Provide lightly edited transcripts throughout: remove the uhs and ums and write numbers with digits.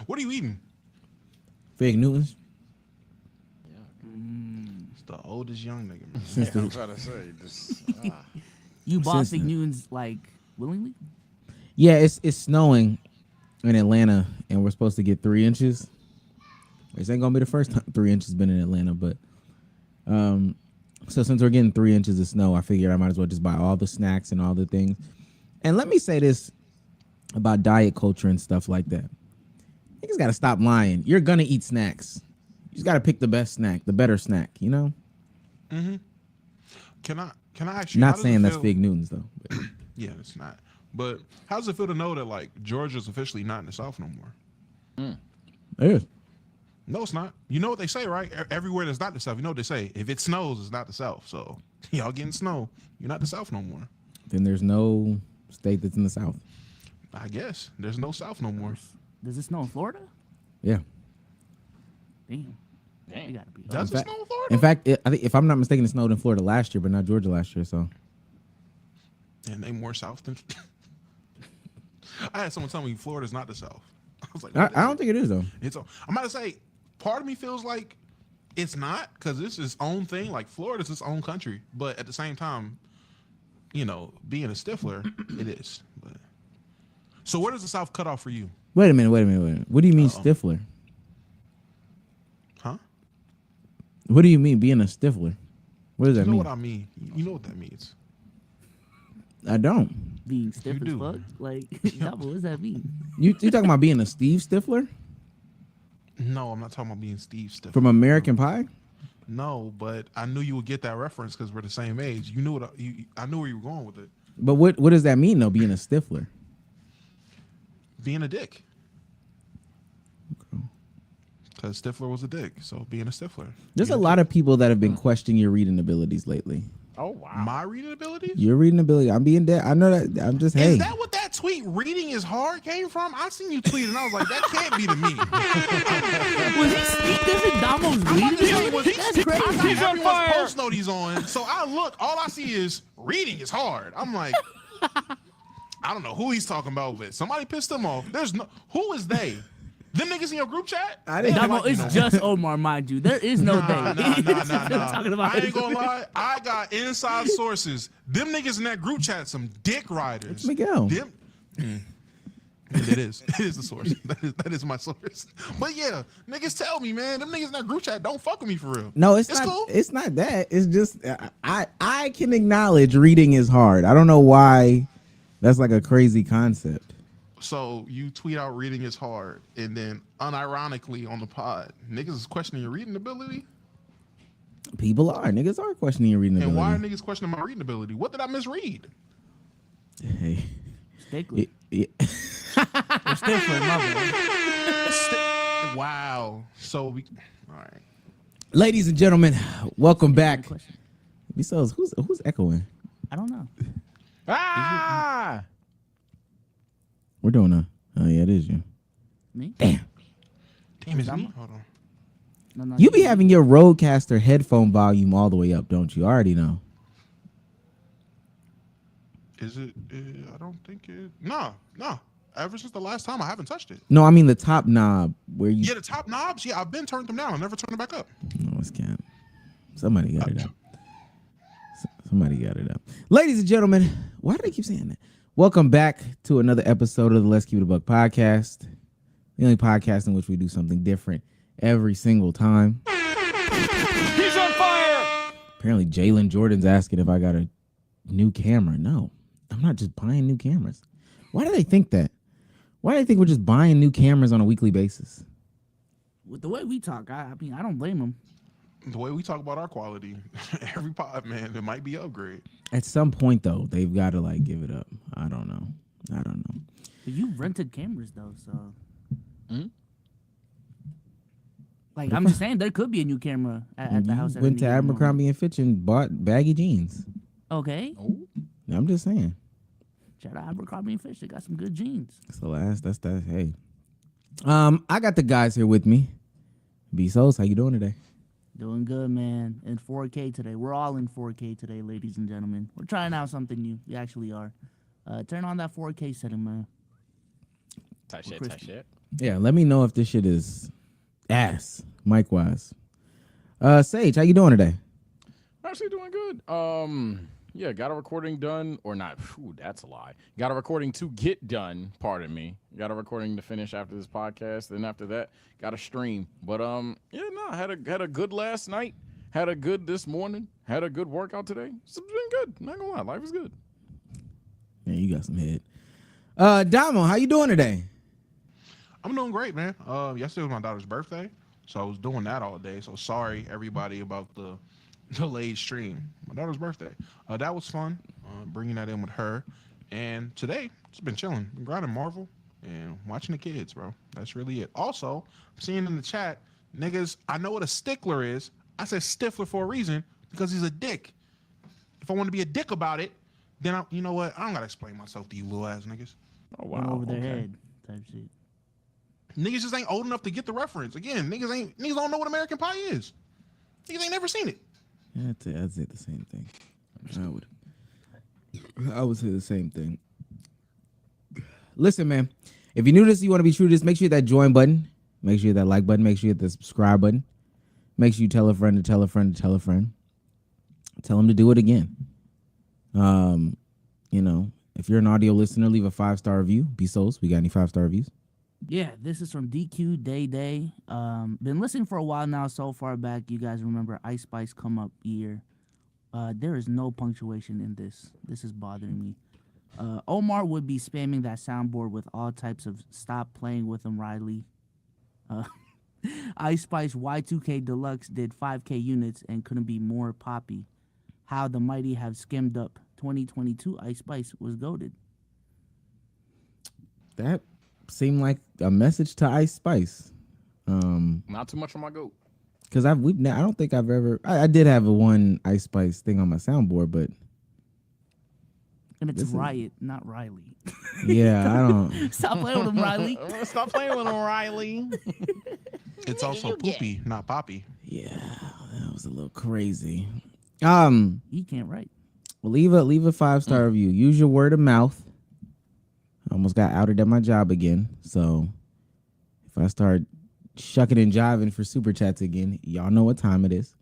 What are you eating? Fig Newtons. It's the oldest young nigga, man. Yeah, I'm trying to say this. You bought Since Fig then. Newtons like willingly? Yeah, it's snowing in Atlanta, and we're supposed to get 3 inches. This ain't gonna be the first time 3 inches been in Atlanta, but so since we're getting 3 inches of snow, I figured I might as well just buy all the snacks and all the things. And let me say this about diet culture and stuff like that. Niggas gotta stop lying. You're gonna eat snacks. You just gotta pick the best snack, the better snack, you know? Can I ask you? how Not does saying it that's feel- Fig Newtons though. But Yeah, it's not. But how does it feel to know that like Georgia's officially not in the South no more? it is. No, it's not. You know what they say, right? Everywhere that's not the South, you know what they say. If it snows, it's not the South. So y'all getting snow, you're not the South no more. Then there's no state that's in the South. I guess there's no South no more. Does it snow in Florida? Yeah. Damn. You gotta be. Does it snow in Florida? In fact, I think if I'm not mistaken, it snowed in Florida last year, but not Georgia last year. So And they more South than. I had someone tell me Florida's not the South. I was like, I don't think it is though. It's. I'm about to say, part of me feels like it's not because it's its own thing. Like Florida's its own country, but at the same time, you know, being a stifler, it is. But so where does the South cut off for you? Wait a minute. What do you mean stifler? Huh? What do you mean being a stifler? What does You that know mean? what I mean. You know what that means. I don't. Being stiff You as do. fuck? Like, what does that mean? You talking about being a Steve Stifler No, I'm not talking about being Steve Stifler. from American Pie? No, but I knew you would get that reference because we're the same age. You knew what I knew where you were going with it. But what does that mean though? Being a stifler? Being a dick. Because Stifler was a dick, so being a Stifler. There's a lot of people that have been questioning your reading abilities lately. Oh wow. My reading abilities? Your reading ability. I'm being dead. I know that. I'm just hey. Is that what that tweet "reading is hard" came from? I seen you tweet and I was like, that can't be to me. Was he sneak this in Domo's reading? That's crazy. I got everyone's post note he's on, so I look. All I see is reading is hard. I'm like, I don't know who he's talking about, but somebody pissed him off. There's no who is they? Them niggas in your group chat? I didn't. Domo, like you it's no just Omar, mind you. There is no Nah. they. Talking about I ain't gonna lie. I got inside sources. Them niggas in that group chat, some dick riders. It's Miguel. Them, It is. It is the source. That is my source. But yeah, niggas tell me, man. Them niggas in that group chat don't fuck with me for real. No, it's not. cool. It's not that. It's just I can acknowledge reading is hard. I don't know why that's like a crazy concept. So you tweet out reading is hard, and then unironically on the pod, niggas is questioning your reading ability. People are niggas are questioning your reading And ability. why are niggas questioning my reading ability? What did I misread? Hey. Stickler. Oh, Or Stifler, my bad. Wow. So we. All right. Ladies and gentlemen, welcome back. Question. Besides, who's echoing? I don't know. Ah! We're doing a. Oh yeah, it is you. Me? Damn. Damn, it's me. Zama? Hold on. No, You be having your Rodecaster headphone volume all the way up, don't you? I already know. Is it? I don't think it. No. Ever since the last time, I haven't touched it. No, I mean the top knob where you. Yeah, the top knobs. Yeah, I've been turned them down. I never turned them back up. No, it's can't. Somebody got it up. Somebody got it up. Ladies and gentlemen, why do they keep saying that? Welcome back to another episode of the Let's Keep It a Buck podcast. The only podcast in which we do something different every single time. He's on fire! Apparently, Jalen Jordan's asking if I got a new camera. No, I'm not just buying new cameras. Why do they think that? Why do they think we're just buying new cameras on a weekly basis? With the way we talk, I mean, I don't blame him. The way we talk about our quality, every pod, man, it might be an upgrade. At some point, though, they've got to like give it up. I don't know. But you rented cameras though, so. Like I'm just saying, there could be a new camera at the house. at Went to any given Abercrombie moment. and Fitch and bought baggy jeans. Okay. I'm just saying. Shout out Abercrombie and Fitch. They got some good jeans. So that's that. Hey, I got the guys here with me. B-Souls, how you doing today? Doing good, man. In 4K today. We're all in 4K today, ladies and gentlemen. We're trying out something new. We actually are. Turn on that 4K setting, man. Tight We're shit, tight crispy. shit. Yeah, let me know if this shit is ass, mic wise. Sage, how you doing today? Actually doing good. Yeah, got a recording done, or not. Whew, that's a lie. Got a recording to get done. Pardon me. Got a recording to finish after this podcast. Then after that, got a stream. But yeah, no, had a good last night. Had a good this morning. Had a good workout today. It's been good. Not gonna lie, life is good. Yeah, you got some head. Domo, how you doing today? I'm doing great, man. Yesterday was my daughter's birthday, so I was doing that all day. So sorry, everybody, about the delayed stream. My daughter's birthday. That was fun, bringing that in with her. And today, just been chilling, been grinding Marvel and watching the kids, bro. That's really it. Also, I'm seeing in the chat, niggas, I know what a stickler is. I said Stifler for a reason, because he's a dick. If I want to be a dick about it, then you know what? I don't gotta explain myself to you little ass niggas. Oh Went wow. over their Okay. head type shit. Niggas just ain't old enough to get the reference. Again, niggas don't know what American Pie is. Niggas ain't never seen it. Yeah, I'd say the same thing. I would say the same thing. Listen, man, if you're new to this, you want to be true to this, make sure you hit that join button. Make sure you hit that like button. Make sure you hit the subscribe button. Make sure you tell a friend to tell a friend to tell a friend. Tell them to do it again. You know, if you're an audio listener, leave a 5-star review. Be souls. We got any 5-star reviews? Yeah, this is from DQ Day. Been listening for a while now. So far back, you guys remember Ice Spice come up year. There is no punctuation in this. This is bothering me. Omar would be spamming that soundboard with all types of "Stop playing with him, Riley." Ice Spice Y2K Deluxe did 5K units and couldn't be more poppy. How the mighty have skimmed up 2022 Ice Spice was goated. That seemed like a message to Ice Spice. Not too much on my goat. Because I don't think I've ever. I did have a one Ice Spice thing on my soundboard, but And it's This is- Riot, not Riley. yeah, I don't. Stop playing with him, Riley. Stop playing with him, Riley. It's also poopy, not poppy. Yeah, that was a little crazy. He can't write. Well, leave a 5-star review. Use your word of mouth. I almost got outed at my job again, so if I start shucking and jiving for super chats again, y'all know what time it is.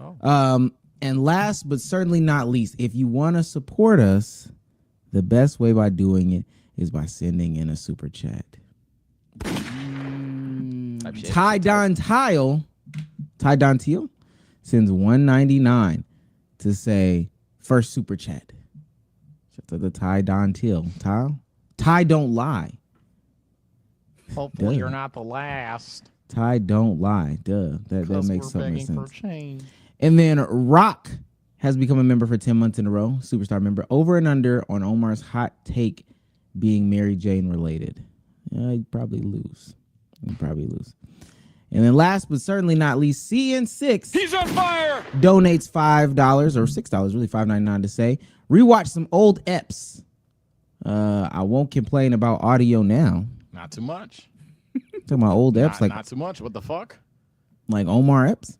Oh. And last but certainly not least, if you want to support us, the best way by doing it is by sending in a super chat. Type shit. Ty Don Teal sends $1.99 to say first super chat. Shout out to Ty Don Teal. Ty don't lie. Hopefully Duh. you're not the last. Ty don't lie. Duh. That 'Cause makes we're so much begging sense. for change. And then Rock has become a member for 10 months in a row. Superstar member. Over and under on Omar's hot take being Mary Jane related. You'd probably lose. And then last but certainly not least, CN6 He's on fire. donates $5 or $6, really $5.99 to say, rewatch some old eps. I won't complain about audio now. Not too much. Talking about old eps Not too much. What the fuck? like Omar eps.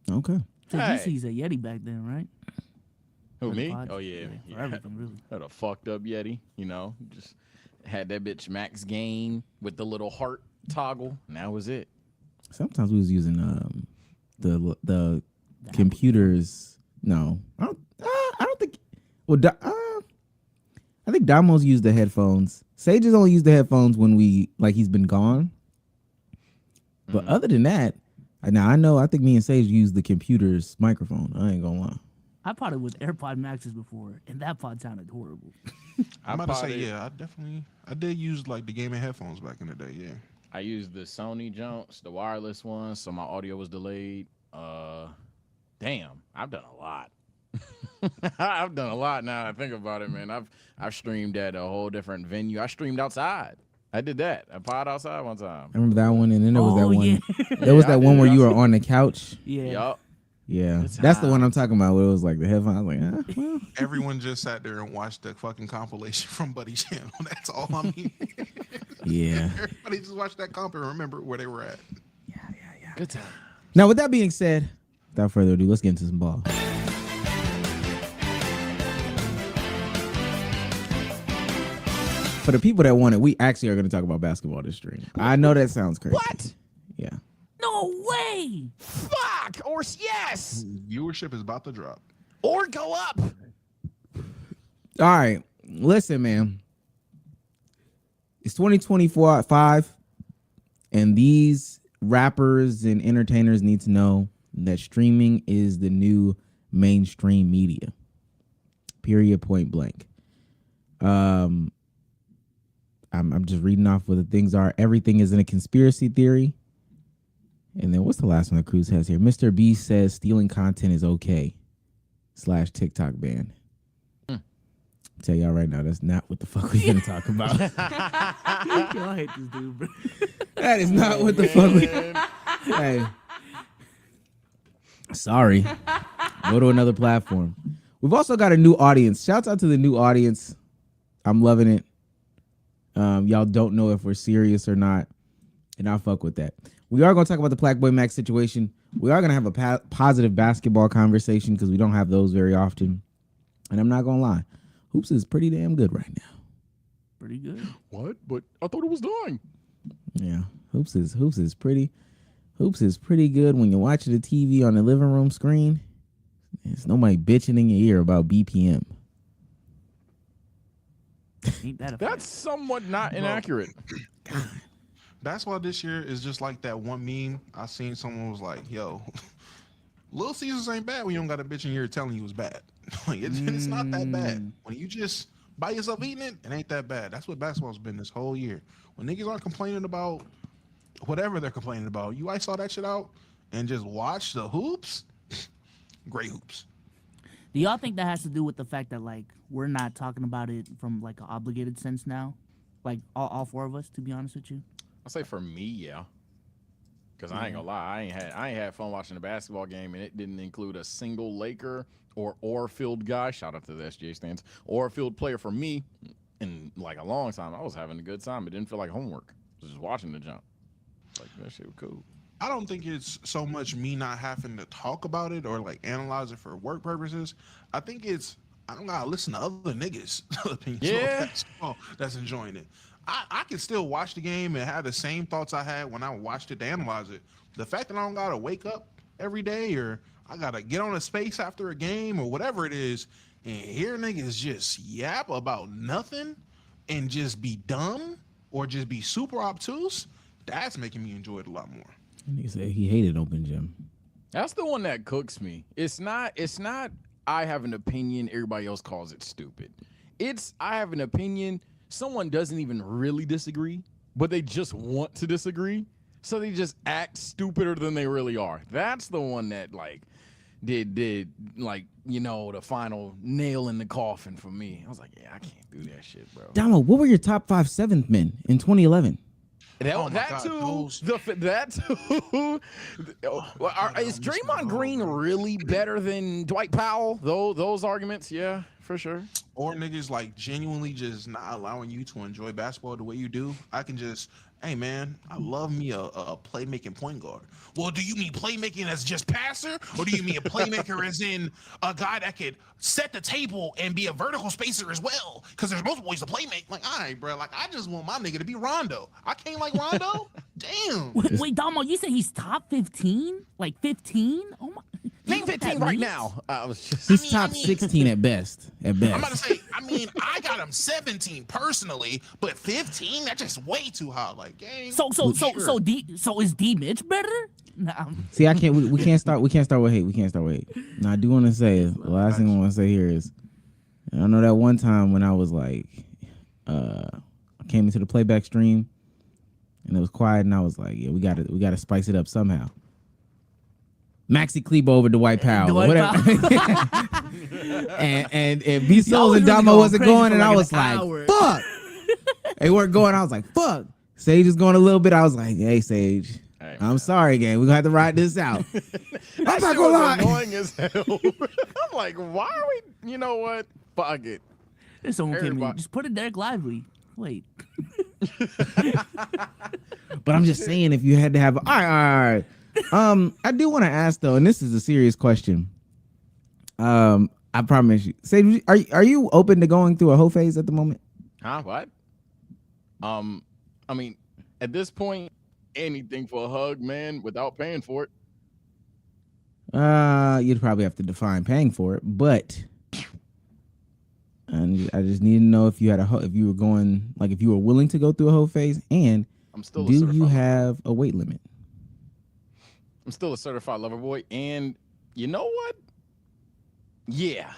Okay. So Hey. he sees a Yeti back then, right? Who, For the me? pod? Oh, yeah. For everything, really. Had a fucked up Yeti, you know. Just had that bitch max gain with the little heart toggle. And that was it. Sometimes we was using the computers. No, I don't think. Well, I think Damo's used the headphones. Sage has only used the headphones when he's been gone. But other than that, I think me and Sage used the computer's microphone. I ain't gonna lie. I potted with AirPod Maxes before, and that pod sounded horrible. I'm about to say, potted- yeah, I did use like the gaming headphones back in the day, yeah. I used the Sony Junks, the wireless ones, so my audio was delayed. Damn, I've done a lot. I've done a lot now that I think about it, man. I've streamed at a whole different venue. I streamed outside. I did that. I pod outside one time. I remember that one, and then there was that one. Yeah. There was Yeah, I that one did where it you were outside. on the couch. Yeah. Yup. Yeah, Good that's the one I'm times. talking about. Where it was like the headphones. I was like, well. Everyone just sat there and watched the fucking compilation from Buddy's channel. That's all I mean. Yeah. Everybody just watched that comp and remember where they were at. Good time. Now, with that being said, without further ado, let's get into some ball. For the people that want it, we actually are going to talk about basketball this stream. I know that sounds crazy. What? Yeah. No way. Fuck! Or yes! Viewership is about to drop. Or go up! All right. Listen, man. It's 2024-5, and these rappers and entertainers need to know that streaming is the new mainstream media. Period, point blank. I'm just reading off what the things are. Everything is in a conspiracy theory. And then what's the last one that Cruz has here? Mr. B says stealing content is okay. / TikTok ban. Tell y'all right now, that's not what the fuck we're gonna talk about. Yo, I hate this dude, bro. That is not what the fuck we. Hey, sorry. Go to another platform. We've also got a new audience. Shouts out to the new audience. I'm loving it. Y'all don't know if we're serious or not, and I'll fuck with that. We are gonna talk about the Black Boy Max situation. We are gonna have a positive basketball conversation because we don't have those very often. And I'm not gonna lie. Hoops is pretty damn good right now. Pretty good. What? But I thought it was dying. Yeah, Hoops is pretty good when you're watching the TV on the living room screen. There's nobody bitching in your ear about BPM. Ain't that a That's somewhat not inaccurate. Basketball this year is just like that one meme I seen. Someone was like, "Yo, Little Caesars ain't bad when you don't got a bitch in your ear telling you it's bad. Like it's not that bad when you just by yourself eating it. It ain't that bad. That's what basketball's been this whole year. When niggas aren't complaining about whatever they're complaining about, you ice all that shit out and just watch the hoops. Great hoops. Do y'all think that has to do with the fact that like we're not talking about it from like an obligated sense now, like all four of us? To be honest with you, I'll say for me, yeah. Because I ain't gonna lie, I ain't had fun watching the basketball game, and it didn't include a single Laker or field guy. Shout out to the SGA stands or field player for me in like a long time. I was having a good time. It didn't feel like homework. I was just watching the jump. Like that shit was cool. I don't think it's so much me not having to talk about it or like analyze it for work purposes. I think it's I don't gotta listen to other niggas that's enjoying it. I can still watch the game and have the same thoughts I had when I watched it to analyze it. The fact that I don't gotta wake up every day or I gotta get on a space after a game or whatever it is and hear niggas just yap about nothing and just be dumb or just be super obtuse, that's making me enjoy it a lot more. He said he hated open gym. That's the one that cooks me. It's not I have an opinion, everybody else calls it stupid. It's I have an opinion, someone doesn't even really disagree, but they just want to disagree. So they just act stupider than they really are. That's the one that like did like, you know, the final nail in the coffin for me. I was like, yeah, I can't do that shit, bro. Domo, what were your top 5 seventh men in 2011? That God, too. Is Draymond Green really better than Dwight Powell? Those arguments, yeah, for sure. Or niggas like genuinely just not allowing you to enjoy basketball the way you do. I can just, hey man, I love me a playmaking point guard. Well, do you mean playmaking as just passer, or do you mean a playmaker as in a guy that could set the table and be a vertical spacer as well? Because there's multiple ways to play make. Like, all right, bro. Like, I just want my nigga to be Rondo. I can't like Rondo. Damn. wait, Domo, you say he's top 15? Like 15? Oh my. Name 15 right now. I was just. He's top 16 at best. At best. I'm about to say, I mean, I got him 17 personally, but 15, that's just way too high. Like, gang. So is D Mitch better? Nah. See, I can't. We can't start. We can't start with hate. We can't start with hate. Now, I do want to say the last thing I want to say here is, I know that one time when I was like, I came into the playback stream, and it was quiet, and I was like, yeah, we gotta spice it up somehow. Maxi Klebo over Dwight Powell, or whatever. and B Souls and Domo wasn't going, and I was like, fuck. They weren't going. I was like, fuck. Sage is going a little bit. I was like, hey, Sage. Hey, I'm sorry, gang. We're going to have to ride this out. I'm not going to lie. Annoying as hell. I'm like, why are we, you know what? Fuck it. There's someone came in. Just put it Derek Lively. Wait. But I'm just saying, if you had to have, all right. I do want to ask though, and this is a serious question. I promise you. Sage, are you open to going through a hoe phase at the moment? Huh? What? I mean, at this point, anything for a hug, man, without paying for it. You'd probably have to define paying for it, but and I just need to know if you had if you were going, like, if you were willing to go through a whole phase, and I'm still do you have a weight limit? I'm still a certified lover boy, and you know what? Yeah.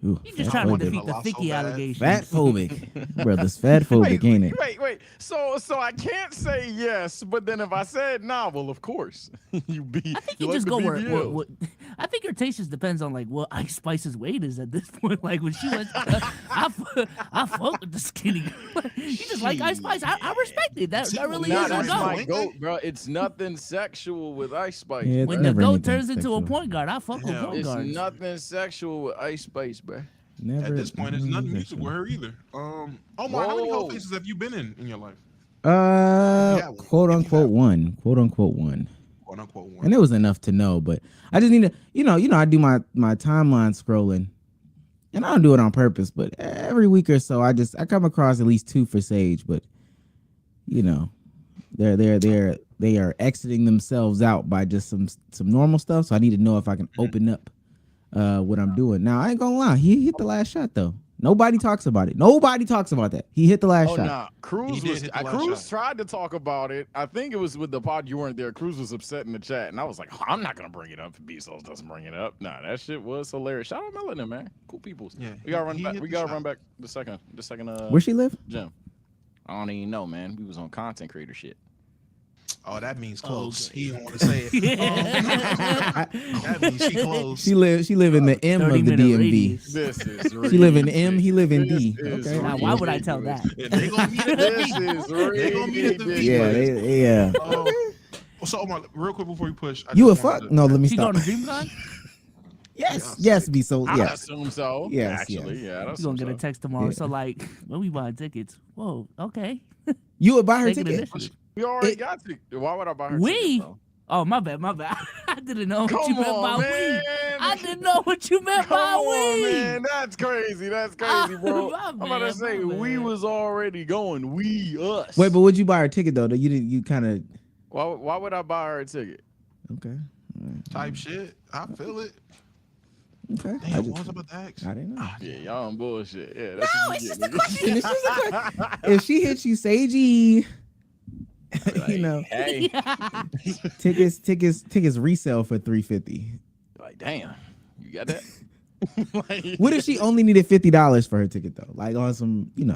Ooh, You just trying to phobic. defeat the So thicky bad. allegation. Fat phobic, brothers. Fat phobic, ain't it? Wait. So I can't say yes, but then if I said nah, well, of course you be. I think you you like just the go where. BBL. I think your taste just depends on like what Ice Spice's weight is at this point. Like when she went, I fuck with the skinny girl. You just like Ice Spice. I respect it. That really Nah, is your that's goat. my goat, bro. It's nothing sexual with Ice Spice. Yeah, bro. When the Never goat anything turns into a sexual. point guard, I fuck with Yeah. point It's guards. nothing sexual with Ice Spice, bro. Never. At this point, there's nothing music sexual. with her either. Omar, how many Whoa. whole faces have you been in your life? Quote If you unquote have one. Quote unquote one. Quote unquote one. And it was enough to know, but I just need to, I do my timeline scrolling, and I don't do it on purpose, but every week or so, I come across at least 2 for Sage, but they are exiting themselves out by just some normal stuff. So I need to know if I can open up what I'm doing. Now I ain't gonna lie, he hit the last shot though. Nobody talks about it. Nobody talks about that. He hit the last shot. Nah, Cruz He was. did hit the last Cruz shot. tried to talk about it. I think it was with the pod you weren't there. Cruz was upset in the chat, and I was like, I'm not gonna bring it up if Bezos doesn't bring it up. Nah, that shit was hilarious. Shout out Melanin, man. Cool people. Yeah, we gotta run he back. hit We the gotta shot. run back the second. Where she live? Gym. I don't even know, man. We was on content creator shit. Oh, that means Oh, close. okay. He don't want to say it. That means she close. She live in the M of the 30-minute DMV. radius. This is. She live in M. He live in D. This is Okay. Now, why would I tell that? Yeah, they gonna meet at the This V. is They gonna meet at the V. Yeah. So Omar, real quick before you push, I You a just wanted fuck? to- No, let me She stop. going to DreamCon? Yes, be so. I Yeah. assume so. Yes, actually, yes. yeah. I You assume gonna get a so. text tomorrow? Yeah. So like, when we buying tickets? Whoa, okay. You would buy her Taking ticket. initiative. We already It- got to. Why would I buy her? We? tickets, bro? Oh, my bad. I didn't know what you Come meant by on, we. man. I didn't know what you meant Come by on, we. man. That's crazy. That's crazy, bro. My I'm about to bad, say my we bad. was already going. We us. Wait, but would you buy her ticket though? You didn't. You kind of. why would I buy her a ticket? Okay. type shit. I feel it. Okay. Damn, what was I about to ask? I didn't know. Yeah, y'all on bullshit. Yeah, that's No, what it's you just get, a nigga. question. It's just a question. If she hits you, Sagey, Hey, tickets resale for $350. like, damn, you got that? Like, What if she only needed $50 for her ticket though? Like on some, we'd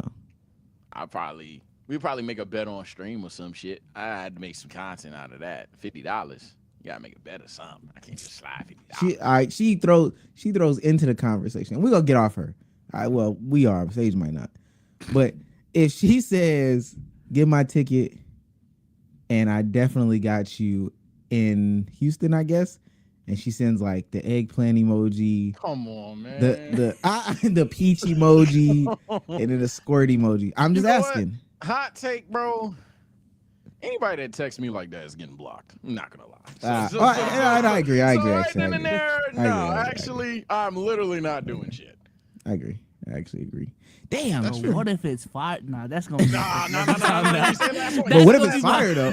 probably make a bet on stream or some shit. I'd make some content out of that. $50. You gotta make a bet or something. I can't just slide $50. she throws into the conversation. We're gonna get off her. Well, we are. Sage might not. But if she says, "Get my ticket," and I definitely got you in Houston, I guess, and she sends like the eggplant emoji, Come on, man. the peach emoji, and then the squirt emoji. I'm just You know what? asking. Hot take, bro. Anybody that texts me like that is getting blocked. I'm not gonna lie. I agree. I agree. Right Actually, then and there, I agree, no, I agree. actually, I'm literally not doing shit. I agree. I actually agree. Damn. That's But what if it's fire? Nah, that's gonna be. Nah. You said last one. But what if That's it's gonna fire be though?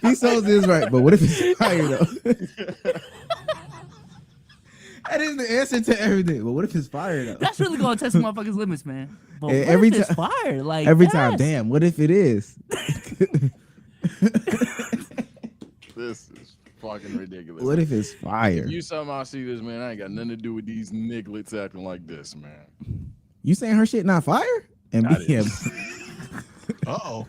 Bezos is right, but what if it's fire though? That is the answer to everything. But what if it's fire though? That's really gonna test motherfuckers' limits, man. But Hey, what every if it's ti- fire? Like Every time, yes. damn. What if it is? This is fucking ridiculous. What if it's fire? you somehow see this, man? I ain't got nothing to do with these nigglets acting like this, man. You saying her shit not fire? And Not yeah, Uh-oh.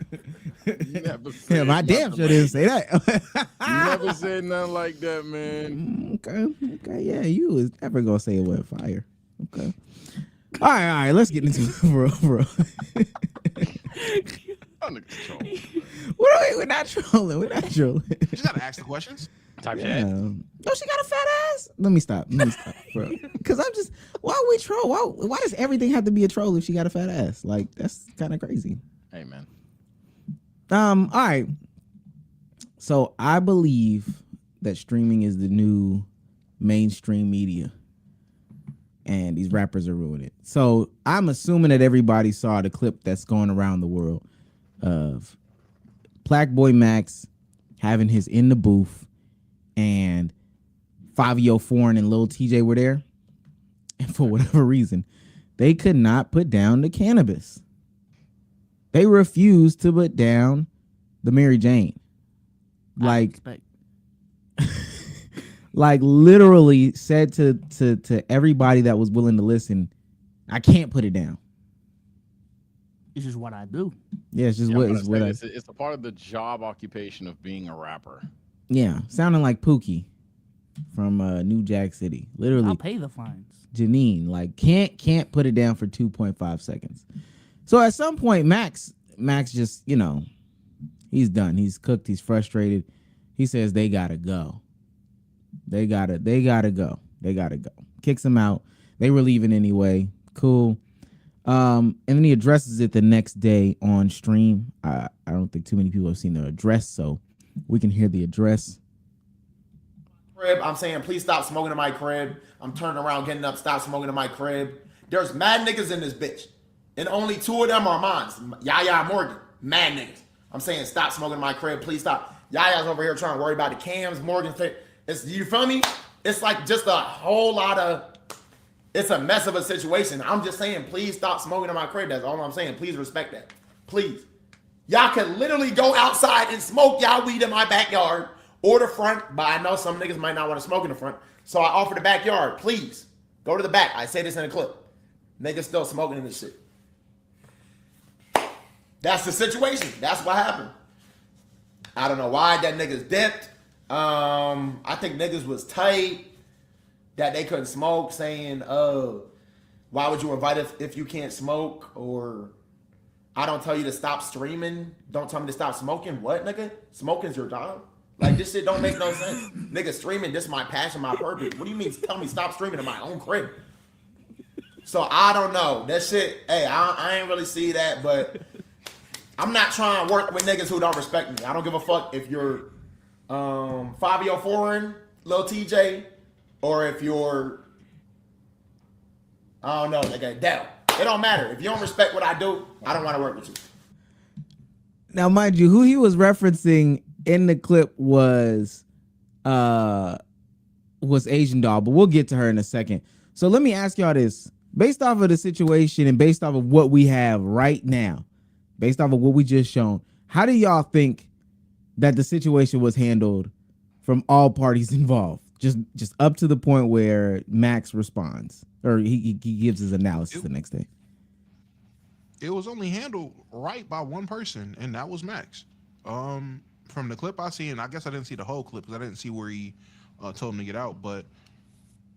You never yeah, said my damn nothing sure didn't say that. You never said nothing like that, man. Okay, yeah, you was never gonna say it wasn't fire. Okay. All right, let's get into it, bro. I'm the control. We're not trolling. We're not trolling. You just gotta ask the questions. Type Yeah. shit. Oh, she got a fat ass? Let me stop, bro. Because I'm just, why we troll? Why does everything have to be a troll if she got a fat ass? Like, that's kind of crazy. Hey, man. All right. So I believe that streaming is the new mainstream media. and these rappers are ruining it. So I'm assuming that everybody saw the clip that's going around the world of Black Boy Max having his in the booth, and Fabio Foreign and Lil Tjay were there, and for whatever reason, they could not put down the cannabis. They refused to put down the Mary Jane. Like, like literally said to everybody that was willing to listen, I can't put it down. It's just what I do. Yeah, it's just it's a part of the job occupation of being a rapper. Yeah, sounding like Pookie from New Jack City. Literally, I'll pay the fines. Janine, like can't put it down for 2.5 seconds. So at some point, Max just, you know, he's done. He's cooked. He's frustrated. He says they gotta go. They gotta go. They gotta go. Kicks him out. They were leaving anyway. Cool. And then he addresses it the next day on stream. I don't think too many people have seen the address, so we can hear the address. Crib, I'm saying, please stop smoking in my crib. I'm turning around, getting up, stop smoking in my crib. There's mad niggas in this bitch, and only 2 of them are mine. Yaya Morgan, mad niggas. I'm saying, stop smoking in my crib, please stop. Yaya's over here trying to worry about the cams, Morgan. You feel me? It's like just a whole lot of. It's a mess of a situation. I'm just saying, please stop smoking in my crib. That's all I'm saying. Please respect that. Please. Y'all can literally go outside and smoke y'all weed in my backyard or the front, but I know some niggas might not want to smoke in the front. So I offer the backyard. Please go to the back. I say this in a clip. Niggas still smoking in this shit. That's the situation. That's what happened. I don't know why that niggas dipped. I think niggas was tight that they couldn't smoke, saying, why would you invite us if you can't smoke? Or I don't tell you to stop streaming. Don't tell me to stop smoking. What, nigga? Smoking's your job? Like, this shit don't make no sense. Nigga, streaming, this is my passion, my purpose. What do you mean tell me stop streaming in my own crib? So I don't know. That shit, hey, I ain't really see that, but I'm not trying to work with niggas who don't respect me. I don't give a fuck if you're Fabio Foreign, Lil Tjay, or if you're, I don't know, like Adele. It don't matter. If you don't respect what I do, I don't want to work with you. Now, mind you, who he was referencing in the clip was Asian Doll, but we'll get to her in a second. So let me ask y'all this. Based off of the situation and based off of what we have right now, based off of what we just shown, how do y'all think that the situation was handled from all parties involved? Just up to the point where Max responds, or he gives his analysis the next day. It was only handled right by one person, and that was Max. From the clip I see, and I guess I didn't see the whole clip because I didn't see where he told him to get out, but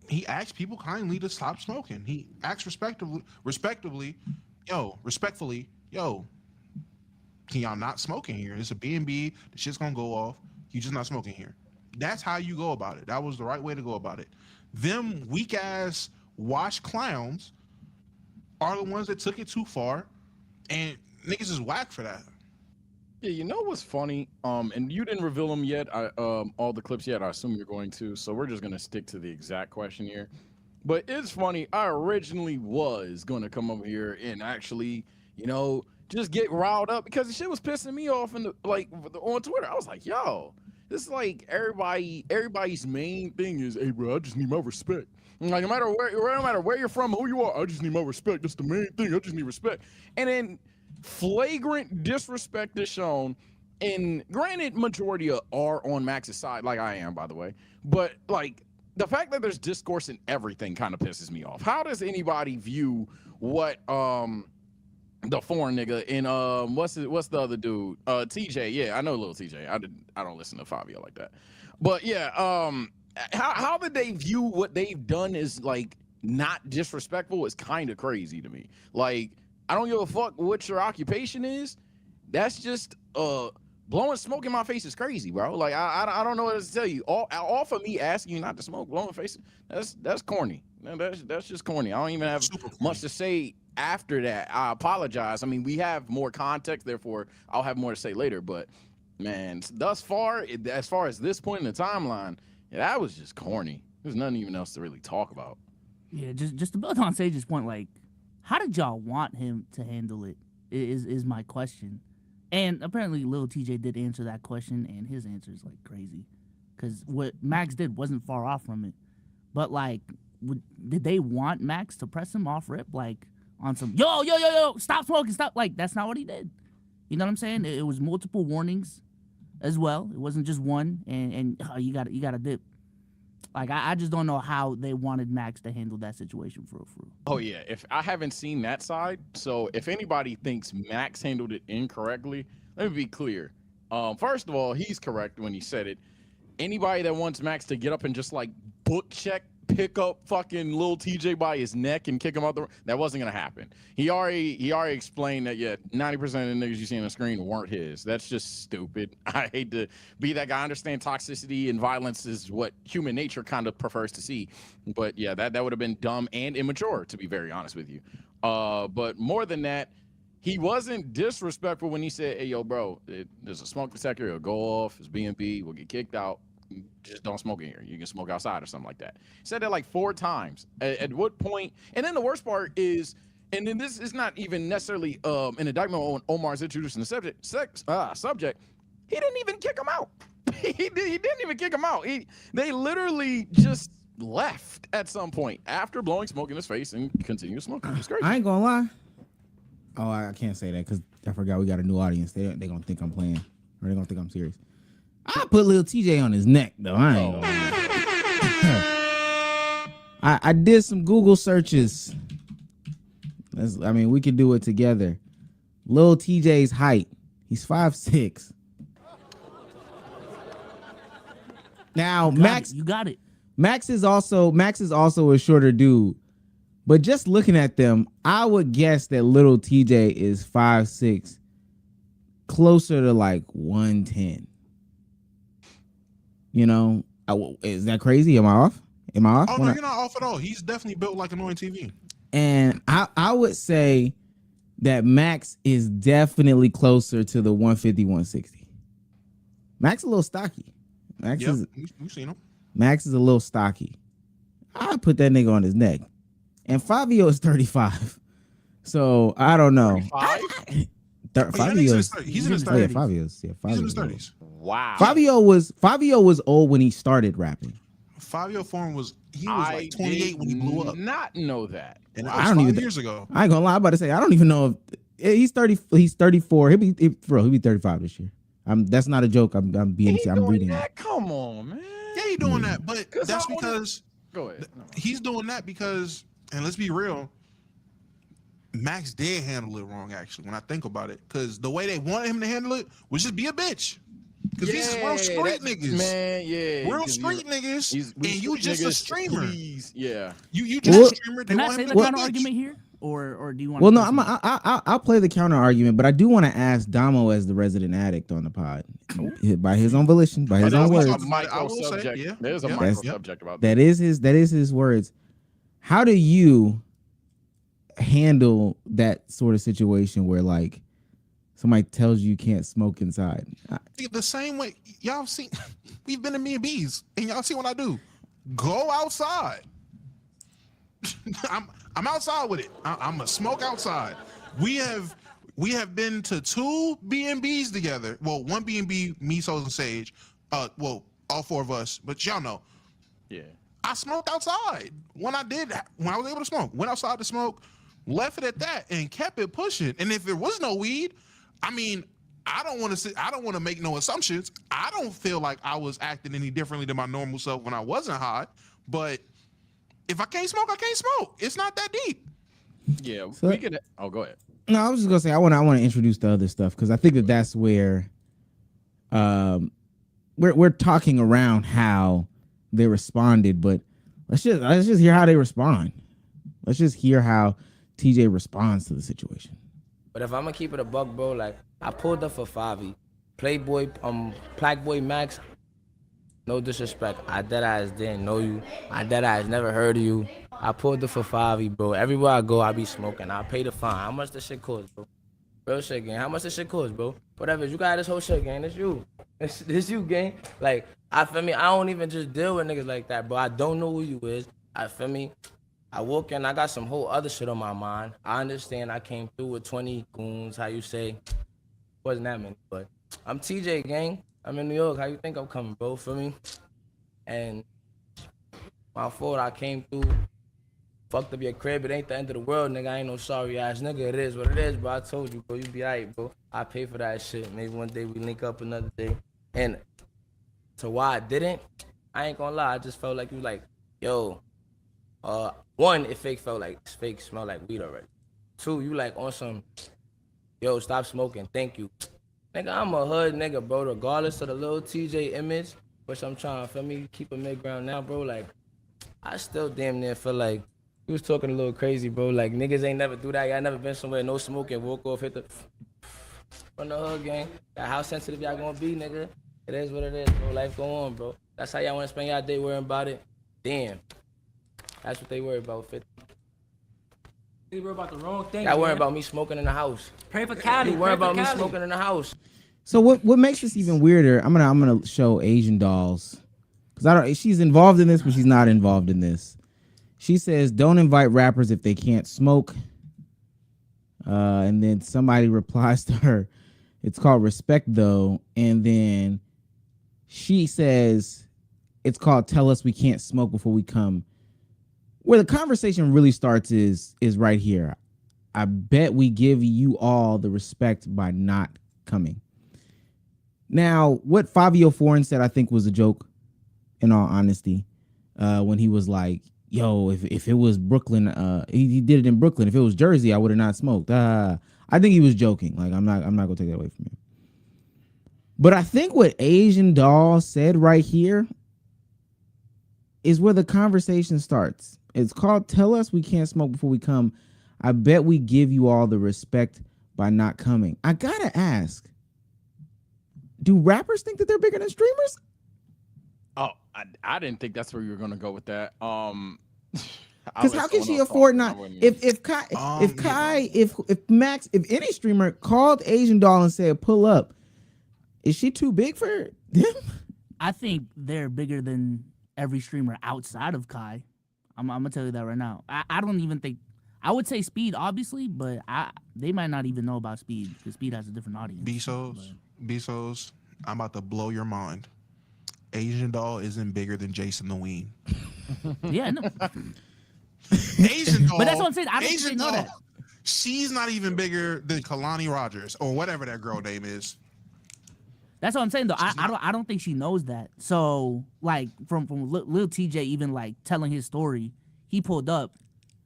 he asked people kindly to stop smoking. He asked respectfully, yo, can y'all not smoke in here? It's a B&B. The shit's gonna go off. You just not smoking here. That's how you go about it. That was the right way to go about it. Them weak ass washed clowns are the ones that took it too far, and niggas is whack for that. Yeah, you know what's funny? And you didn't reveal them yet. All the clips yet. I assume you're going to. So we're just gonna stick to the exact question here. But it's funny. I originally was gonna come over here and actually, you know, just get riled up because the shit was pissing me off on Twitter. I was like, yo, this is like everybody's main thing is, hey bro, I just need my respect. Like no matter where you're from, who you are, I just need my respect. That's the main thing. I just need respect. And then flagrant disrespect is shown. And granted, majority are on Max's side, like I am, by the way. But like the fact that there's discourse in everything kind of pisses me off. How does anybody view what the foreign nigga and what's the other dude? TJ, yeah, I know Lil Tjay. I don't listen to Fabio like that. But yeah, how did they view what they've done is like not disrespectful is kind of crazy to me. Like, I don't give a fuck what your occupation is. That's just blowing smoke in my face is crazy, bro. Like I don't know what to tell you. All for me asking you not to smoke, blowing face, that's corny. That's just corny. I don't even have much to say after that. I apologize. I mean, we have more context, therefore I'll have more to say later. But man, thus far, as far as this point in the timeline, yeah, that was just corny. There's nothing even else to really talk about. Yeah, just to build on Sage's point, like, how did y'all want him to handle it? Is my question. And apparently, Lil Tjay did answer that question, and his answer is like crazy, because what Max did wasn't far off from it. But like, did they want Max to press him off rip, like on some yo, stop smoking, stop? Like, that's not what he did. You know what I'm saying? It was multiple warnings as well. It wasn't just one, and you got to dip. Like, I just don't know how they wanted Max to handle that situation for real. Oh yeah, if I haven't seen that side, so if anybody thinks Max handled it incorrectly, let me be clear. First of all, he's correct when he said it. Anybody that wants Max to get up and just like pick up fucking Lil Tjay by his neck and kick him out that wasn't gonna happen. He already explained that 90% of the niggas you see on the screen weren't his. That's just stupid. I hate to be that guy. I understand toxicity and violence is what human nature kind of prefers to see, but yeah, that would have been dumb and immature, to be very honest with you. But more than that, he wasn't disrespectful when he said, "Hey, yo, bro, there's a smoke detector. It'll go off. It's B&B. We'll get kicked out. Just don't smoke in here. You can smoke outside or something like that." He said that like 4 times. At what point? And then the worst part is, and then this is not even necessarily an indictment on Omar's introducing the subject. He didn't even kick him out. He didn't even kick him out. They literally just left at some point after blowing smoke in his face and continued smoking. It's crazy. I ain't gonna lie. Oh, I can't say that because I forgot we got a new audience. They gonna think I'm playing, or they gonna think I'm serious. I put Lil Tjay on his neck though. I ain't gonna lie. I did some Google searches. We could do it together. Lil Tjay's height. He's 5'6". Now You got it. Max is also a shorter dude. But just looking at them, I would guess that Lil Tjay is 5'6", closer to like 110. You know, is that crazy? Am I off? Oh no, you're not off at all. He's definitely built like an annoying TV. And I would say that Max is definitely closer to the 150, 160. Max is a little stocky. We've seen him. Max is a little stocky. I put that nigga on his neck. And Fabio is 35. So I don't know. 35? He's in his 30s. Yeah, Fabio's. He's in his 30s. Wow. Fabio was old when he started rapping. Fabio Foreign was like 28 when he blew up. Not know that. And that was 5 years ago. I ain't gonna lie. I'm about to say I don't even know if he's 30. He's 34. He'll be 35 this year. That's not a joke. I'm reading that. Come on, man. Yeah, he's doing that, but that's because go ahead. He's doing that because, and let's be real, Max did handle it wrong, actually, when I think about it. Because the way they wanted him to handle it was just be a bitch. Because these is real street niggas. Man, yeah. Real street niggas. And you just a streamer. Please. Yeah. You just a streamer. Can I say the counter argument here? Or do you want Well, no, I'll play the counter argument, but I do want to ask Domo as the resident addict on the pod. By his own volition, by his own words. There's a micro subject about that. That is his words. How do you handle that sort of situation where like somebody tells you can't smoke inside? The same way y'all seen, we've been to B&Bs and y'all see what I do. Go outside. I'm outside with it. I'm a smoke outside. We have been to 2 B&Bs together. Well, one B&B, me, Souls, and Sage. Well, all 4 of us, but y'all know. Yeah. I smoked outside when I was able to smoke. Went outside to smoke, left it at that, and kept it pushing. And if there was no weed, I mean, I don't want to make no assumptions. I don't feel like I was acting any differently than my normal self when I wasn't high. But if I can't smoke, I can't smoke. It's not that deep. Yeah, so, we could. Oh, go ahead. No, I was just gonna say I want to introduce the other stuff because I think that's where we're talking around how they responded, but let's just hear how they respond. Let's just hear how TJ responds to the situation. But if I'm gonna keep it a buck, bro, like I pulled up for Favi, Playboy, Black Boy Max. No disrespect, I deadass didn't know you. I deadass never heard of you. I pulled up for Favi, bro. Everywhere I go, I be smoking. I pay the fine. How much this shit cost, bro? Real shit, gang. How much this shit cost, bro? Whatever. You got this whole shit, gang. It's you. This you, gang. Like, I don't even just deal with niggas like that, bro. I don't know who you is. I feel me. I walk in, I got some whole other shit on my mind. I understand I came through with 20 goons, how you say. Wasn't that many, but I'm TJ, gang. I'm in New York. How you think I'm coming, bro? For me? And my fault, I came through, fucked up your crib. It ain't the end of the world, nigga. I ain't no sorry ass nigga. It is what it is, bro. I told you, bro. You be alright, bro. I pay for that shit. Maybe one day we link up another day. And to why I didn't, I ain't gonna lie. I just felt like you like, yo, one, it felt like smell like weed already. Two, you like on some, yo, stop smoking. Thank you. Nigga, I'm a hood nigga, bro. Regardless of the Lil Tjay image, which I'm trying, for me, keep a mid-ground now, bro. Like, I still damn near feel like you was talking a little crazy, bro. Like, niggas ain't never do that. Y'all never been somewhere, no smoking, walk off, hit the from the hood, gang. That how sensitive y'all gonna be, nigga. It is what it is, bro. Life go on, bro. That's how y'all wanna spend y'all day worrying about it. Damn. That's what they worry about, 50. They worry about the wrong thing. Y'all worry about me smoking in the house. Pray for Cali. You worry about me smoking in the house. So what makes this even weirder? I'm gonna show Asian Dolls, because she's involved in this, but she's not involved in this. She says, "Don't invite rappers if they can't smoke." And then somebody replies to her, "It's called respect, though." And then she says, "It's called tell us we can't smoke before we come." Where the conversation really starts is right here. I bet we give you all the respect by not coming. Now, what Fabio Foreign said, I think, was a joke, in all honesty, when he was like, yo, if it was Brooklyn, he did it in Brooklyn. If it was Jersey, I would have not smoked. I think he was joking. Like, I'm not gonna take that away from him. But I think what Asian Doll said right here is where the conversation starts. It's called tell us we can't smoke before we come. I bet we give you all the respect by not coming. I gotta ask, do rappers think that they're bigger than streamers? Oh, I didn't think that's where you were gonna go with that. Because how can she afford not? If Max, if any streamer called Asian Doll and said pull up, is she too big for them? I think they're bigger than every streamer outside of Kai. I'm gonna tell you that right now. I don't even think. I would say Speed, obviously, but they might not even know about Speed because Speed has a different audience. Bezos, I'm about to blow your mind. Asian Doll isn't bigger than Jason the Ween. Yeah, no. Asian Doll, but that's what I'm saying. I don't think Asian they know Doll, that. She's not even bigger than Kalani Rogers or whatever that girl name is. That's what I'm saying though. I don't think she knows that. So like from Lil Tjay even like telling his story, he pulled up,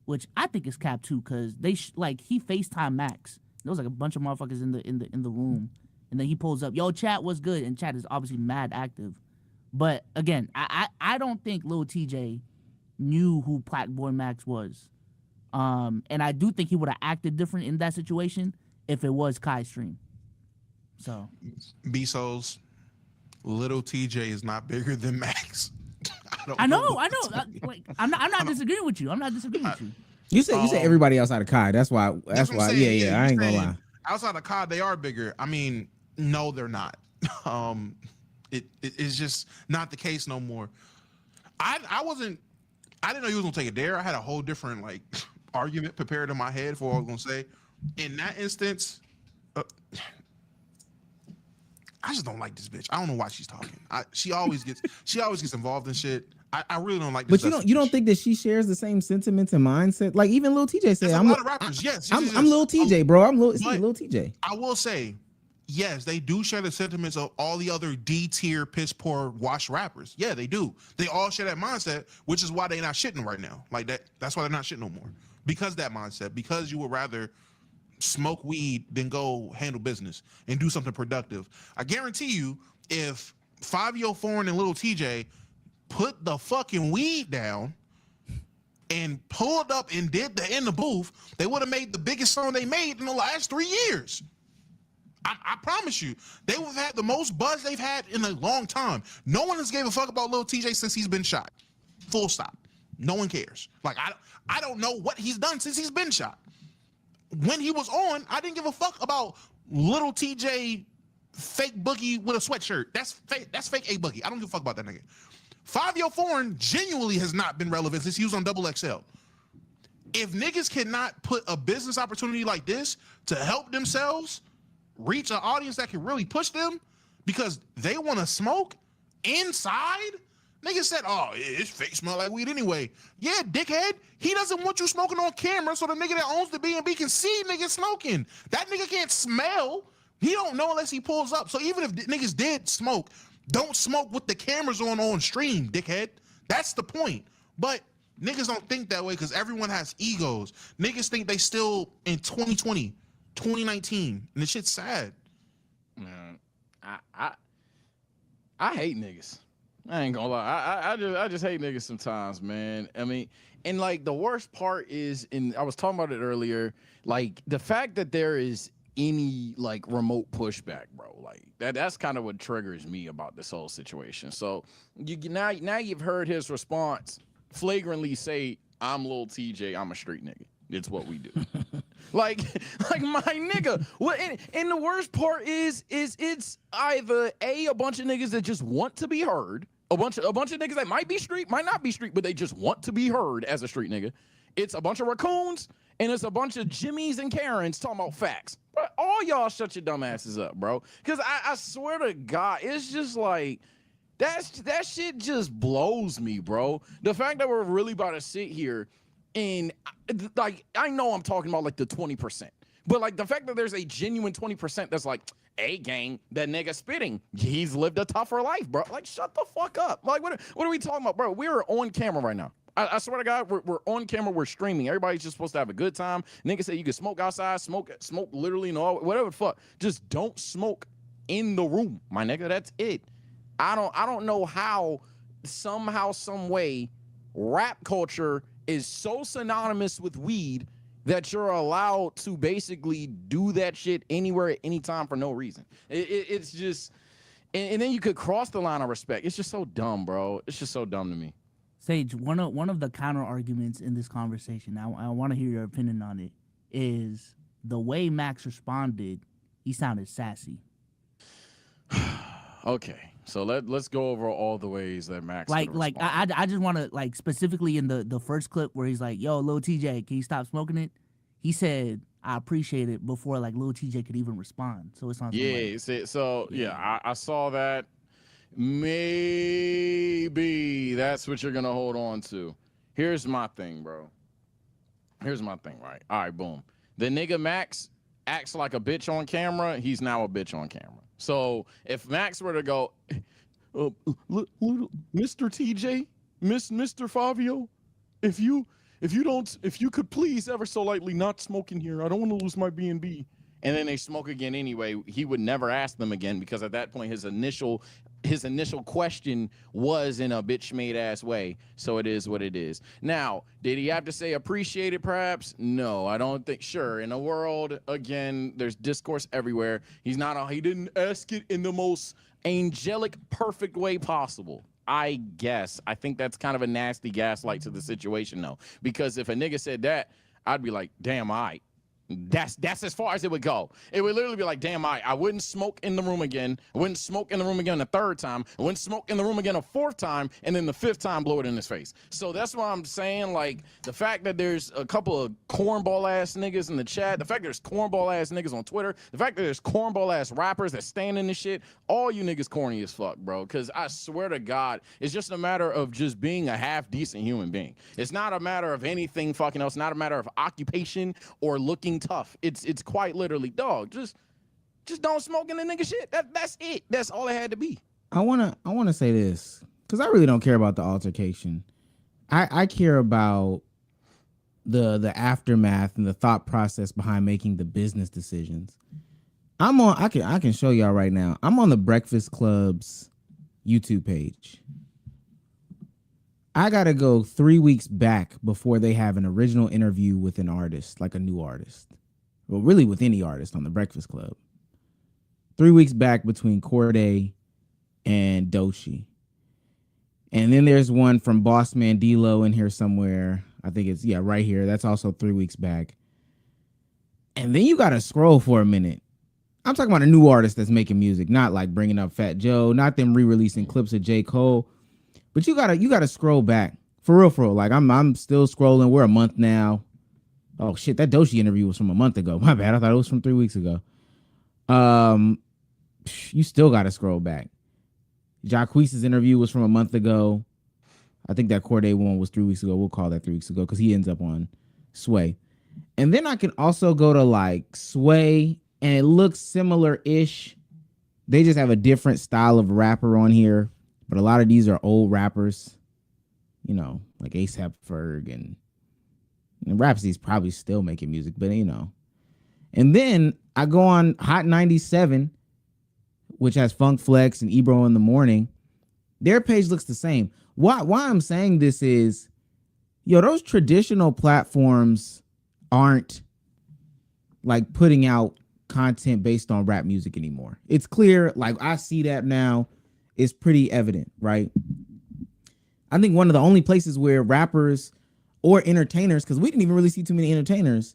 which I think is cap too, because they he FaceTime Max. There was like a bunch of motherfuckers in the room, and then he pulls up, yo, chat was good, and chat is obviously mad active. But again, I don't think Lil Tjay knew who Blackboy Max was, and I do think he would have acted different in that situation if it was Kai's stream. So, Bezos, Little TJ is not bigger than Max. I know. I'm not disagreeing with you. I'm not disagreeing with you. You said everybody outside of Kai. That's why. Yeah. I ain't gonna lie. Outside of Kai, they are bigger. I mean, no, they're not. It's just not the case no more. I didn't know he was gonna take a dare. I had a whole different argument prepared in my head for what I was gonna say. In that instance, I just don't like this bitch. I don't know why she's talking. She always gets involved in shit. I really don't like this. But you don't think that she shares the same sentiments and mindset? Like even Lil Tjay said, I'm a lot of rappers. Yes, I'm Lil Tjay, bro. I'm Lil Tjay. I will say, yes, they do share the sentiments of all the other D tier, piss poor, wash rappers. Yeah, they do. They all share that mindset, which is why they're not shitting right now. Like that. That's why they're not shitting no more. Because that mindset. Because you would rather smoke weed than go handle business and do something productive. I guarantee you, if Fabio Foreign and Lil Tjay put the fucking weed down and pulled up and did in the booth, they would have made the biggest song they made in the last 3 years. I promise you, they would have had the most buzz they've had in a long time. No one has gave a fuck about Lil Tjay since he's been shot. Full stop. No one cares. Like I don't know what he's done since he's been shot. When he was on, I didn't give a fuck about Little TJ fake boogie with a sweatshirt. That's fake A boogie. I don't give a fuck about that nigga. Fabio Foreign genuinely has not been relevant since he was on Double XL. If niggas cannot put a business opportunity like this to help themselves reach an audience that can really push them because they want to smoke inside, niggas said, oh, his face smell like weed anyway. Yeah, dickhead. He doesn't want you smoking on camera so the nigga that owns the B&B can see niggas smoking. That nigga can't smell. He don't know unless he pulls up. So even if niggas did smoke, don't smoke with the cameras on stream, dickhead. That's the point. But niggas don't think that way because everyone has egos. Niggas think they still in 2020, 2019, and this shit's sad. Man, I hate niggas. I ain't gonna lie. I just hate niggas sometimes, man. I mean, and like the worst part is, and I was talking about it earlier, like the fact that there is any like remote pushback, bro. Like that's kind of what triggers me about this whole situation. So now you've heard his response flagrantly say, I'm Lil Tjay, I'm a street nigga. It's what we do. like my nigga. Well, and the worst part is it's either a bunch of niggas that just want to be heard, a bunch of niggas that might be street, might not be street, but they just want to be heard as a street nigga. It's a bunch of raccoons and it's a bunch of Jimmys and Karens talking about facts. But all y'all shut your dumb asses up, bro. Because I swear to God, it's just like that shit just blows me, bro. The fact that we're really about to sit here and like I know I'm talking about like the 20%, but like the fact that there's a genuine 20% that's like, hey gang, that nigga spitting, he's lived a tougher life, bro. Like shut the fuck up. Like what are we talking about, bro? We're on camera right now. I swear to God, we're on camera, we're streaming. Everybody's just supposed to have a good time. Niggas say you can smoke outside, smoke literally and all, whatever the fuck. Just don't smoke in the room, my nigga. That's it. I don't know how somehow, some way, rap culture is so synonymous with weed that you're allowed to basically do that shit anywhere at any time for no reason. It's just, and then you could cross the line of respect. It's just so dumb, bro. It's just so dumb to me. Sage, one of the counter arguments in this conversation, I want to hear your opinion on it, is the way Max responded, he sounded sassy. Okay, so let's go over all the ways that Max I just want to like specifically in the first clip where he's like, yo, Lil Tjay, can you stop smoking it? He said, I appreciate it before like Lil Tjay could even respond. So it's on. Yeah, I saw that. Maybe that's what you're gonna hold on to. Here's my thing, bro. Here's my thing, right? All right, boom. The nigga Max acts like a bitch on camera. He's now a bitch on camera. So if Max were to go, Mr. TJ, Mr. Fabio, if you could please ever so lightly not smoke in here. I don't want to lose my B&B. And then they smoke again anyway. He would never ask them again because at that point his initial question was in a bitch made ass way. So it is what it is. Now, did he have to say appreciate it perhaps? No, I don't think. Sure, in a world, again, there's discourse everywhere. He didn't ask it in the most angelic, perfect way possible. I guess. I think that's kind of a nasty gaslight to the situation though. Because if a nigga said that, I'd be like, damn, all right. That's as far as it would go. It would literally be like, damn, I wouldn't smoke in the room again. I wouldn't smoke in the room again a third time. I wouldn't smoke in the room again a fourth time. And then the fifth time, blow it in his face. So that's why I'm saying, like, the fact that there's a couple of cornball ass niggas in the chat, the fact there's cornball ass niggas on Twitter, the fact that there's cornball ass rappers that stand in this shit, all you niggas corny as fuck, bro. Because I swear to God, it's just a matter of just being a half decent human being. It's not a matter of anything fucking else. It's not a matter of occupation or looking tough. It's quite literally, dog, just don't smoke in the nigga shit. That's it. That's all it had to be. I wanna say this because I really don't care about the altercation. I care about the aftermath and the thought process behind making the business decisions. I can show y'all right now. I'm on the Breakfast Club's YouTube page. I gotta go 3 weeks back before they have an original interview with an artist, like a new artist. Well, really with any artist on the Breakfast Club. 3 weeks back between Corday and Doshi. And then there's one from Boss Man D-Lo in here somewhere. I think it's, yeah, right here. That's also 3 weeks back. And then you got to scroll for a minute. I'm talking about a new artist that's making music, not like bringing up Fat Joe, not them re-releasing clips of J. Cole. But you gotta scroll back. For real. Like I'm still scrolling. We're a month now. Oh shit, that Doshi interview was from a month ago. My bad. I thought it was from 3 weeks ago. You still got to scroll back. Jacquees's interview was from a month ago. I think that Corday one was 3 weeks ago. We'll call that 3 weeks ago because he ends up on Sway. And then I can also go to like Sway, and it looks similar-ish. They just have a different style of rapper on here, but a lot of these are old rappers, you know, like A$AP Ferg and Rhapsody's probably still making music, but you know. And then I go on Hot 97, which has Funk Flex and Ebro in the Morning. Their page looks the same. Why I'm saying this is, those traditional platforms aren't like putting out content based on rap music anymore. It's clear, like I see that now. It's pretty evident, right? I think one of the only places where rappers or entertainers, because we didn't even really see too many entertainers,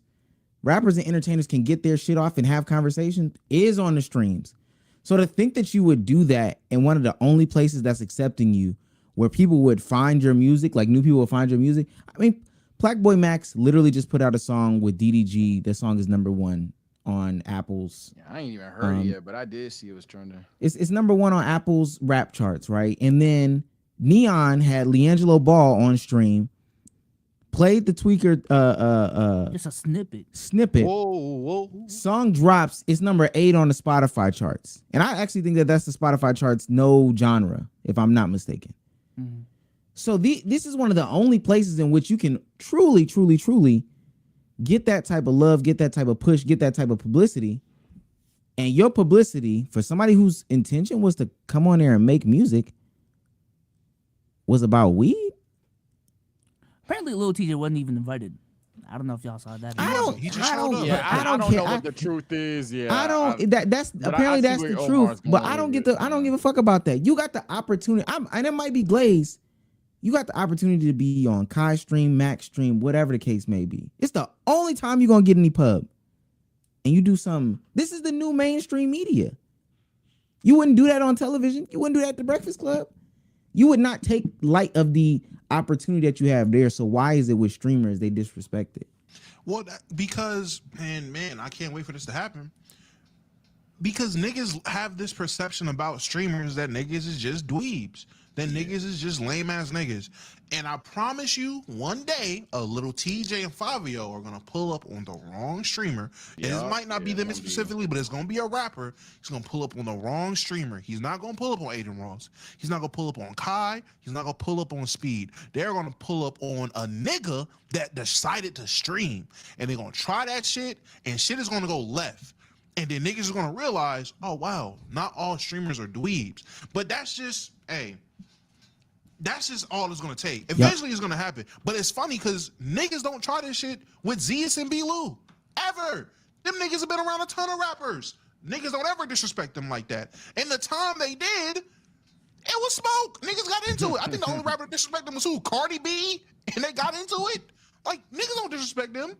rappers and entertainers can get their shit off and have conversations is on the streams. So to think that you would do that in one of the only places that's accepting you, where people would find your music, like new people will find your music. I mean, Blackboy Max literally just put out a song with DDG. That song is #1 on Apple's. Yeah, I ain't even heard it yet, but I did see it was trending. It's #1 on Apple's rap charts, right? And then Neon had Leangelo Ball on stream, played the Tweaker Just a snippet. Whoa. Song drops. It's #8 on the Spotify charts, and I actually think that that's the Spotify charts no genre, if I'm not mistaken. Mm-hmm. So this is one of the only places in which you can truly get that type of love, get that type of push, get that type of publicity. And your publicity for somebody whose intention was to come on there and make music was about weed. Apparently, Lil Tjay wasn't even invited. I don't know if y'all saw that. I don't know what the truth is. Yeah, that's apparently that's the truth. But I don't give a fuck about that. You got the opportunity. And it might be Glaze. You got the opportunity to be on Kai stream, Max stream, whatever the case may be. It's the only time you're gonna get any pub. And you do something. This is the new mainstream media. You wouldn't do that on television. You wouldn't do that at the Breakfast Club. You would not take light of the opportunity that you have there. So why is it with streamers they disrespect it? Well, because, man, I can't wait for this to happen. Because niggas have this perception about streamers that niggas is just dweebs. That niggas is just lame ass niggas. And I promise you, one day, a little TJ and Fabio are gonna pull up on the wrong streamer. And it might not be them specifically, but it's gonna be a rapper. He's gonna pull up on the wrong streamer. He's not gonna pull up on Aiden Ross. He's not gonna pull up on Kai. He's not gonna pull up on Speed. They're gonna pull up on a nigga that decided to stream. And they're gonna try that shit, and shit is gonna go left. And then niggas are gonna realize, oh wow, not all streamers are dweebs. But that's just, that's just all it's gonna take. Eventually it's gonna happen. But it's funny because niggas don't try this shit with Zeus and B-Lou. Ever. Them niggas have been around a ton of rappers. Niggas don't ever disrespect them like that. And the time they did, it was smoke. Niggas got into it. I think the only rapper that disrespected them was who? Cardi B? And they got into it? Like, niggas don't disrespect them.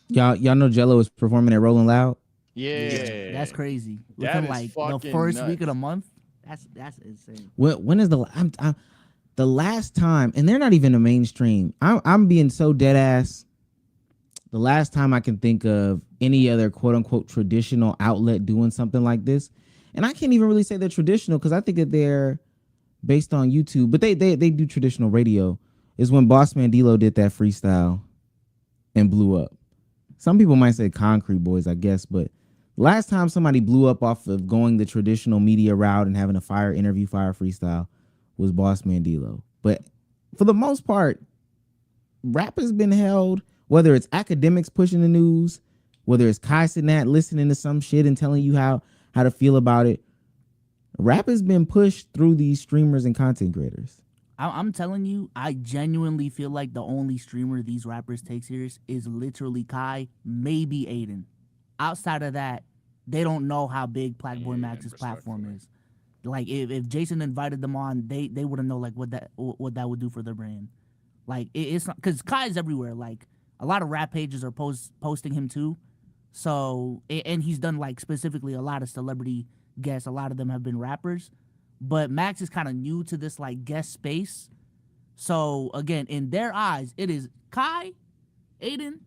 Y'all know Jello is performing at Rolling Loud? Yeah. That's crazy. That Within is like the fucking first nuts. week of the month. That's insane. When is the last time, and they're not even a mainstream. I'm being so dead ass. The last time I can think of any other quote unquote traditional outlet doing something like this, and I can't even really say they're traditional because I think that they're based on YouTube, but they do traditional radio. Is when Boss Man D-Lo did that freestyle and blew up. Some people might say Concrete Boys, I guess, but last time somebody blew up off of going the traditional media route and having a fire interview, fire freestyle was Boss Man D-Lo. But for the most part, rap has been held, whether it's academics pushing the news, whether it's Kai Cenat listening to some shit and telling you how to feel about it. Rap has been pushed through these streamers and content creators. I'm telling you, I genuinely feel like the only streamer these rappers take serious is literally Kai, maybe Aiden. Outside of that, they don't know how big Blackboy Max's platform is. Like if Jason invited them on, they wouldn't know like what that would do for their brand. Like it's not because Kai's everywhere. Like a lot of rap pages are posting him too. So and he's done like specifically a lot of celebrity guests. A lot of them have been rappers, but Max is kind of new to this like guest space. So again, in their eyes, it is Kai, Aiden,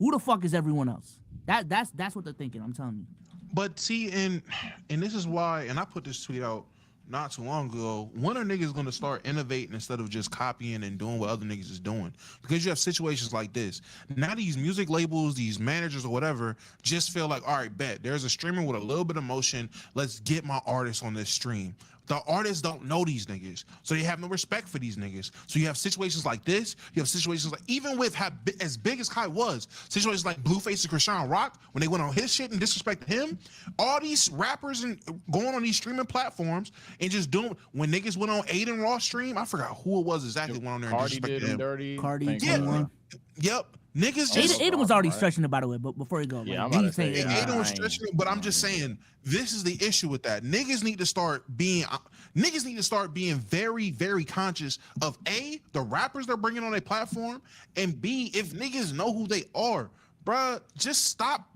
Who the fuck is everyone else? That's what they're thinking. I'm telling you. But see, and this is why, and I put this tweet out not too long ago. When are niggas gonna start innovating instead of just copying and doing what other niggas is doing? Because you have situations like this. Now these music labels, these managers or whatever, just feel like, all right, bet there's a streamer with a little bit of motion. Let's get my artist on this stream. The artists don't know these niggas, so they have no respect for these niggas. So you have situations like this. You have situations like, even with as big as Kai was, situations like Blueface and Krishan Rock, when they went on his shit and disrespected him, all these rappers and going on these streaming platforms and just doing, when niggas went on Aiden Ross stream, I forgot who it was exactly went on there and Cardi did disrespected him him. dirty. Cardi, Thank Yeah. 21. Yep. Niggas just Aiden was already stretching it, by the way. But before you go, Yeah, like, I'm about do you to say, think yeah. Aiden was stretching it, but I'm just saying this is the issue with that. Niggas need to start being very, very conscious of A, the rappers they're bringing on their platform, and B, if niggas know who they are, bruh, just stop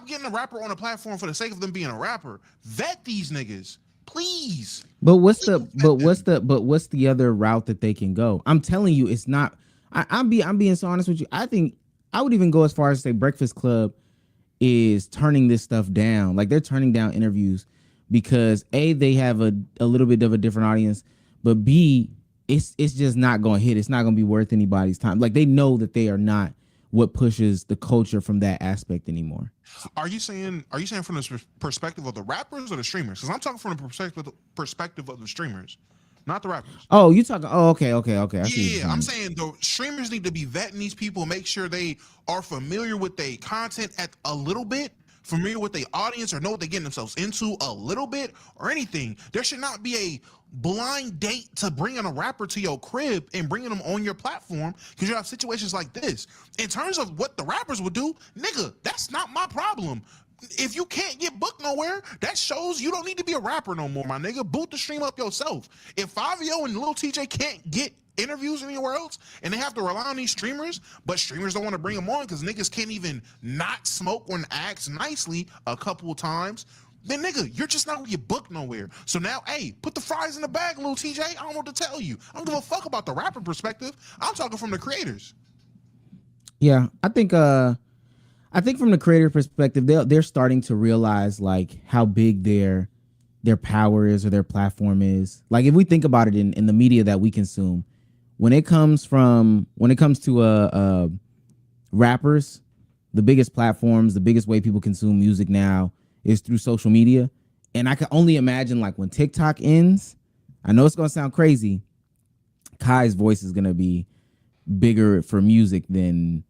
getting a rapper on a platform for the sake of them being a rapper. Vet these niggas, please. But what's the other route that they can go? I'm telling you, it's not. I'm being so honest with you. I think I would even go as far as to say Breakfast Club is turning this stuff down. Like, they're turning down interviews because A, they have a little bit of a different audience, but B, it's just not going to hit. It's not going to be worth anybody's time. Like, they know that they are not what pushes the culture from that aspect anymore. Are you saying from the perspective of the rappers or the streamers? Because I'm talking from the perspective of the streamers, not the rappers. Oh, you talking? Oh, okay. I see Yeah, I'm saying the streamers need to be vetting these people, make sure they are familiar with their content at a little bit, familiar with their audience, or know what they're getting themselves into a little bit, or anything. There should not be a blind date to bringing a rapper to your crib and bringing them on your platform, because you have situations like this. In terms of what the rappers would do, nigga, that's not my problem. If you can't get booked nowhere, that shows you don't need to be a rapper no more, my nigga. Boot the stream up yourself. If Fabio and Lil Tjay can't get interviews anywhere else and they have to rely on these streamers, but streamers don't want to bring them on because niggas can't even not smoke when asked nicely a couple of times, then nigga, you're just not gonna get booked nowhere. So now, hey, put the fries in the bag, Lil Tjay. I don't know what to tell you. I don't give a fuck about the rapper perspective. I'm talking from the creators. Yeah, I think from the creator perspective, they're starting to realize like how big their power is or their platform is. Like, if we think about it in the media that we consume, when it comes to rappers, the biggest platforms, the biggest way people consume music now is through social media. And I can only imagine, like, when TikTok ends, I know it's gonna sound crazy, Kai's voice is gonna be bigger for music than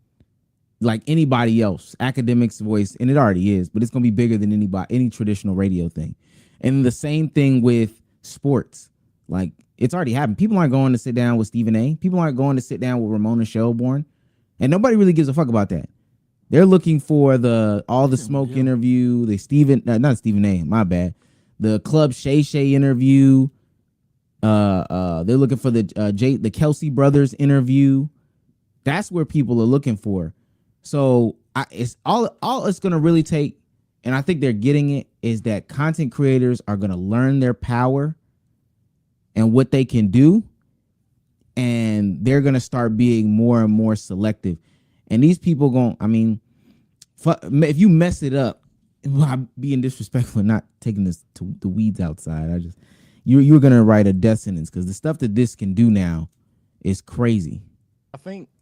like anybody else. Academics' voice, and it already is, but it's gonna be bigger than any traditional radio thing. And the same thing with sports. Like, it's already happened. People aren't going to sit down with Stephen A. People aren't going to sit down with Ramona Shelburne, and nobody really gives a fuck about that. They're looking for all the smoke interview, the not Stephen A. My bad. The Club Shay Shay interview. They're looking for the Kelsey brothers interview. That's where people are looking for. So it's all it's gonna really take, and I think they're getting it, is that content creators are gonna learn their power and what they can do, and they're gonna start being more and more selective. And these people if you mess it up, I'm being disrespectful and not taking this to the weeds outside. You're gonna write a death sentence, because the stuff that this can do now is crazy.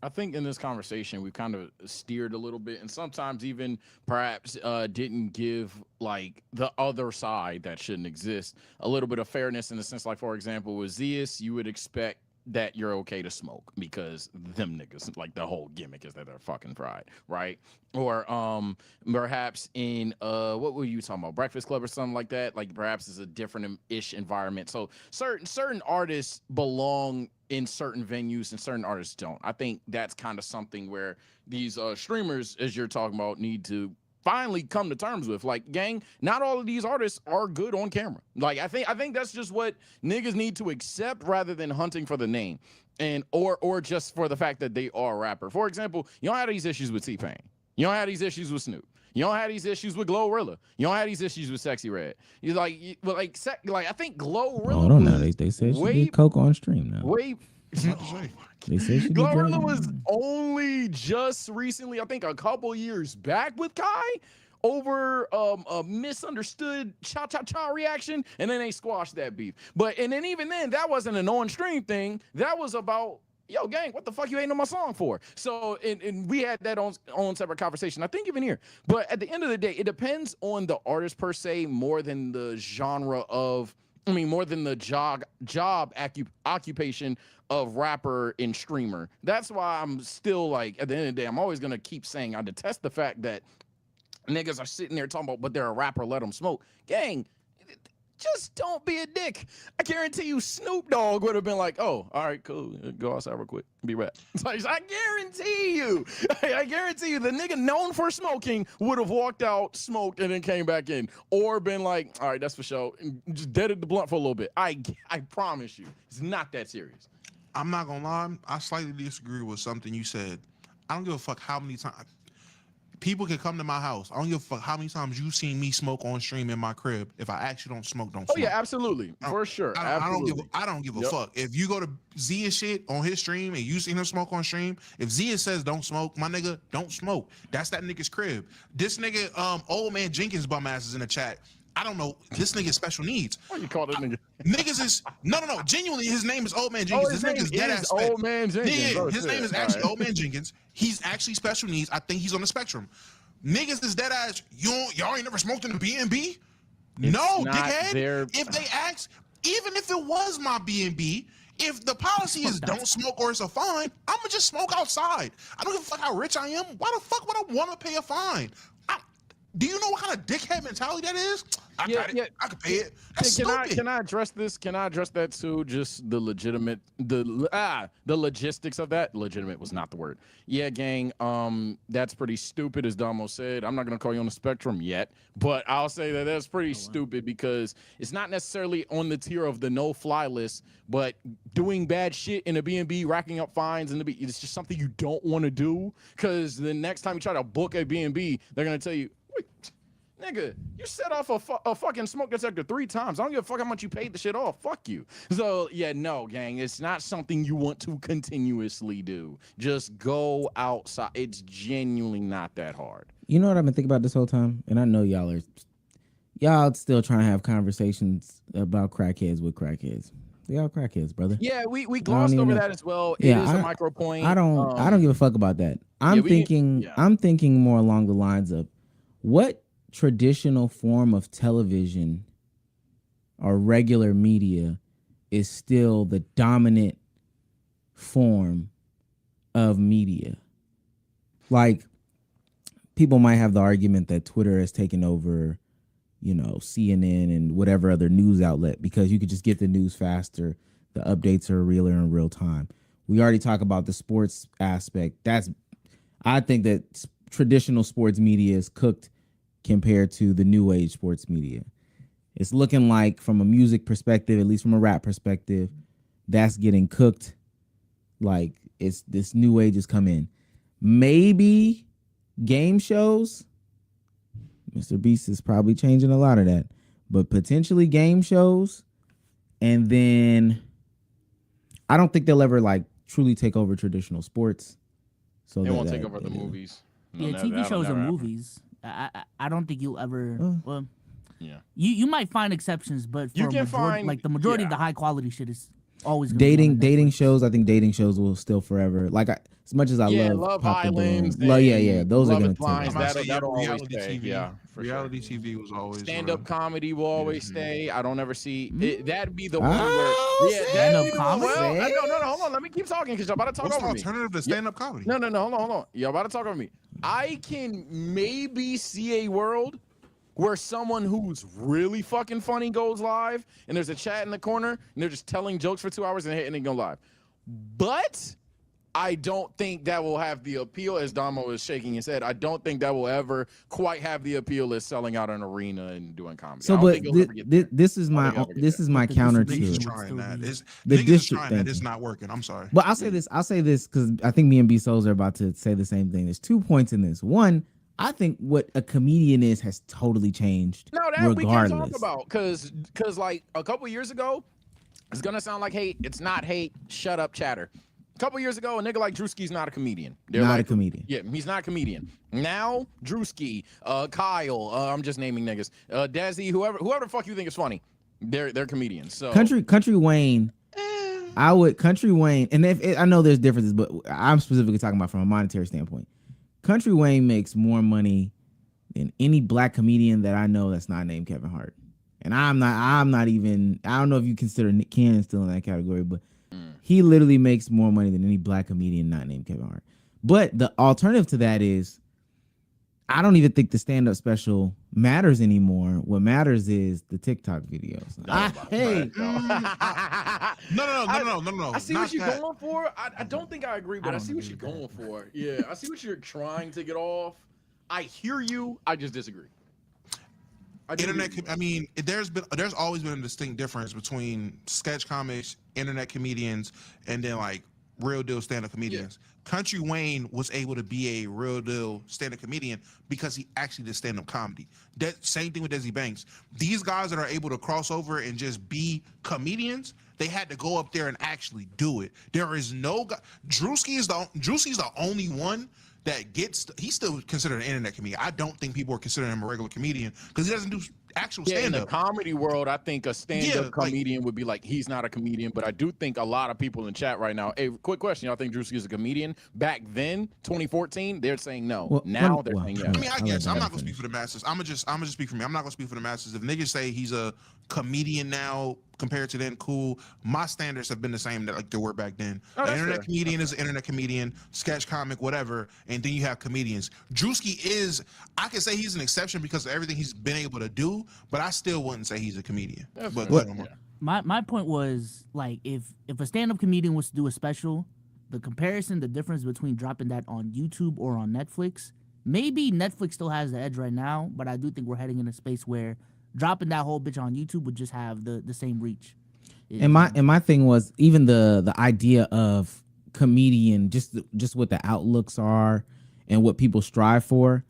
I think in this conversation we kind of steered a little bit, and sometimes even perhaps didn't give like the other side that shouldn't exist a little bit of fairness, in the sense, like, for example, with Zeus, you would expect that you're okay to smoke because them niggas, like, the whole gimmick is that they're fucking fried, right? Or perhaps in what were you talking about, Breakfast Club or something like that? Like, perhaps it's a different-ish environment. So certain artists belong in certain venues and certain artists don't. I think that's kind of something where these streamers, as you're talking about, need to finally come to terms with. Like, gang, not all of these artists are good on camera. Like, I think that's just what niggas need to accept, rather than hunting for the name and or just for the fact that they are a rapper. For example, you don't have these issues with T-Pain. You don't have these issues with Snoop. You don't have these issues with Glorilla. You don't have these issues with Sexy Red. I think Glorilla. Oh, I don't know. They said she did coke on stream now. Not to say. They said she did Glorilla great. was only just recently, I think a couple years back with Kai over a misunderstood cha-cha-cha reaction, and then they squashed that beef. And then even then, that wasn't an on-stream thing. That was about, yo, gang, what the fuck you ain't on my song for? So, and we had that on separate conversation, I think even here. But at the end of the day, it depends on the artist per se more than the genre of, more than the job occupation of rapper and streamer. That's why I'm still like, at the end of the day, I'm always gonna keep saying I detest the fact that niggas are sitting there talking about, but they're a rapper, let them smoke. Gang, just don't be a dick. I guarantee you Snoop Dogg would have been like, oh, all right, cool. Go outside real quick. Be right. Like, I guarantee you the nigga known for smoking would have walked out, smoked, and then came back in. Or been like, all right, that's for sure. And just deaded the blunt for a little bit. I promise you, it's not that serious. I'm not gonna lie. I slightly disagree with something you said. I don't give a fuck how many times people can come to my house. I don't give a fuck how many times you've seen me smoke on stream in my crib. If I actually don't smoke, don't smoke. Oh yeah, absolutely, for sure. I don't give a fuck. If you go to Zia shit on his stream and you see him smoke on stream, if Zia says don't smoke, my nigga, don't smoke. That's that nigga's crib. This nigga, old man Jenkins bum ass is in the chat. I don't know. This nigga special needs. What you call that nigga? Niggas is no. Genuinely, his name is Old Man Jenkins. His this nigga's name dead is ass. Old Man Jenkins. Yeah, Oh, his shit. name is All actually right. Old Man Jenkins. He's actually special needs. I think he's on the spectrum. Niggas is dead ass. Y'all ain't never smoked in a B&B? No, not dickhead. their- If they ask, even if it was my B&B, if the policy is don't smoke or it's a fine, I'ma just smoke outside. I don't give a fuck how rich I am. Why the fuck would I want to pay a fine? Do you know what kind of dickhead mentality that is? I got it. I can pay it. That's stupid. Can I address this? Can I address that too? Just the logistics of that. Legitimate was not the word. Yeah, gang. That's pretty stupid, as Domo said. I'm not gonna call you on the spectrum yet, but I'll say that that's pretty stupid because it's not necessarily on the tier of the no-fly list, but doing bad shit in a B&B, racking up fines in the B, it's just something you don't want to do. Because the next time you try to book a B&B, they're gonna tell you, wait, nigga, you set off a fucking smoke detector 3 times. I don't give a fuck how much you paid the shit off. Fuck you. So, yeah, no, gang. It's not something you want to continuously do. Just go outside. It's genuinely not that hard. You know what I've been thinking about this whole time? And I know y'all still trying to have conversations about crackheads with crackheads. They all crackheads, brother. Yeah, we glossed over that as well. It is a micro point. I don't give a fuck about that. I'm thinking more along the lines of what traditional form of television or regular media is still the dominant form of media. Like, people might have the argument that Twitter has taken over, CNN and whatever other news outlet because you could just get the news faster. The updates are realer in real time. We already talked about the sports aspect. I think that traditional sports media is cooked compared to the new age sports media. It's looking like, from a music perspective, at least from a rap perspective, that's getting cooked. Like, it's this new age has come in. Maybe game shows. Mr. Beast is probably changing a lot of that, but potentially game shows. And then I don't think they'll ever truly take over traditional sports. So they won't take over the movies. Yeah, TV shows and movies. I don't think you'll ever. Well, yeah. You might find exceptions, but for the majority of the high quality shit is always gonna dating shows. I think dating shows will still forever. As much as I love Pop Islands, those are gonna take. That'll always stay. TV. Yeah, reality TV was always stand-up comedy will always stay. I don't ever see it, that'd be the one where stand-up comedy. No, hold on. Let me keep talking because y'all about to talk over me. Alternative to stand-up comedy. No, hold on. Y'all about to talk over me. I can maybe see a world where someone who's really fucking funny goes live and there's a chat in the corner and they're just telling jokes for 2 hours and hitting and go live. But I don't think that will have the appeal, as Domo is shaking his head. I don't think that will ever quite have the appeal as selling out an arena and doing comedy. So, but this is my counter to the district thing. It's not working. I'm sorry. But I'll say this because I think me and B Souls are about to say the same thing. There's 2 points in this. One, I think what a comedian is has totally changed. No, that regardless. We can talk about because like a couple years ago, It's gonna sound like hate. It's not hate. Shut up, chatter. A couple years ago, a nigga like Drewski's not a comedian. They're Not like, a comedian. Yeah, he's not a comedian. Now, Drewski, Kyle, I'm just naming niggas, Desi, whoever the fuck you think is funny, they're comedians. So Country Wayne. I would Country Wayne, and if I know there's differences, but I'm specifically talking about from a monetary standpoint. Country Wayne makes more money than any black comedian that I know that's not named Kevin Hart. And I'm not even, I don't know if you consider Nick Cannon still in that category, but he literally makes more money than any black comedian not named Kevin Hart. But the alternative to that is, I don't even think the stand-up special matters anymore. What matters is the TikTok videos. No. I see not what you're that. going for. I don't think I agree, but I see what you're going for. Yeah, I see what you're trying to get off. I hear you. I just disagree. I mean, there's always been a distinct difference between sketch comics, internet comedians, and then like real deal stand-up comedians. Yeah. Country Wayne was able to be a real deal stand-up comedian because he actually did stand-up comedy. That same thing with Desi Banks. These guys that are able to cross over and just be comedians, they had to go up there and actually do it. There is no guy. Drewski's the only one that gets. He's still considered an internet comedian. I don't think people are considering him a regular comedian because he doesn't do actual stand-up. In the comedy world, I think a stand-up comedian would be like, he's not a comedian, but I do think a lot of people in chat right now. Hey, quick question: y'all think Drewski is a comedian? Back then, 2014, they're saying no. Well, now they're saying yes. I mean, I guess I'm not gonna speak for the masses. I'm gonna speak for me. I'm not gonna speak for the masses. If niggas say he's a comedian now compared to then, cool. My standards have been the same that like they were back then. An internet comedian is an internet comedian, sketch comic, whatever, and then you have comedians. Drewski is, I can say he's an exception because of everything he's been able to do, but I still wouldn't say he's a comedian. But my point was like if a stand-up comedian was to do a special, the comparison, the difference between dropping that on YouTube or on Netflix, maybe Netflix still has the edge right now, but I do think we're heading in a space where dropping that whole bitch on YouTube would just have the same reach. And my thing was even the idea of comedian, just what the outlooks are and what people strive for.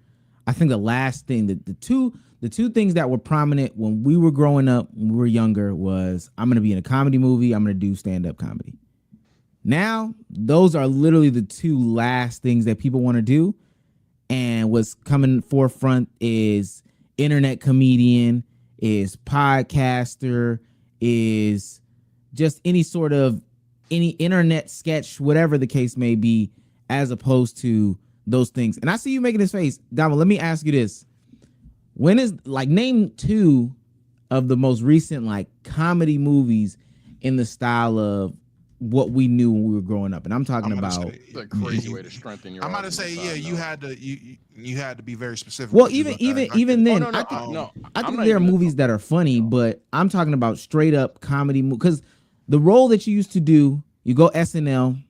I think the last thing that the two things that were prominent when we were growing up, when we were younger, was I'm gonna be in a comedy movie, I'm gonna do stand-up comedy. Now those are literally the two last things that people want to do, and what's coming forefront is internet comedian, is podcaster, is just any internet sketch, whatever the case may be, as opposed to those things. And I see you making this face. Domo, let me ask you this. When is, like, name two of the most recent, like, comedy movies in the style of what we knew when we were growing up. And I'm talking about a crazy way to strengthen your. I'm about to say, yeah, you had to be very specific. Well, even then, I think there are movies that are funny, but I'm talking about straight up comedy. Because the role that you used to do, you go SNL,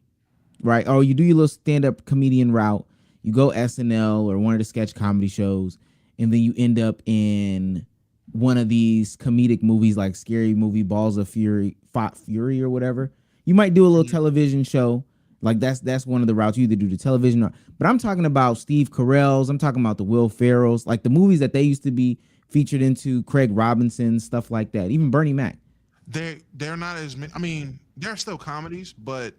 right? Or you do your little stand up comedian route. You go SNL or one of the sketch comedy shows, and then you end up in one of these comedic movies like Scary Movie, Balls of Fury, Fury or whatever. You might do a little television show. Like that's one of the routes. You either do the television or, but I'm talking about Steve Carell's. I'm talking about the Will Ferrell's, like the movies that they used to be featured into, Craig Robinson, stuff like that. Even Bernie Mac. They're not as many. I mean, they're still comedies, but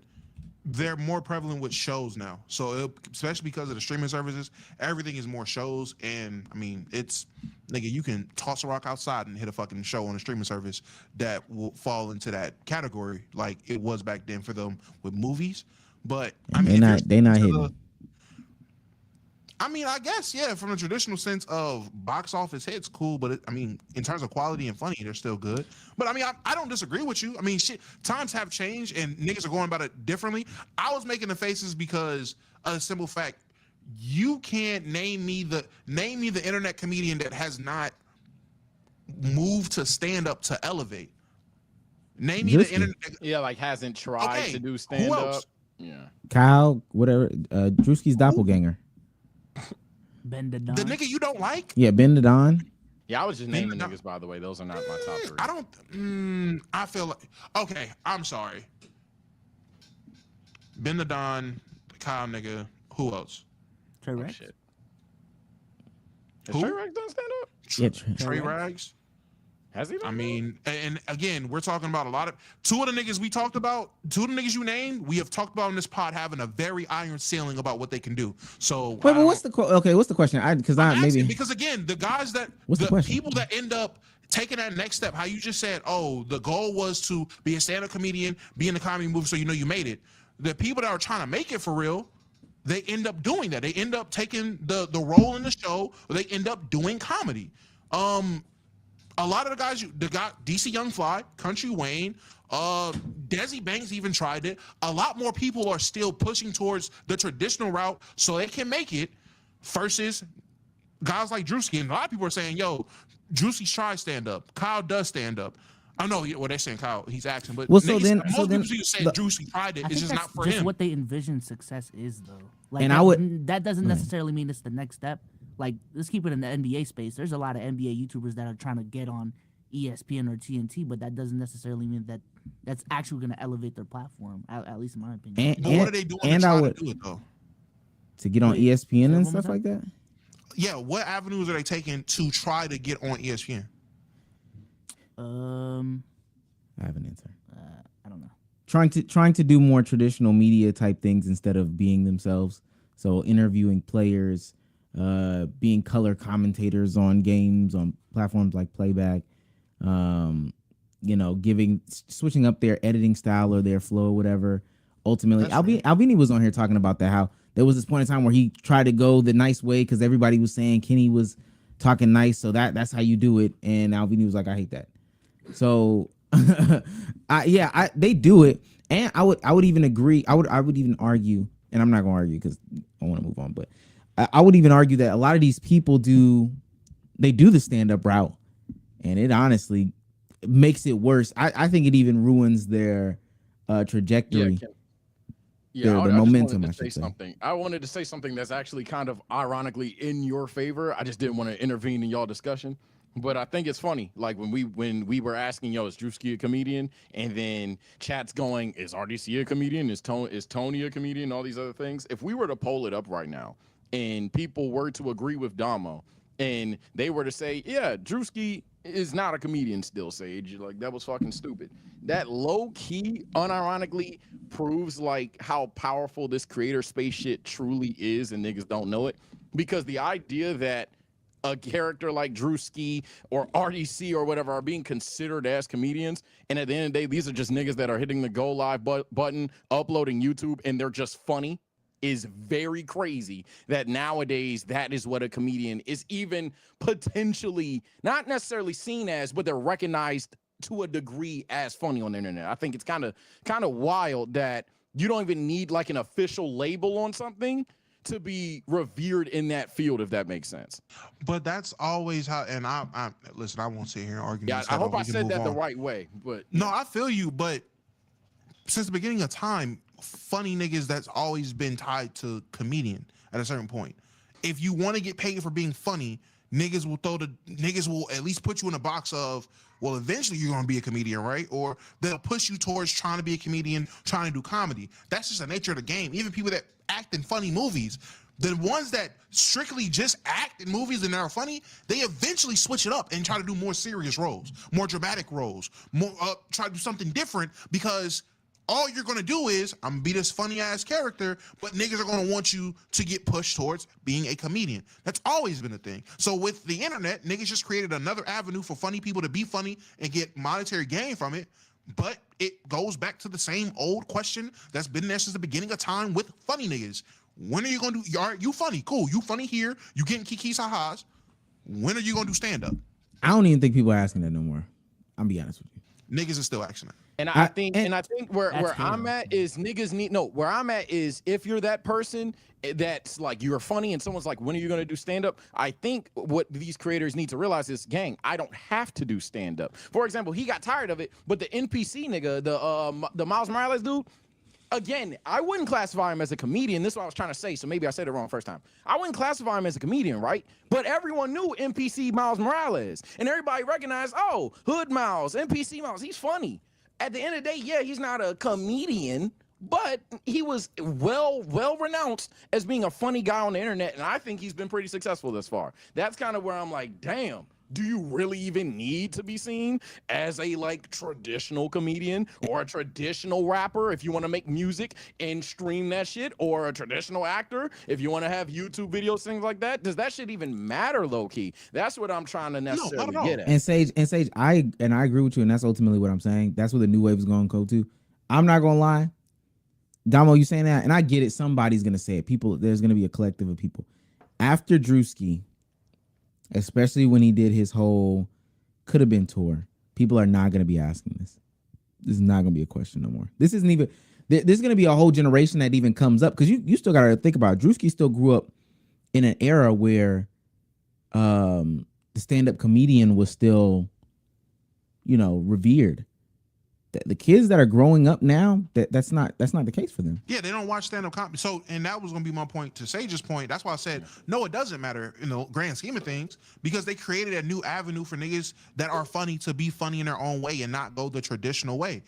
they're more prevalent with shows now. So especially because of the streaming services, everything is more shows. And I mean, it's nigga, you can toss a rock outside and hit a fucking show on a streaming service that will fall into that category, like it was back then for them with movies. But I mean, they're not hitting. I mean, I guess, yeah, from a traditional sense of box office hits, cool. But I mean, in terms of quality and funny, they're still good. But I mean, I don't disagree with you. I mean, shit, times have changed and niggas are going about it differently. I was making the faces because of a simple fact. You can't name me the internet comedian that has not moved to stand up to elevate. Name me the internet. Yeah, like hasn't tried to do stand up. Yeah. Kyle, whatever, Drewski's doppelganger. Ben the Don. The nigga you don't like? Yeah, Ben the Don. Yeah, I was just naming niggas, by the way. Those are not my top three. I don't. I feel like. Okay, I'm sorry. Ben the Don, Kyle nigga. Who else? Trey Rex. Shit. Has Trey Rex done stand up? Yeah, Trey Rags. Has he done I that? mean, and again, we're talking about a lot of two of the niggas we talked about, two of the niggas you named, we have talked about in this pod having a very iron ceiling about what they can do. So Wait, but what's the what's the question? I'm asking because again, the guys that What's the question? people that end up taking that next step, how you just said, oh, the goal was to be a stand-up comedian, be in the comedy movie, so you know you made it. The people that are trying to make it for real, they end up doing that. They end up taking the role in the show, or they end up doing comedy. A lot of the guys, DC Young Fly, Country Wayne, Desi Banks even tried it. A lot more people are still pushing towards the traditional route so they can make it versus guys like Drewski. And a lot of people are saying, yo, Drewski's tried stand up. Kyle does stand up. I know what they're saying, Kyle. He's acting, but Well, most people saying Drewski tried it. I It's think just that's not for just him. what they envision success is, though. Like, And that doesn't necessarily mean it's the next step. Like, let's keep it in the NBA space. There's a lot of NBA YouTubers that are trying to get on ESPN or TNT, but that doesn't necessarily mean that that's actually going to elevate their platform. At least in my opinion. But what are they doing to try to do it though? To get on Wait, ESPN and say it stuff one like that. Yeah, what avenues are they taking to try to get on ESPN? I have an answer. I don't know. Trying to do more traditional media type things instead of being themselves. So interviewing players, being color commentators on games on platforms like Playback, switching up their editing style or their flow, whatever. Ultimately, Albini was on here talking about that, how there was this point in time where he tried to go the nice way because everybody was saying Kenny was talking nice, so that's how you do it. And Albini was like, I hate that. So they do it, and I would even agree. I would even argue, and I'm not gonna argue because I want to move on, but I would even argue that a lot of these people do the stand-up route, and it honestly makes it worse. I think it even ruins their trajectory. Yeah, the I just momentum, wanted I to say should say. something. I wanted to say something that's actually kind of ironically in your favor. I just didn't want to intervene in y'all discussion. But I think it's funny, like when we were asking, yo, is Drewski a comedian? And then chat's going, is RDC a comedian? Is Tony a comedian? All these other things. If we were to poll it up right now and people were to agree with Domo and they were to say, yeah, Drewski is not a comedian still, Sage. Like, that was fucking stupid. That low-key, unironically proves like how powerful this creator space shit truly is and niggas don't know it. Because the idea that a character like Drewski or RDC or whatever are being considered as comedians, and at the end of the day, these are just niggas that are hitting the go live button, uploading YouTube, and they're just funny, is very crazy. That nowadays that is what a comedian is even potentially not necessarily seen as, but they're recognized to a degree as funny on the internet. I think it's kind of wild that you don't even need like an official label on something to be revered in that field, if that makes sense. But that's always how. And I listen. I won't sit here and argue. Yeah, I hope I said that the right way. But no, I feel you. But since the beginning of time, funny niggas that's always been tied to comedian at a certain point. If you want to get paid for being funny, niggas will at least put you in a box of, well, eventually you're gonna be a comedian, right? Or they'll push you towards trying to be a comedian, trying to do comedy. That's just the nature of the game. Even people that act in funny movies, the ones that strictly just act in movies and are funny, they eventually switch it up and try to do more serious roles, more dramatic roles, more try to do something different, because all you're gonna do is, I'm gonna be this funny ass character, but niggas are gonna want you to get pushed towards being a comedian. That's always been a thing. So with the internet, niggas just created another avenue for funny people to be funny and get monetary gain from it. But it goes back to the same old question that's been there since the beginning of time with funny niggas. When are you gonna do? You funny? Cool. You funny here. You getting kikis, ha-has. When are you gonna do stand up? I don't even think people are asking that no more. I'll be honest with you. Niggas are still asking that. And I think where That's I'm at is niggas need where I'm at is if you're that person that's like you're funny and someone's like, when are you gonna do stand up? I think what these creators need to realize is, gang, I don't have to do stand up. For example, he got tired of it, but the NPC nigga, the Miles Morales dude, again, I wouldn't classify him as a comedian. This is what I was trying to say, so maybe I said it wrong first time. I wouldn't classify him as a comedian, right? But everyone knew NPC Miles Morales, and everybody recognized, oh, Hood Miles, NPC Miles, he's funny. At the end of the day, yeah, he's not a comedian, but he was well renounced as being a funny guy on the internet, and I think he's been pretty successful thus far. That's kind of where I'm like, damn, Do you really even need to be seen as a like traditional comedian or a traditional rapper if you want to make music and stream that shit, or a traditional actor if you want to have YouTube videos, things like that? Does that shit even matter, low key? That's what I'm trying to necessarily all. get at. And Sage, I agree with you, and that's ultimately what I'm saying. That's what the new wave is going to go to. I'm not gonna lie, Domo, you saying that, and I get it. Somebody's gonna say it. People, there's gonna be a collective of people after Drewski, especially when he did his whole could have been tour. People are not gonna be asking this. This is not gonna be a question no more. This isn't even. There's gonna be a whole generation that even comes up, because you still gotta think about it. Drewski still grew up in an era where the stand-up comedian was still, revered. The kids that are growing up now, that's not the case for them. Yeah, they don't watch stand-up comedy. So, and that was going to be my point to Sage's point. That's why I said, no, it doesn't matter in the grand scheme of things, because they created a new avenue for niggas that are funny to be funny in their own way and not go the traditional way.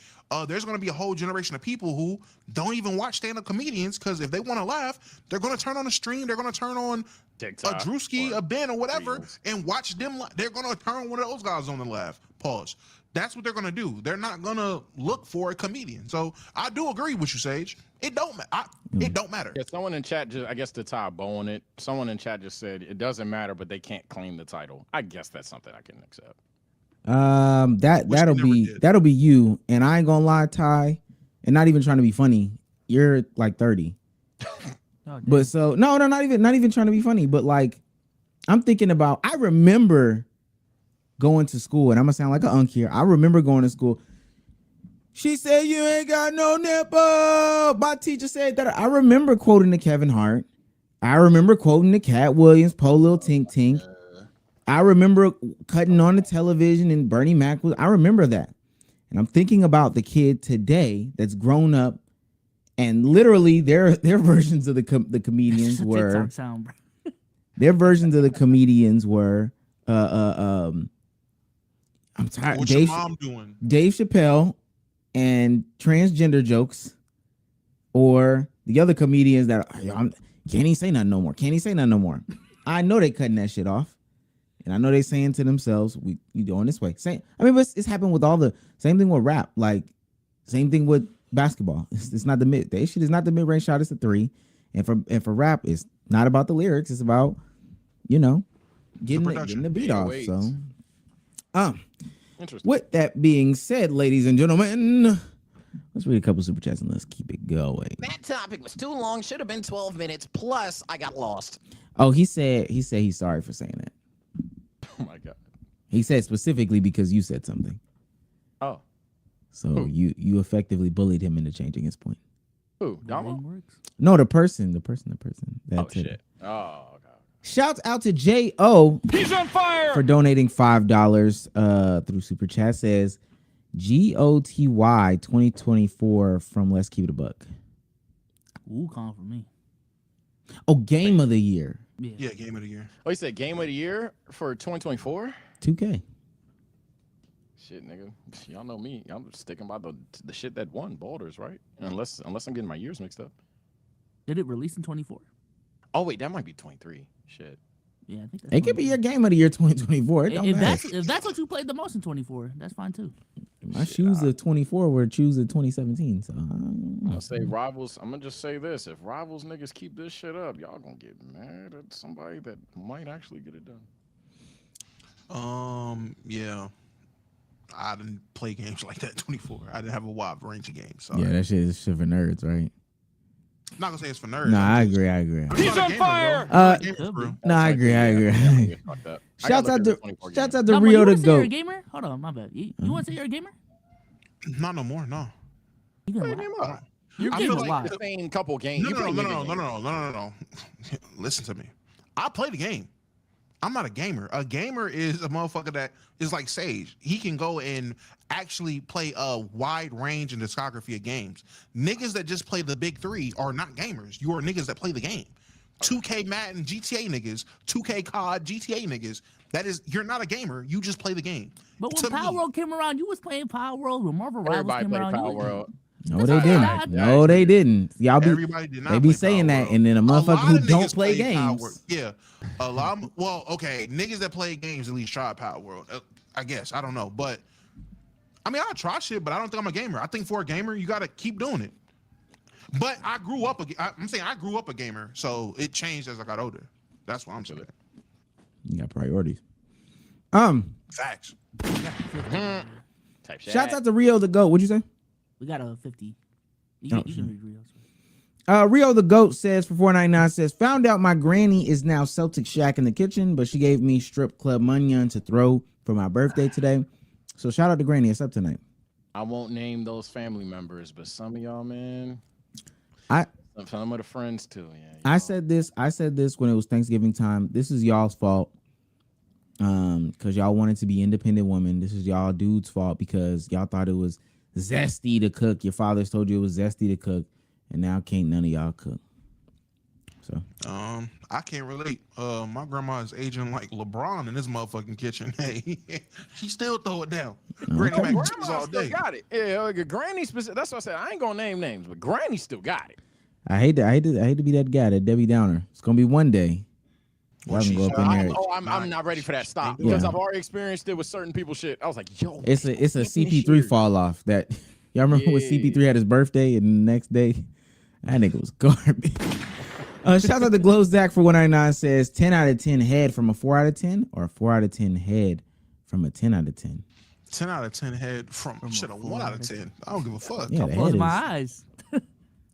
There's going to be a whole generation of people who don't even watch stand-up comedians, because if they want to laugh, they're going to turn on a stream, they're going to turn on TikTok, a Drewski, a Ben, or whatever, Reels, and watch them. They're going to turn one of those guys on the laugh. Pause. That's what they're gonna do. They're not gonna look for a comedian. So I do agree with you, Sage. It don't matter. Yeah, someone in chat just, I guess to tie a bow on it, someone in chat just said it doesn't matter, but they can't claim the title. I guess that's something I can accept. That'll be you. And I ain't gonna lie, Ty, and not even trying to be funny. You're like 30. But so no, not even trying to be funny. But like, I'm thinking about. I remember going to school, and I'm gonna sound like an unk here. I remember going to school. She said, "You ain't got no nipple." My teacher said that. I remember quoting the Kevin Hart. I remember quoting the Cat Williams, Po Lil Tink Tink. I remember cutting on the television and Bernie Mac was. I remember that, and I'm thinking about the kid today that's grown up, and literally their versions of the comedians were. Their versions of the comedians were. I'm tired. What's your mom doing? Dave Chappelle and transgender jokes, or the other comedians that can't even say nothing no more. Can't even say nothing no more. I know they cutting that shit off, and I know they saying to themselves, "We going this way." But it's happened with all the same thing with rap. Like same thing with basketball. It's not the mid. The shit is not the mid range shot. It's a three, and for rap, it's not about the lyrics. It's about getting the beat off. So. With that being said, ladies and gentlemen, let's read a couple super chats and let's keep it going. That topic was too long. Should have been 12 minutes. Plus, I got lost. Oh, he said he's sorry for saying that. Oh my god. He said specifically because you said something. Oh. So you effectively bullied him into changing his point. Who? Domo? No, the person. That's shit. it. Oh. Shouts out to J.O. He's on fire for donating $5 through Super Chat. Says GOTY 2024 from Let's Keep It a Buck. Ooh, calm for me. Oh, Game of the Year. Yeah, Game of the Year. Oh, you said Game of the Year for 2024? 2K. Shit, nigga. Y'all know me. I'm sticking by the shit that won, Baldur's, right? Unless I'm getting my years mixed up. Did it release in 24? Oh wait, that might be 23. Shit. Yeah, I think that's it could be your Game of the Year 2024. If that's what you played the most in 24, that's fine too. My shoes of 24 were shoes of 2017. So I'll say Rivals. I'm gonna just say this: if Rivals niggas keep this shit up, y'all gonna get mad at somebody that might actually get it done. Yeah. I didn't play games like that 24. I didn't have a wide range of games. So yeah, that shit is shit for nerds, right? I'm not gonna say it's for nerds. No, I agree. He's on fire. No, I agree. Shouts out to No, Rio you to wanna say you're go. a gamer? Hold on, my bad. You want to say you're a gamer? Not no more. No. You can lie. You I get feel like like the same couple games. No. Listen to me. I play the game. I'm not a gamer. A gamer is a motherfucker that is like Sage. He can go and actually play a wide range and discography of games. Niggas that just play the big three are not gamers. You are niggas that play the game. 2K Madden GTA niggas, 2K COD GTA niggas. You're not a gamer. You just play the game. But when Power World came around, you was playing Power World. When Marvel Rivals Everybody came played around, Power World. No, they didn't. No, they didn't. Y'all be Everybody did not. they be play saying Power that, World. and then a motherfucker lot who of don't niggas play played Power games. World. Yeah, a lot. Well, okay, niggas that play games at least try Power World. I guess I don't know, but I mean, I try shit, but I don't think I'm a gamer. I think for a gamer, you got to keep doing it. But I grew up. I'm saying I grew up a gamer, so it changed as I got older. That's what I'm saying. You got priorities. Facts. Type shit. Shouts out to Rio the Goat. What'd you say? We got a 50. You Oh, can sure. read Rio's. Rio the Goat says for $4.99 says found out my granny is now Celtic Shack in the kitchen, but she gave me strip club money to throw for my birthday today. So shout out to Granny. It's up tonight. I won't name those family members, but some of y'all, man. I Some of the friends too. Yeah. I said this when it was Thanksgiving time. This is y'all's fault. Because y'all wanted to be independent women. This is y'all dudes' fault because y'all thought it was zesty to cook. Your fathers told you it was zesty to cook, and now can't none of y'all cook. So I can't relate. My grandma is aging like LeBron in this motherfucking kitchen. Hey, she still throw it down. Granny mac and cheese Grandma all still day. got it. Yeah, like Granny specific. That's what I said. I ain't gonna name names, but Granny still got it. I hate to be that guy, that Debbie Downer. It's gonna be one day. Y'all can go up in there. I'm not ready for that stop Yeah. because I've already experienced it with certain people. Shit, I was like, yo, It's a CP3 fall off. That y'all remember when CP3 had his birthday and the next day, that nigga was garbage. Shout out to Glow Zach for $1.99 says 10 out of 10 head from a 4 out of 10 or a 4 out of 10 head from a 10 out of 10. 10 out of 10 head from shit a 1 out of 10. I don't give a fuck. Yeah, the Close head my is. eyes.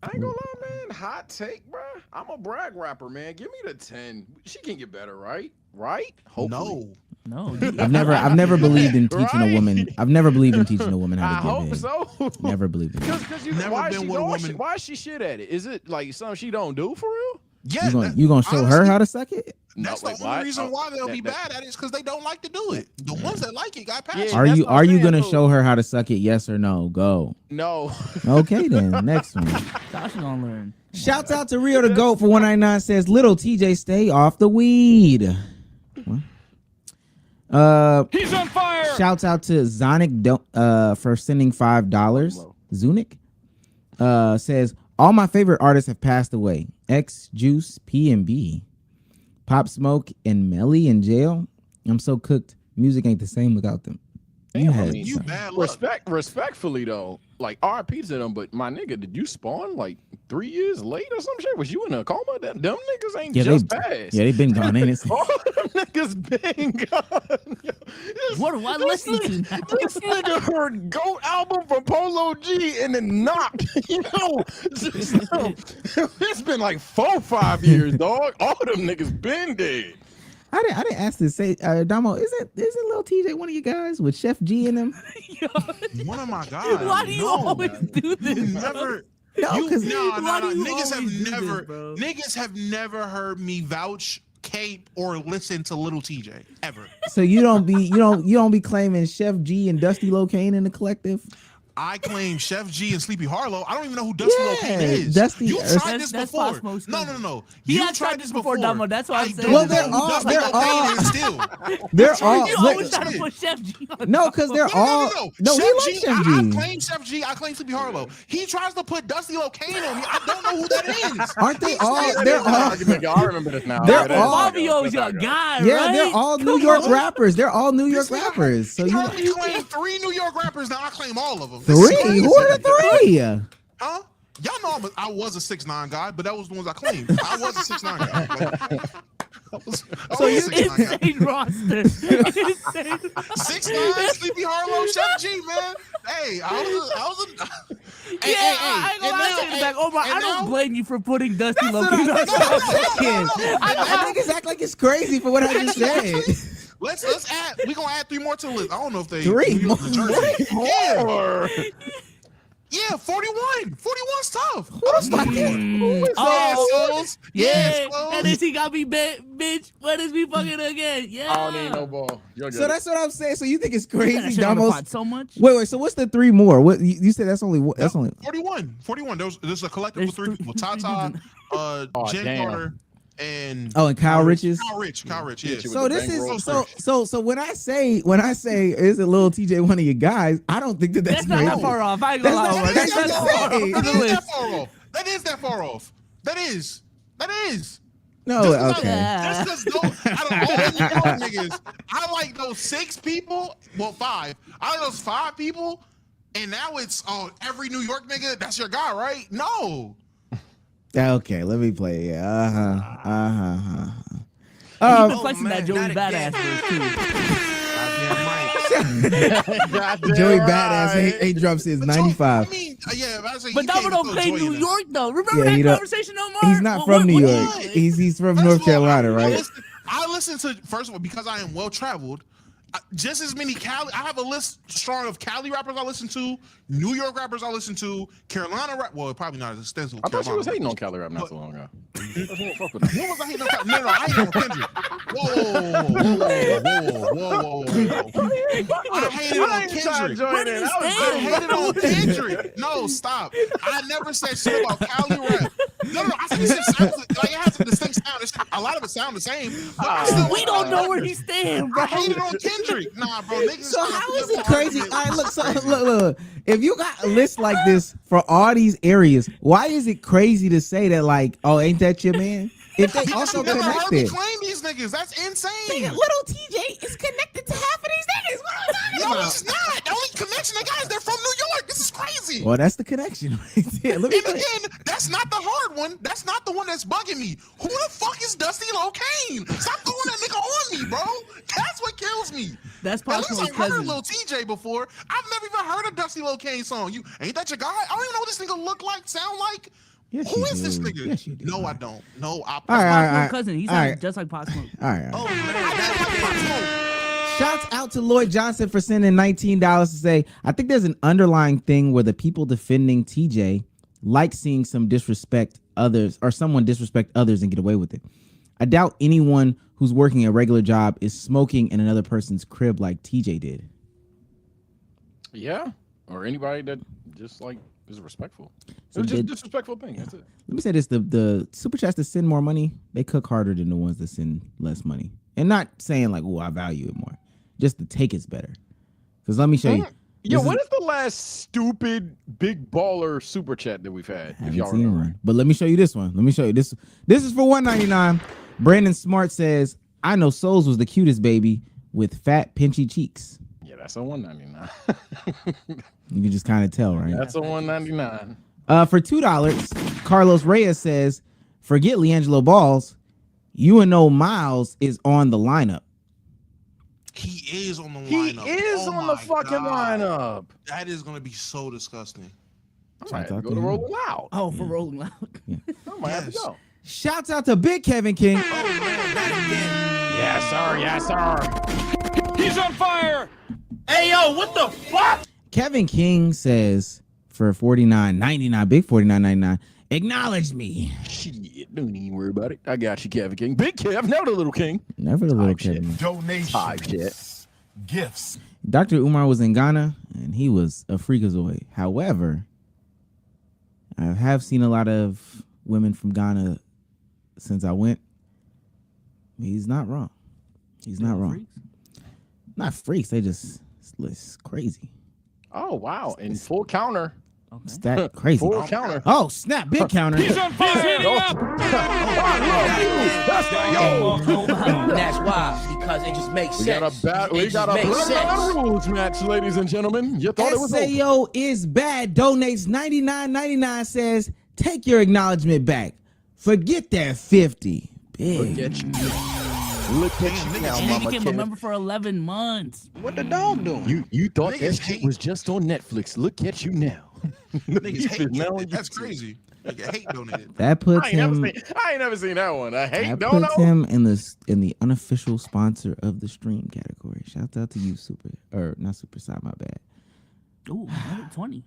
I ain't gonna lie, man. Hot take, bro. I'm a brag rapper, man. Give me the 10. She can get better, right? Right? Hopefully. No. No. I've never believed in teaching a Right? woman. I've never believed in teaching a woman I how to give hope head. so. Never believed in it. Because you Never why been is she with a doing woman- shit? Why is she shit at it? Is it like something she don't do for real? Yeah, You gonna show her honestly, how to suck it? That's No, the wait, only what? reason Oh, why they'll be that- bad at it is because they don't like to do it. The ones that like it got past Yeah. it. Are that's you what I'm saying, gonna though. show her how to suck it? Yes or no? Go. No. Okay then. Next one. How she gonna learn? Shouts out to Rio the Goat for $1.99 says Little TJ stay off the weed. What? He's on fire. Shouts out to Zonic for sending $5. Zunic says all my favorite artists have passed away. X, Juice, P&B, Pop Smoke, and Melly in jail. I'm so cooked. Music ain't the same without them. Damn, I had mean, You some. bad luck. Respectfully though, like RIP to them, but my nigga, did you spawn like 3 years late or some shit? Was you in a coma? Them niggas ain't just passed. Yeah, they been gone, ain't it? All them niggas been gone. Yo, What do I listen to now? This nigga heard GOAT album from Polo G and then knocked. It's been like 4-5 years, dog. All them niggas been dead. I didn't ask to say, Domo, isn't Lil TJ one of you guys with Chef G in him? One of my guys. Why do you always do this? You bro? never. No, You, 'cause- no, why no, do you niggas always do have never, this, bro? niggas have never heard me vouch, cape, or listen to Little TJ ever. So you don't be claiming Chef G and Dusty Locane in the collective? I claim Chef G and Sleepy Harlow. I don't even know who Dusty Yeah, Locane is. Dusty- You that's- tried this that's before. Pop Smoke's No, cousin. no, no. He You had tried this before, before. Damo. That's why I'm I saying don't Well, know they're who all- Dusty they're Locane all- is still. They're all You look, always trying to shit. put Chef G on. no, because they're all no. Chef He likes G, Chef I G. claim Chef G. I claim Sleepy Harlow. He tries to put Dusty Locane on me. I don't know who that is. Aren't they He's all? like- They're all. I remember this now. They're Yeah, all- Fabio's your guy, Yeah, right? they're all New Come York on. rappers. They're all New York This nigga rappers. So he you heard me claim 3 New York rappers. Now I claim all of them. This is 3? crazy. Who are the 3? Huh? Y'all know I was a 6'9" guy, but that was the ones I claimed. I was a 6'9" guy. Like, I was So a you- 6'9" guy. Insane roster. Insane. 6'9", Sleepy Harlow, Chef G, man. Hey, I was a Yeah, I ain't gonna lie to you. Like, Omar, I don't blame you for putting Dusty That's what Locane on. I'm saying. I niggas act like it's crazy for what I just said. Let's add. We gonna add 3 more to the list. I don't know if they 3 New York, more? New Jersey. Or Yeah, 41. 41's tough. Oh, Yes, yeah. And then she got me, bitch. What is me fucking again? Yeah. I don't need no ball. You're good. So that's what I'm saying. So you think it's That crazy, shit on the Damos? pot so much. Wait. So what's the 3 more? What you said? That's only. That's only. 41. There's a collective There's of 3 people. Tata, Oh, Jen damn. Carter, and and Kyle Rich's. Kyle Rich, yeah. Hit you with So the this bankroll is first. so when I say is it Lil TJ one of your guys? I don't think that's That's not crazy. that far off. I ain't gonna lie. Omar. That's That's not far off. crazy. That The is list. that far off. That is that far off. That is. No, Just 'cause okay. Just because out of all the New York niggas, I like those 6 people. Well, 5. I like those 5 people, and now it's every New York nigga. That's your guy, right? No. Okay, let me play. Yeah. You've been flexing that Joey Badass list too. Joey Badass ain't drops his 95. I mean, yeah, But Domo don't play New York though. Remember Yeah, he that don't- conversation, Omar? He's not from New York. He's from First North of all, Carolina, right? I listen to, first of all, because I am well traveled, just as many Cali. I have a list strong of Cali rappers I listen to, New York rappers I listen to, Carolina rap. Well, probably not as extensive. I thought you was hating on Cali. Cali rap not so long ago. When was I hating on Cali? No, I hated on Kendrick. Whoa. I hated on Kendrick. Where did he I stand? hated on Kendrick. No, stop. I never said shit about Cali rap. No. I said this shit sounds like it has a distinct sound. A lot of it sound the same. But I still, We don't know where he stands, bro. I hated on Kendrick. Nah, bro. Niggas So how is it crazy? All right, look. If you got a list like this for all these areas, why is it crazy to say that like, oh, ain't that your man? If they Because also you never heard me connected. claim these niggas. That's insane. Little TJ is connected to half of these niggas. What are you No, talking about? he's not. The only connection they got is they're from New York. This is crazy. Well, that's the connection right there. Let me And again, that's not the hard one. That's not the one that's bugging me. Who the fuck is Dusty Locane? Stop throwing that nigga on me, bro. That's what kills me. That's At least Possible's I've heard cousin. Lil TJ before. I've never even heard a Dusty Locane song. You ain't that your guy? I don't even know what this nigga look like, sound like. Yes, Who you is this do. nigga? Yes, you do. No, I don't. No, I. All right. Possible's cousin. He All sounded right. just like Pop Smoke. All right. Oh man, Shouts out to Lloyd Johnson for sending $19 to say, I think there's an underlying thing where the people defending TJ like seeing some disrespect others or someone disrespect others and get away with it. I doubt anyone who's working a regular job is smoking in another person's crib like TJ did. Yeah, or anybody that just like is respectful. So It's just a did- disrespectful thing. That's it. Let me say this: the super chats that send more money, they cook harder than the ones that send less money. And not saying like, "Oh, I value it more." Just the take is better. Because let me show you. Yo, This when is the last stupid big baller super chat that we've had? If Haven't y'all seen remember. one. But let me show you this one. Let me show you this. This is for $1.99. Brandon Smart says, "I know Souls was the cutest baby with fat, pinchy cheeks." Yeah, that's a $1.99. You can just kind of tell, right? That's a $1.99. For $2, Carlos Reyes says, "Forget LiAngelo Balls. UNO Miles is on the lineup." he is on the He lineup. is Oh on the my fucking God. lineup. That is gonna be so disgusting. I might have to Shout out go to to him. Rolling Loud. Oh, for Rolling Loud. I might have to Yes. go. Shouts out to Big Kevin King. Yes, sir. Yes, sir. He's on fire. Hey, yo, what the fuck? Kevin King says for $49.99, big $49.99, acknowledge me. Shit, don't even worry about it. I got you, Kevin King. Big Kev, never the little king. Never the little Type shit. Kevin. Type shit. Donations. Gifts. Dr. Umar was in Ghana and he was a freakazoid. However, I have seen a lot of women from Ghana since I went. He's not wrong. He's not wrong. Not freaks. They just it's crazy. Oh, wow. And full counter. It's that crazy. Full counter. Oh, snap. Big counter. on fire. That's why, because it just makes We got a sense. bad, we It got just a makes sense. blood rules match, ladies and gentlemen. You thought it was over. SAO is bad. Donates $99.99. Says take your acknowledgement back. Forget that 50. Big. Forget you. Look at you now, And Mama you can't Kev. remember for 11 months. What the dog doing? You thought Niggas that shit hate- was just on Netflix. Look at you now. Niggas hate Now donated. you That's see. crazy. Nigga hate donated. That puts I ain't, him. never seen that one. I hate That Dono. puts him in the unofficial sponsor of the stream category. Shout out to you, not super side. My bad. Ooh, 20.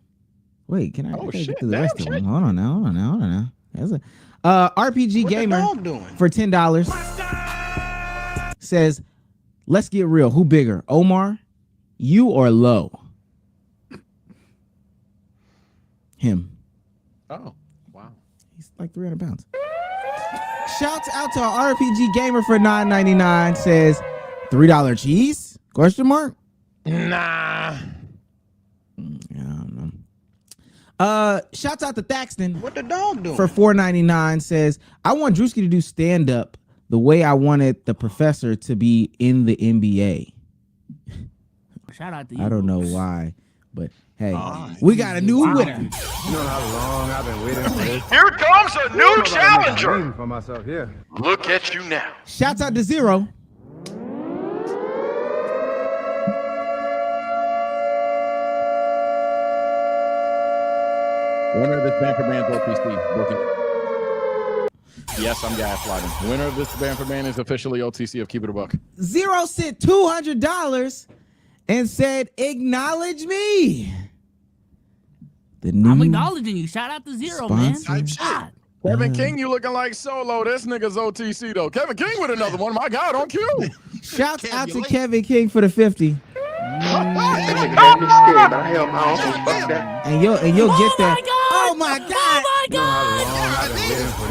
Wait, can I? Oh, I gotta shit, get to the damn, rest of shit. them. Hold on now. That's a RPG What the gamer dog doing? for $10 says, "Let's get real. Who bigger, Omar, you or Low?" Him. Oh, wow. He's like 300 pounds. Shouts out to our RPG gamer for $9.99 says $3 cheese? Question mark? Nah. I don't know. Shouts out to Thaxton. What the dog doing? For $4.99 says, I want Drewski to do stand up the way I wanted the professor to be in the NBA. Shout out to you. I don't know why, but hey, we got a new winner. You know how long I've been waiting for this? Here comes a new challenger. For myself here. Look at you now. Shouts out to Zero. Winner of this Banford Man's OTC. Booking. Yes, I'm gaslighting. Winner of this Banford Man is officially OTC of Keep It a Buck. Zero sent $200 and said, acknowledge me. The new I'm acknowledging you. Shout out to Zero, man. sponsor. God. Kevin King, you looking like Solo. This nigga's OTC, though. Kevin King with another one. My God, on cue. Shouts out to Kevin King for the 50. And you'll get that. Oh my God! Oh my God!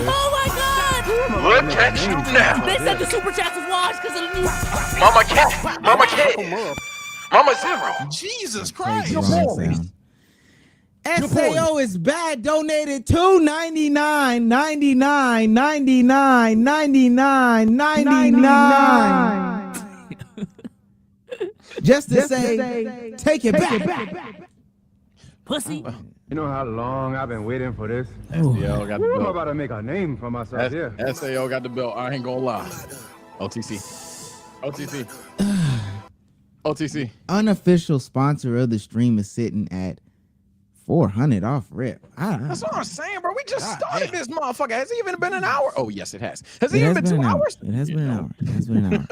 Oh my God! Look at you now. They said the superchats was washed because of the new. Mama cat. Mama cat. Mama Zero. Jesus Crazy Christ. sound. SAO is bad. Donated $2.99, $99, $99, $99, $99. Just to say, take it back. Pussy. You know how long I've been waiting for this? SAO got the I'm bill. about to make a name for myself here. SAO got the bill. I ain't gonna lie. OTC. OTC. OTC. Unofficial sponsor of the stream is sitting at 400 off rip. That's what I'm saying, bro. We just God started damn. this motherfucker. Has it even been an hour? Oh, yes, it has. Has it It even has been 2 an hour. hours? It has been an hour. It has been an hour.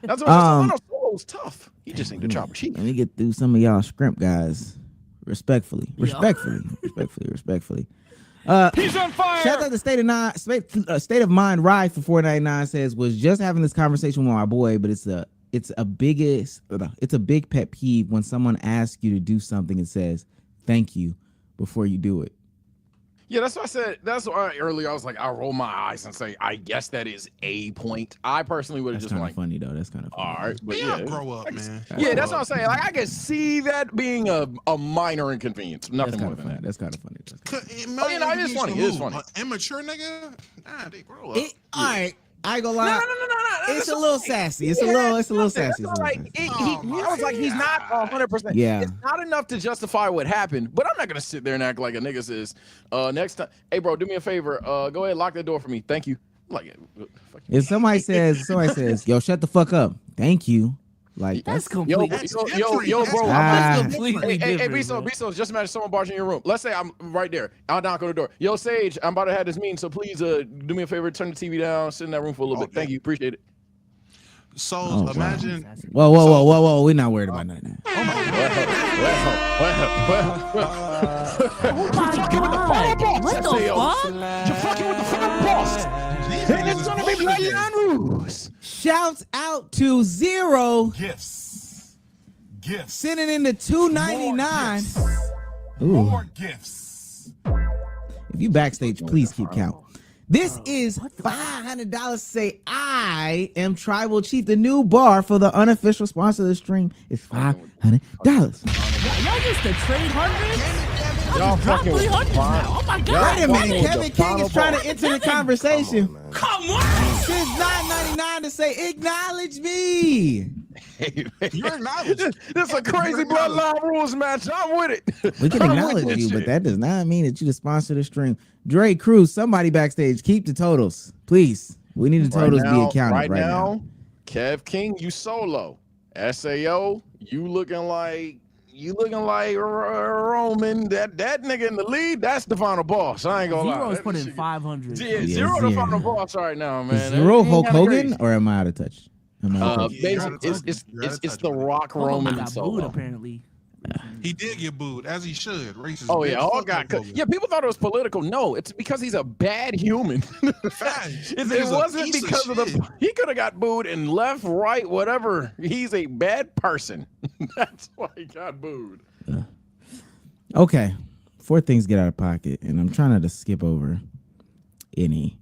That's what I'm saying. Solo's tough. He just ain't the chopper cheap. Let me get through some of y'all scrimp guys. Respectfully. He's on fire. Shout out to State of Mind Ride for $4.99 says, was just having this conversation with my boy, but it's a big pet peeve when someone asks you to do something and says thank you before you do it. Yeah, that's what I said. That's why earlier I was like, I roll my eyes and say, I guess that is a point. I personally would have That's just kind been of like, funny though. That's kind of funny. all right, but Yeah, yeah, grow up, man. yeah, that's what I'm saying. Like, I can see that being a minor inconvenience, nothing more than that. That's kind of funny. Oh, you know, it is funny. It is funny. Immature nigga, nah, they grow up. All right, I ain't gonna lie. No. It's a little sassy. It's a little sassy. That's like, I was like, he's not 100%. Yeah. It's not enough to justify what happened, but I'm not gonna sit there and act like a nigga says, next time, hey bro, do me a favor, go ahead, lock the door for me. Thank you. I'm like, fuck you. If somebody says, yo, shut the fuck up. Thank you. Like That's that's Yo, complete. yo, bro. Ah. I'm completely Hey, different. Biso, just imagine someone barging in your room. Let's say I'm right there. I'll knock on the door. Yo, Sage, I'm about to have this meeting, so please do me a favor, turn the TV down, sit in that room for a little bit. Okay. Thank you, appreciate it. So wow. imagine. Whoa. We're not worried about none of that. Oh my God. What the fuck? You're fucking with the fucking boss. And it's gonna be bloodline rules. Shouts out to Zero Gifts. sending in the $2.99. More gifts. If you backstage, please keep count. This is $500. Say I am Tribal Chief. The new bar for the unofficial sponsor of the stream is $500. Y'all used to trade hundreds? Y'all Drop fucking with 300s the now. Oh my God. Wait a minute. Kevin King is trying to enter the conversation. Come on. Since $9.99 to say acknowledge me. You're acknowledged. This is a crazy bloodline rules match. I'm with it. We can I'm with acknowledge this you, but shit. that does not mean that you the sponsor of the stream. Dre Cruz, somebody backstage, keep the totals, please. We need the totals to be accounted right now. Kev King, you solo. SAO, you looking like Roman. That nigga in the lead, that's the final boss. I ain't gonna lie. Zero's That put in shit- 500. Yeah, Yeah, Zero the Zero. final boss right now, man. Is Zero It ain't Hulk kinda Hogan crazy. or am I out of touch? Am I out of touch? Basically, it's the Rock Hogan Roman and got booed Solo. apparently. He did get booed, as he should. Racist. Oh bitch. yeah, all Fuck got Hulk cut. Hogan. Yeah, people thought it was political. No, it's because he's a bad human. Facts. It He's a wasn't piece of because of shit. the. He could have got booed and left, right, whatever. He's a bad person. That's why he got booed. Okay, before things get out of pocket, and I'm trying not to skip over any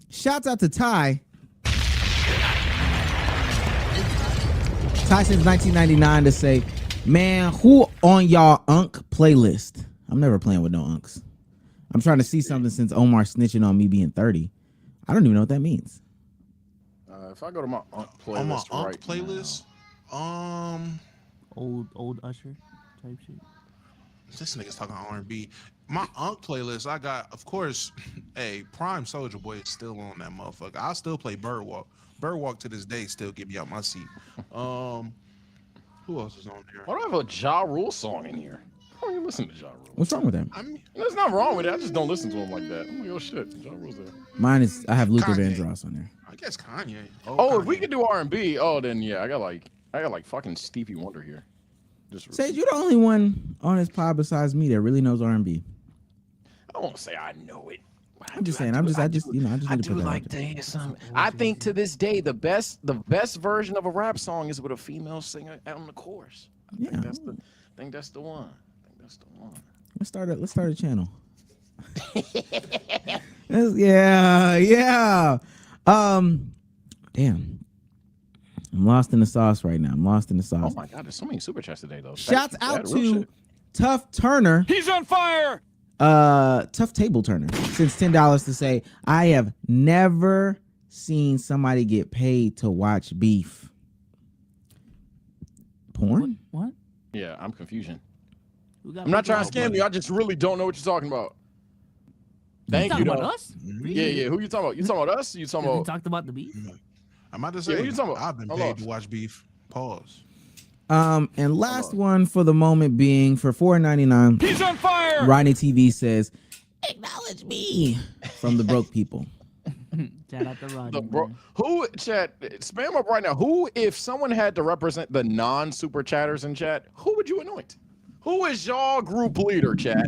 Shouts out to Ty. Ty since 1999 to say, man, who on y'all Unk playlist? I'm never playing with no Unks. I'm trying to see something since Omar snitching on me being 30. I don't even know what that means. If I go to my Unk playlist On my right Unk playlist, Old Usher type shit. this nigga's talking R&B. My Unk playlist, I got, of course, hey, Prime Soldier Boy is still on that motherfucker. I still play Birdwalk. Birdwalk to this day still get me out my seat. Who else is on there? Why do I have a Ja Rule song in here? I don't even listen to Ja Rule. What's wrong with that? I mean, There's nothing wrong with it. I just don't listen to him like that. I'm like, oh shit, Ja Rule's there. Mine is, I have Luther Kanye. Vandross on there. I guess Kanye. Oh, if we Kanye. could do R&B, oh then yeah, I got like fucking Stevie Wonder here. Just Sage, you're the only one on this pod besides me that really knows R&B. I won't say I know it. I'm just saying. I just need to put that like out to there. hear something. I think to this day, the best version of a rap song is with a female singer on the chorus. I Yeah. think that's the one. Let's start a channel. Yeah. Damn. I'm lost in the sauce right now. Oh my god, there's so many super chats today though. Shouts out real to shit. Tough Turner. He's on fire. Tough Table Turner. Since $10 to say, I have never seen somebody get paid to watch beef. Porn? What? Yeah, I'm confusion. Who got I'm not trying to paid scam you. I just really don't know what you're talking about. Thank you. talking though. about us? Yeah. Who you talking about? You talking about us? You talking We about? talked about the beef. I'm about to Yeah, say, what you talking about? I've been Hold paid on. to watch beef. Pause. And last one for the moment being for $4.99. He's on fire. Rodney TV says, acknowledge me from the broke people. Shout out to Rodney. Bro, man. who chat spam up right now? Who, if someone had to represent the non-super chatters in chat, who would you anoint? Who is y'all group leader, chat?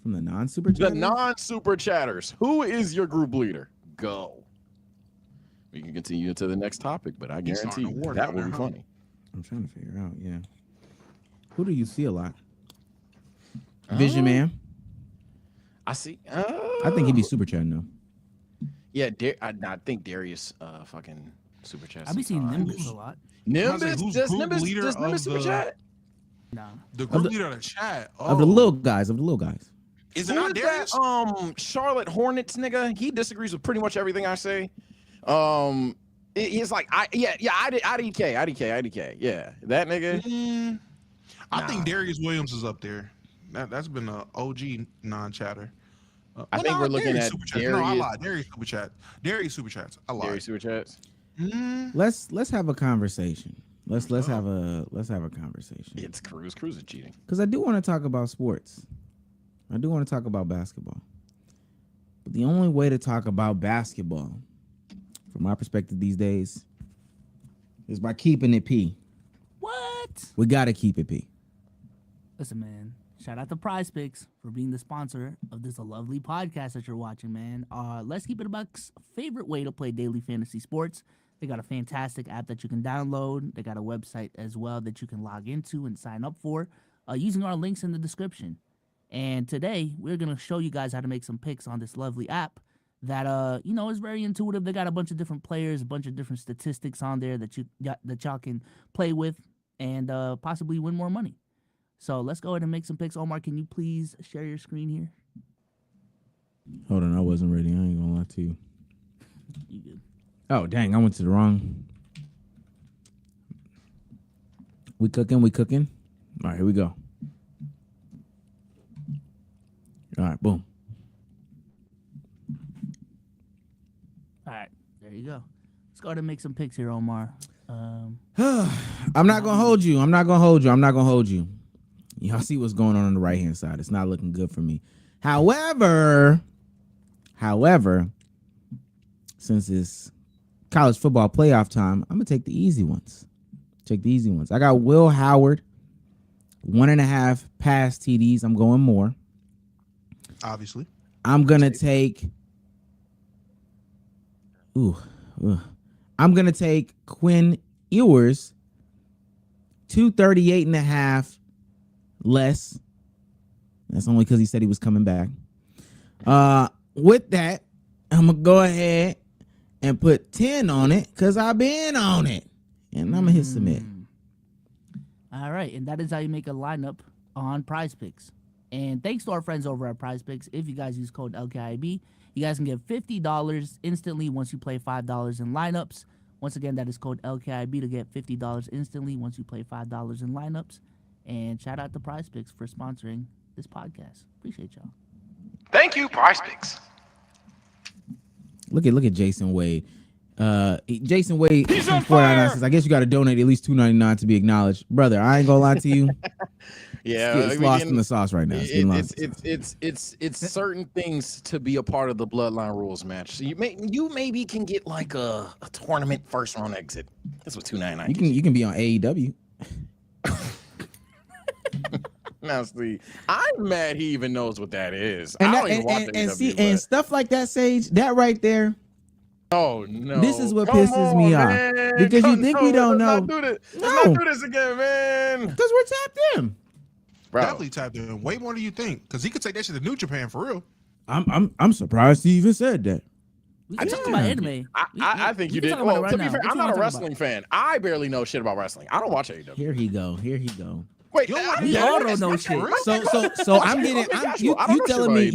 From the non-super The chat? non-super chatters. Who is your group leader? Go. We can continue to the next topic, but I He's guarantee starting a war that down will there, be huh? funny. I'm trying to figure out, yeah. Who do you see a lot? Vision Man. I see. I think he'd be super chatting though. Yeah, I think Darius fucking super chat. I be seeing Nimbus a lot. Nimbus? Who's Does group Nimbus, leader does Nimbus of super the- chat? Nah. The group leader of the chat. Of the little guys, Is it Who not is Darius? that, Charlotte Hornets nigga? He disagrees with pretty much everything I say. He's like, IDK. Yeah, that nigga. I think Darius Williams is up there. That's been an OG non-chatter. I think we're looking Darius at super chats. No, I Darius. lied. Darius super chat. Darius super chats. I lied. Darius super chats. Let's have a conversation. Let's have a conversation. It's Cruz. Cruz is cheating. Because I do want to talk about sports. I do want to talk about basketball. But the only way to talk about basketball, from my perspective these days, is by keeping it P. What? We got to keep it P. Listen, man. Shout out to Prize Picks for being the sponsor of this lovely podcast that you're watching, man. Let's Keep It a Buck's favorite way to play daily fantasy sports. They got a fantastic app that you can download. They got a website as well that you can log into and sign up for using our links in the description. And today, we're going to show you guys how to make some picks on this lovely app that, is very intuitive. They got a bunch of different players, a bunch of different statistics on there that y'all can play with and possibly win more money. So let's go ahead and make some picks. Omar, can you please share your screen here? Hold on, I wasn't ready. I ain't going to lie to you. You good? Oh, dang, I went to the wrong. We cooking. All right, here we go. All right, boom. All right, there you go. Let's go ahead and make some picks here, Omar. I'm not gonna hold you. Y'all see what's going on the right hand side. It's not looking good for me. However, since it's college football playoff time, I'm gonna take the easy ones. I got Will Howard, 1.5 pass TDs. I'm going more. Obviously. I'm gonna take. I'm gonna take Quinn Ewers, 238.5 less. That's only because he said he was coming back. with that, I'm gonna go ahead and put 10 on it because I've been on it, and I'm gonna hit submit. All right, and that is how you make a lineup on Prize Picks. And thanks to our friends over at Prize Picks. If you guys use code LKIB, you guys can get $50 instantly once you play $5 in lineups. Once again, that is code LKIB to get $50 instantly once you play $5 in lineups. And shout out to Prize Picks for sponsoring this podcast. Appreciate y'all. Thank you, prizepicks. Look at Jason Wade. Jason Wade, He's on 49 fire! says, I guess you got to donate at least $2.99 to be acknowledged, brother. I ain't gonna lie to you. Yeah, It's lost in the sauce right now. It's getting lost. It's certain things to be a part of the Bloodline Rules match. So you maybe can get like a tournament first round exit. That's what $2.99. You can be on AEW. Now, see, I'm mad he even knows what that is. And, I that, don't even watch and AEW, see, but- and stuff like that, Sage, that right there. Oh no! This is what Come pisses me on, off. man. Because you think we don't let's know. Not do this. No. Let's not do this again, man. Because we're tapped in. Bro, Definitely tapped in. Way more than you think. Because he could take that shit to New Japan for real. I'm surprised he even said that. We can talk about anime. I think you we did. can talk about it Well, right to be now. fair, What I'm you not a wanna talk wrestling fan. I barely know shit about wrestling. I don't watch AEW. Here he go. Wait, You don't like We Yeah, all that's don't know not shit. real. So I'm getting.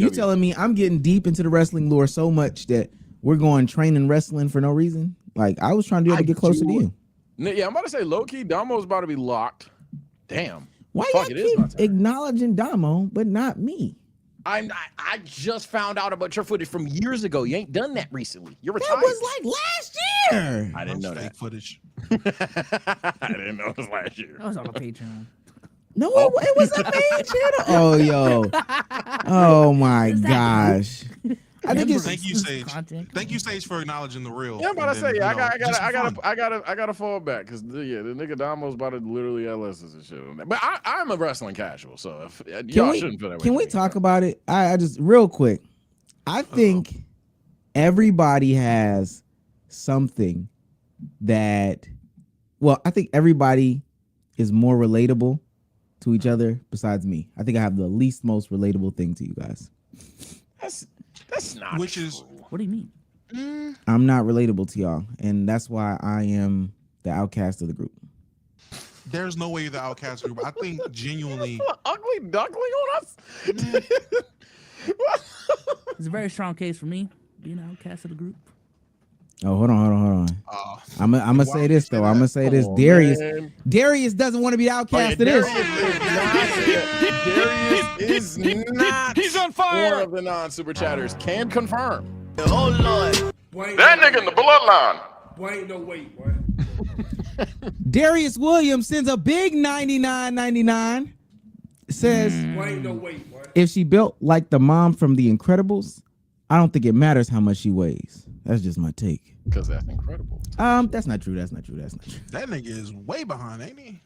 You telling me I'm getting deep into the wrestling lore so much that we're going training wrestling for no reason. Like I was trying to do it to get closer to you. Yeah, I'm about to say low key. Damo's about to be locked. Damn. Why Fuck, you it is my keep turn. acknowledging Domo but not me? I just found out about your footage from years ago. You ain't done that recently. You're That retired. was like last year. I didn't know Fake that. footage. I didn't know it was last year. That was on a Patreon. No, it was a main channel. Oh, yo. Oh, my gosh. I think it's Thank you, Sage. Content. Thank you, Sage, for acknowledging the real. Yeah, I'm about to say, I got. gotta fall back because the nigga Damo's about to literally have lessons and shit on that. But I'm a wrestling casual, so if, y'all shouldn't feel that way. Can to we me. talk about it? I just real quick. I think everybody has something that. Well, I think everybody is more relatable to each other besides me. I think I have the least most relatable thing to you guys. That's not Which is- true. What do you mean? I'm not relatable to y'all, and that's why I am the outcast of the group. There's no way you're the outcast group. I think genuinely. ugly duckling on us. It's a very strong case for me being an outcast of the group. Oh, hold on. Uh, I'm gonna say would this you say though. I'm gonna say Come this. on, Darius man. Darius doesn't want to be the outcast of this. Darius is not. He's on fire. One of the non-super chatters can confirm. Oh Lord. That That nigga in the bloodline. Boy, ain't no wait, boy. Darius Williams sends a big $99.99. Says Boy, ain't no wait, boy. if she built like the mom from The Incredibles, I don't think it matters how much she weighs. That's just my take. Because that's incredible. That's not true. That's not true. that nigga is way behind, ain't he?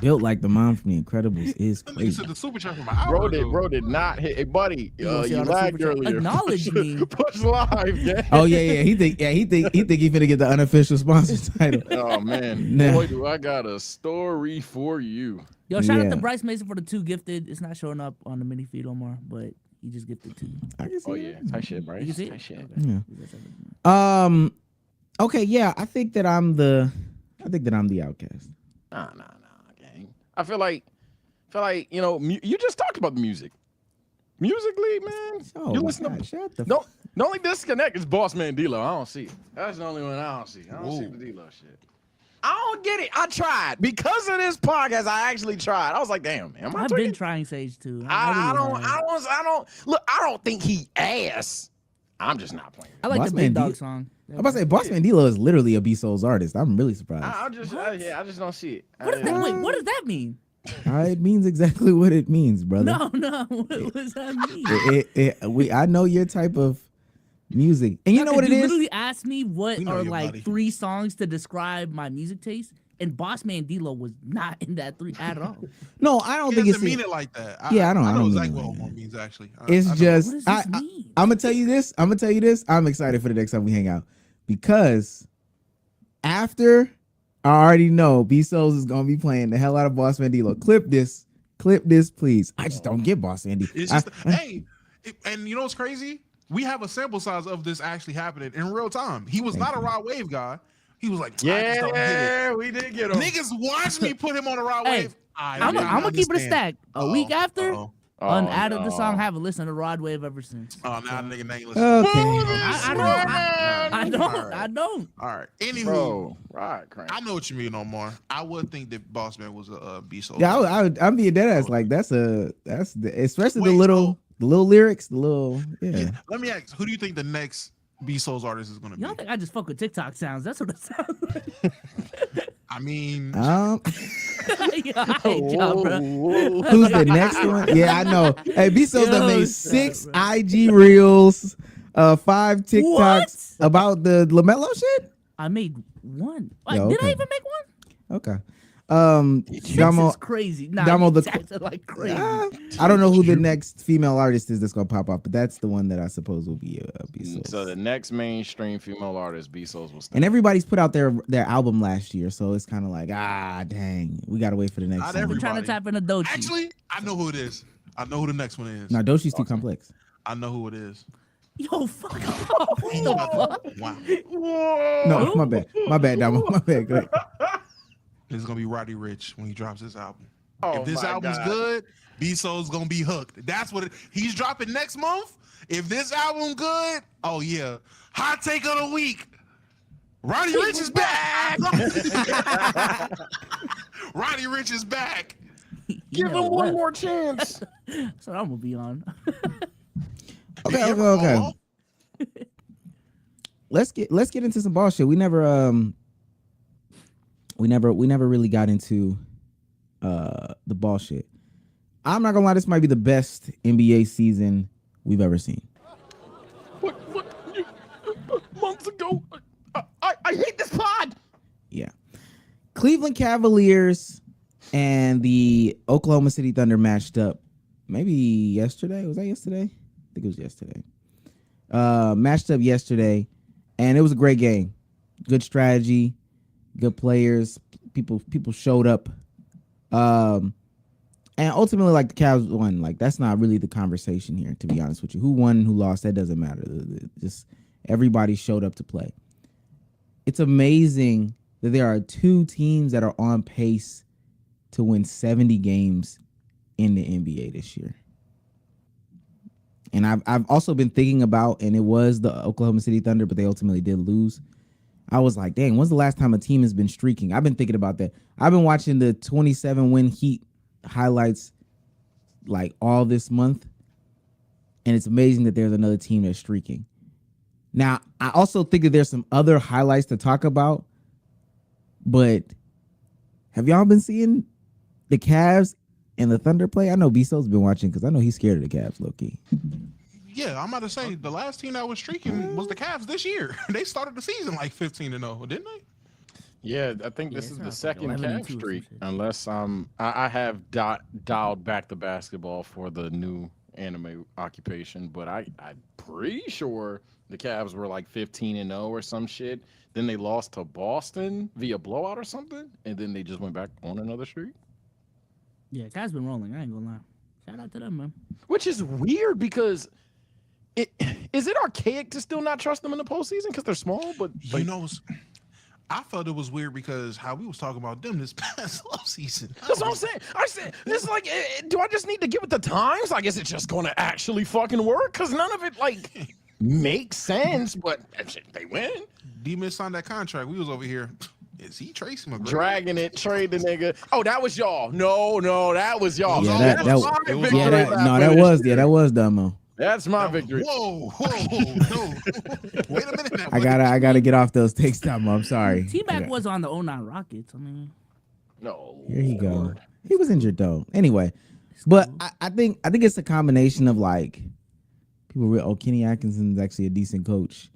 Built like the mom from The Incredibles is That nigga crazy. said the super chat from an hour ago. Bro did not hit. Hey, buddy, gonna see you all the lagged super chat. earlier. Acknowledge me. Push live, yeah. Oh yeah. He think he finna get the unofficial sponsor title. Oh man, Nah. boy, do I got a story for you. Yo, shout out Yeah. to Bryce Mason for the 2 gifted. It's not showing up on the mini feed no more, but he just gifted 2. I can see Oh that. yeah, tight shit, bro. You can see Tight it? shit. Yeah. Okay. Okay, yeah, I think that I'm the outcast. Nah, gang. I feel like you know. You just talked about the music. Musically, man. Oh, you my listen God, to. shut the No, the only disconnect is Boss Man D-Lo. I don't see it. That's the only one I don't see. I don't see Whoa. the D-Lo shit. I don't get it. I tried because of this podcast. I actually tried. I was like, damn, man. Am I I've tweaking? been trying Sage too. I really have. don't look. I don't think he ass. I'm just not playing. I like Boss the Man Big Dog D- song. I'm about to say Boss Man D-Lo is literally a B-Souls artist. I'm really surprised. I just don't see it. What does that wait? What does that mean? It means exactly what it means, brother. No. What does that mean? I know your type of music, and you know what it you is. literally asked me what We know are your like body. 3 songs to describe my music taste, and Boss Man D-Lo was not in that 3 at all. No, I don't He think doesn't it's. mean it like that. Yeah, I don't know mean exactly it what like homo that. means actually. It's I know. just. What does this mean? I'm gonna tell you this. I'm excited for the next time we hang out because after I already know B-Souls is gonna be playing the hell out of Boss Man D-Lo. Clip this, please. I just don't get Boss Man D. It's just, hey, And you know what's crazy? We have a sample size of this actually happening in real time. He was not a Rod Wave guy. He was like, I just don't get it. Yeah, we did get him. Niggas watch me put him on a Rod Hey, Wave. I'm gonna keep it a stack. A week after, Uh-oh. unadded the song, no. haven't listened to Rod Wave ever since. Oh, now nigga ain't listening. Okay. I don't. All right. Anywho, Bro, right, crank. I know what you mean, Omar. I would think that Boss Man was a B-Soul. Yeah, I'm being dead ass. Like that's especially Wait, the little lyrics, the little Yeah. Let me ask, who do you think the next B-Souls artist is gonna be? Y'all think I just fuck with TikTok sounds? That's what it sounds like. I mean, Yeah, I hate y'all, bro. Who's the next one? Yeah, I know. Hey, B-Souls that made Yo, 6 shut up, IG reels, 5 TikToks What? about the LaMelo shit. I made one. Like, Yo, did I okay. even make one? Okay. This Domo, is crazy. Nah, Domo, you the- acting like crazy. I don't know who the next female artist is that's gonna pop up, but that's the one that I suppose will be B-Souls. So the next mainstream female artist, B-Souls, will stand. And everybody's put out their album last year, so it's kind of like, dang, we gotta wait for the next Not one. I've been trying to everybody. tap into Dochi. actually, I know who it is. I know who the next one is. No, Doshi's too complex. I know who it is. Yo, fuck off. What the fuck? Wow. No, my bad, Domo, my bad. Go ahead. It's gonna be Roddy Rich when he drops this album. Oh If this my album's God. good, B-Soul's gonna be hooked. That's what he's dropping next month. If this album good, oh yeah. Hot take of the week. Roddy Rich is back. Roddy Rich is back. Give him one more chance. That's what I'm gonna be on. Okay. Let's get into some ball shit. We never really got into the ball shit. I'm not gonna lie, this might be the best NBA season we've ever seen. What months ago? I hate this pod. Yeah. Cleveland Cavaliers and the Oklahoma City Thunder matched up maybe yesterday. Was that yesterday? I think it was yesterday. Matched up yesterday, and it was a great game. Good strategy, good players. People showed up. And ultimately, like, the Cavs won. Like, that's not really the conversation here, to be honest with you. Who won, who lost, that doesn't matter. Just everybody showed up to play. It's amazing that there are two teams that are on pace to win 70 games in the NBA this year. And I've also been thinking about, and it was the Oklahoma City Thunder, but they ultimately did lose. I was like, dang, when's the last time a team has been streaking? I've been thinking about that. I've been watching the 27-win Heat highlights like all this month, and it's amazing that there's another team that's streaking. Now, I also think that there's some other highlights to talk about, but have y'all been seeing the Cavs and the Thunder play? I know B-Soul's been watching because I know he's scared of the Cavs, low-key. Yeah, I'm about to say the last team that was streaking was the Cavs this year. They started the season like 15-0, didn't they? Yeah, I think this Yeah, is it the sounds like second 11 and Cavs 2 or some streak, shit. unless I have dialed back the basketball for the new anime occupation, but I'm pretty sure the Cavs were like 15-0 or some shit. Then they lost to Boston via blowout or something, and then they just went back on another streak. Yeah, Cavs been rolling. I ain't gonna lie. Shout out to them, man. Which is weird because is it archaic to still not trust them in the postseason because they're small? But You know, I felt it was weird because how we was talking about them this past offseason. that's what I'm saying. I said it's like, do I just need to give it the times? Like, is it just going to actually fucking work? Because none of it like makes sense. But they win. D-Miss signed that contract. We was over here. Is he Tracy McGrady? Dragging it, trade the nigga. Oh, that was y'all. No, that was y'all. Yeah, That's that my it was victory all lap finish. that was Domo. That's my victory. Whoa, no. Wait a minute now. I gotta get off those takes, Domo. I'm sorry. T-Mac was on the 09 Rockets. I mean, No. Here he go. He was injured though. Anyway, but I think it's a combination of like people. Kenny Atkinson's actually a decent coach,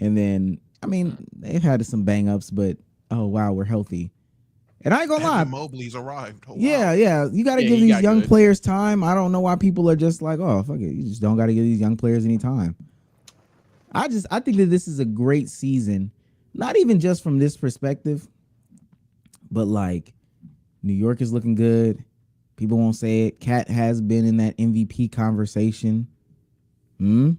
and then I mean they've had some bang ups, but oh wow, we're healthy. And I ain't gonna lie, Evan Mobley's arrived. Oh, wow. yeah, you got to Yeah, give he these got young good. players time. I don't know why people are just like, oh fuck it, you just don't got to give these young players any time. I think that this is a great season, not even just from this perspective, but like New York is looking good. People won't say it. Cat has been in that MVP conversation. Hmm.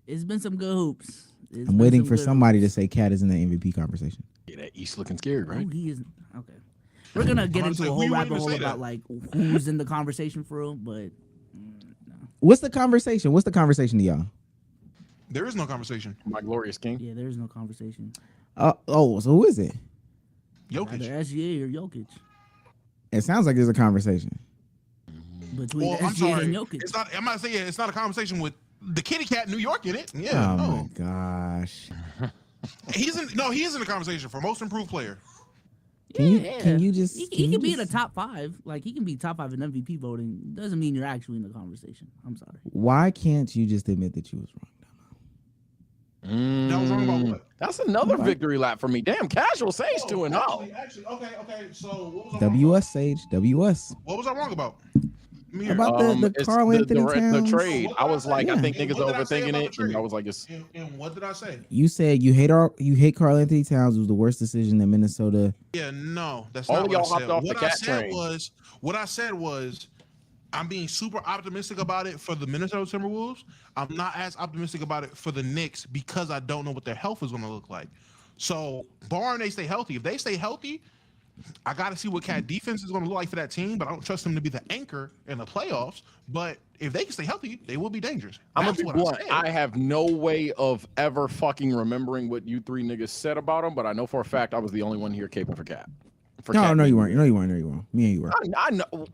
It's been some good hoops. I'm waiting for somebody to say Cat is in the MVP conversation. Yeah, that East looking scared, Oh, right? he is. Okay. We're gonna get about to into say, a who whole you rabbit waiting to hole say about that? like who's in the conversation for real, but What's the conversation? What's the conversation to y'all? There is no conversation. My glorious king. yeah, there's no conversation. So who is it? Jokic. Either SGA or Jokic. It sounds like there's a conversation. Between Well, I'm SGA sorry. and Jokic. It's not. I'm not saying it's not a conversation with the kitty cat in New York in it. Oh Yeah. my No. gosh. He's in. No, he is in the conversation for most improved player. Can you just He can you can be in the just- top 5. Like he can be top 5 in MVP voting. Doesn't mean you're actually in the conversation. I'm sorry. Why can't you just admit that you was wrong? That was wrong about what? That's another victory lap for me. Damn, casual Sage 2-0. Actually, okay. So what was I wrong WS Sage, WS. What was I wrong about? Let me hear. About the It's Carl Anthony the Towns. trade. I was like, I Yeah. think niggas What did I say overthinking about it, the and I trade? was like, it's And what did I say? You said you hate Carl Anthony Towns. It was the worst decision that Minnesota. Yeah, no, that's All not of what I y'all said. hopped off the What I cat said train. was, what I said was, I'm being super optimistic about it for the Minnesota Timberwolves. I'm not as optimistic about it for the Knicks because I don't know what their health is going to look like. So, barring they stay healthy, if they stay healthy, I got to see what Cat defense is going to look like for that team. But I don't trust them to be the anchor in the playoffs. But if they can stay healthy, they will be dangerous. I'm gonna That's be what blunt. I said. I have no way of ever fucking remembering what you three niggas said about him, but I know for a fact I was the only one here caping for Cat. No, you weren't. No, you weren't. No, you weren't. Me and you were. I know.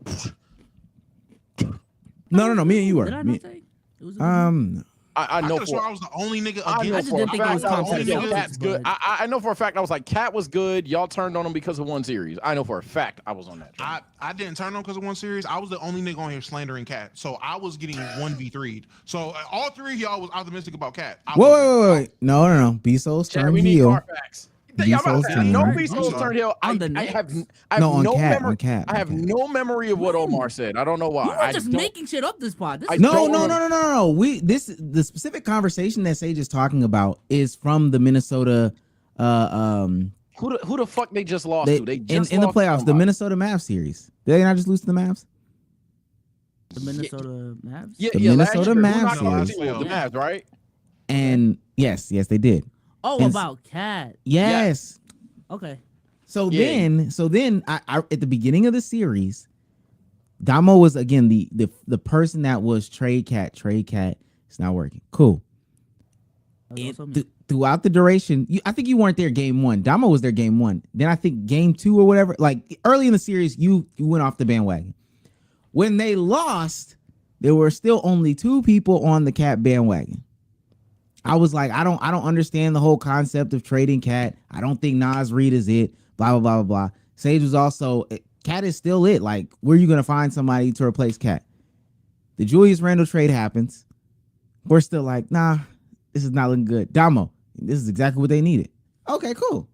No. Me and you were. Did I Me- not say? It was I I know could have sworn I for was the only nigga I know against for a didn't think it was fact I was like, context yo, Celtics, Cat's good. but- I know for a fact I was like, Cat was good. Y'all turned on him because of one series. I know for a fact I was on that. train. I didn't turn on because of one series. I was the only nigga on here slandering Cat. So I was getting 1v3'd. So all three of y'all was optimistic about Cat. Wait. No. B-Souls Chat, turn we need heel. Carfax. Y'all about to say, B-Souls no turn. B-Souls turn heel. I On the have Knicks? No, on no Cat, memory. on Cat, I have on Cat. no memory of what Omar said. I don't know why. You were I just don't- making shit up this pod. This I is No. don't- The specific conversation that Sage is talking about is from the Minnesota Who the fuck they just lost to? They just in the lost to playoffs, the somebody. Minnesota Mavs series. Did they not just lose to the Mavs? the Minnesota Mavs. Yeah, The yeah, last Minnesota year, who Mavs knocked off series. the Mavs, right? And yes, they did. Oh, And- about Cat. Yes. Okay. So Yeah. then I at the beginning of the series, Domo was again the person that was trade cat. It's not working. Cool. That was also me. Throughout the duration, I think you weren't there game 1. Domo was there game 1. Then I think game 2 or whatever, like early in the series, you went off the bandwagon. When they lost, there were still only 2 people on the Cat bandwagon. I was like, I don't understand the whole concept of trading Cat. I don't think Nas Reed is it. Blah blah blah blah blah. Sage was also Cat is still it. Like, where are you gonna find somebody to replace Cat? The Julius Randle trade happens. We're still like, nah, this is not looking good. Domo, this is exactly what they needed. Okay, cool.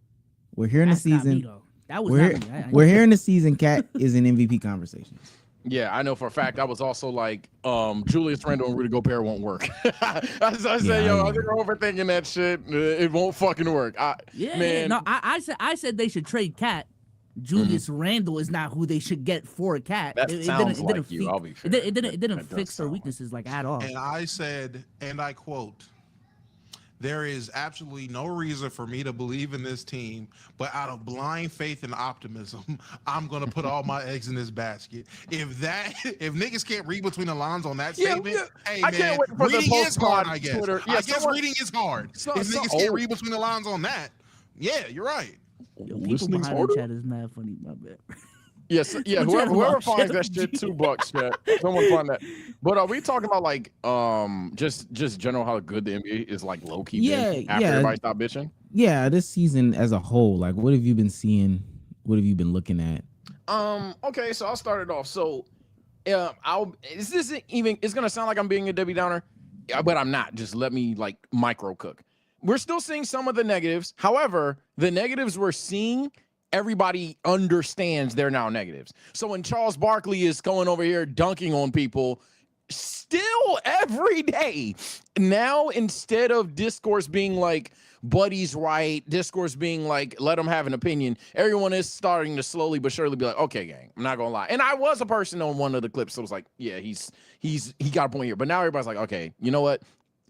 We're here in the That's not me, season. though. That was We're not me. we're here in the season. Cat is in MVP conversation. Yeah, I know for a fact. I was also like, Julius Randle and Rudy Gobert won't work. I said, Yeah, yo, I I think we're overthinking that shit. It won't fucking work. Man, No, I said they should trade Cat. Julius Randle is not who they should get for a Cat. That sounds like you, I'll be fair. It didn't That does fix their sound like weaknesses like at all. And I said, and I quote, there is absolutely no reason for me to believe in this team, but out of blind faith and optimism, I'm gonna put all my eggs in this basket. If niggas can't read between the lines on that Yeah, statement, yeah. hey I man, can't wait for the reading is hard, post-pod I guess. Twitter. Yeah, I guess someone- reading is hard. If niggas oh. can't read between the lines on that, yeah, you're right. Yo, people Listening's behind harder? the chat is mad funny. My bad. Yes, yeah. Which Whoever one? finds that shit, $2, chat. Someone find that. But are we talking about like just general how good the NBA is like low key? After everybody stopped bitching. Yeah, this season as a whole, like, what have you been seeing? What have you been looking at? Okay, so I'll start it off. So, is this even? It's gonna sound like I'm being a Debbie Downer, but I'm not. Just let me like micro cook. We're still seeing some of the negatives. However, the negatives we're seeing, everybody understands they're now negatives. So when Charles Barkley is going over here dunking on people, still every day, now instead of discourse being like, Buddy's right, Discourse being like, let him have an opinion. Everyone is starting to slowly but surely be like, okay, gang, I'm not gonna lie. And I was a person on one of the clips that was like, yeah, he got a point here. But now everybody's like, okay, you know what?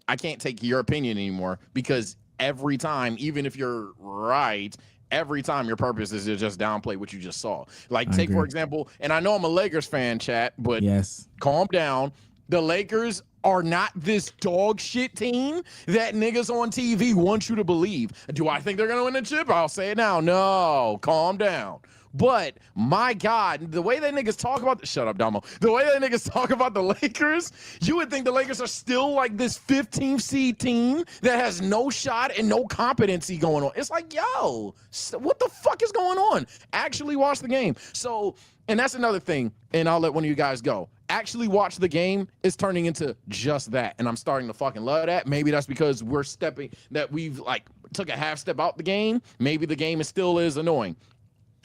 I can't take your opinion anymore because every time, even if you're right, every time your purpose is to just downplay what you just saw. Like, take, for example, and I know I'm a Lakers fan, chat, but yes, calm down. The Lakers are not this dog shit team that niggas on TV want you to believe. Do I think they're going to win the chip? I'll say it now. No, calm down. But my God, the way that niggas talk about shut up, Domo. The way that niggas talk about the Lakers, you would think the Lakers are still like this 15th seed team that has no shot and no competency going on. It's like, yo, what the fuck is going on? Actually watch the game. So, and that's another thing, and I'll let one of you guys go. Actually watch the game is turning into just that, and I'm starting to fucking love that. Maybe that's because we've like took a half step out the game. Maybe the game is still as annoying.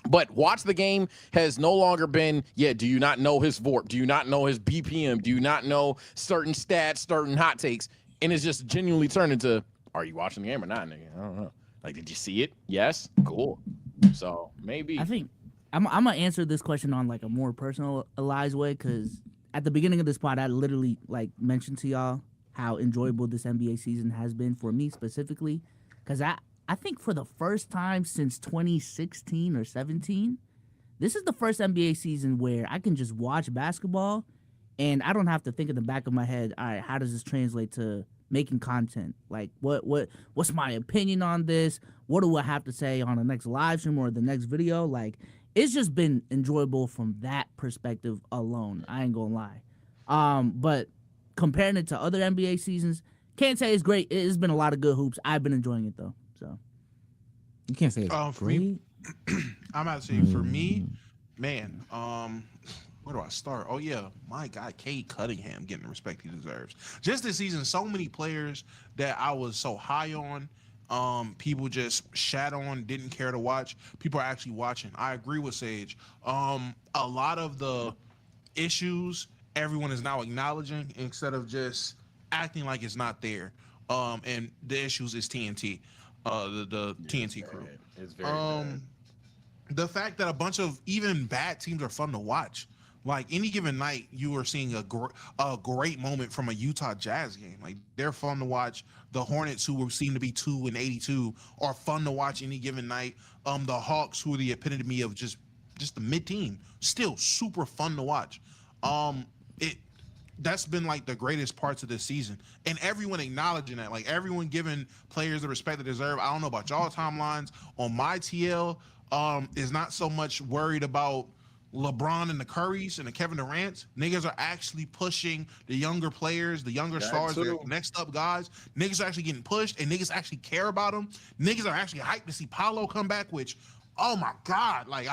But watch the game has no longer been, do you not know his VORP? Do you not know his BPM? Do you not know certain stats, certain hot takes? And it's just genuinely turned into, are you watching the game or not, nigga? I don't know. Like, did you see it? Yes? Cool. So, maybe. I think I'm going to answer this question on, like, a more personalized way, because at the beginning of this pod, I literally, like, mentioned to y'all how enjoyable this NBA season has been for me specifically, because I think for the first time since 2016 or 17, this is the first NBA season where I can just watch basketball and I don't have to think in the back of my head, all right, how does this translate to making content? Like, what's my opinion on this? What do I have to say on the next live stream or the next video? Like, it's just been enjoyable from that perspective alone. I ain't gonna lie. But comparing it to other NBA seasons, can't say it's great. It's been a lot of good hoops. I've been enjoying it though. So you can't say it's for great. me, I'm about to say for me, man. Where do I start? Oh yeah, my guy Cade Cunningham getting the respect he deserves. Just this season, so many players that I was so high on, people just shat on, didn't care to watch. People are actually watching. I agree with Sage. A lot of the issues everyone is now acknowledging instead of just acting like it's not there. And the issues is TNT. The TNT crew. It's very bad. The fact that a bunch of even bad teams are fun to watch. Like any given night, you are seeing a great moment from a Utah Jazz game. Like they're fun to watch. The Hornets, who seem to be 2-82, are fun to watch any given night. The Hawks, who are the epitome of just the mid team, still super fun to watch. That's been like the greatest parts of this season, and everyone acknowledging that, like everyone giving players the respect they deserve. I don't know about y'all timelines. On my TL, is not so much worried about LeBron and the Currys and the Kevin Durant's. Niggas are actually pushing the younger players, the younger stars, the next up guys. Niggas are actually getting pushed, and niggas actually care about them. Niggas are actually hyped to see Paolo come back, which, oh my God, like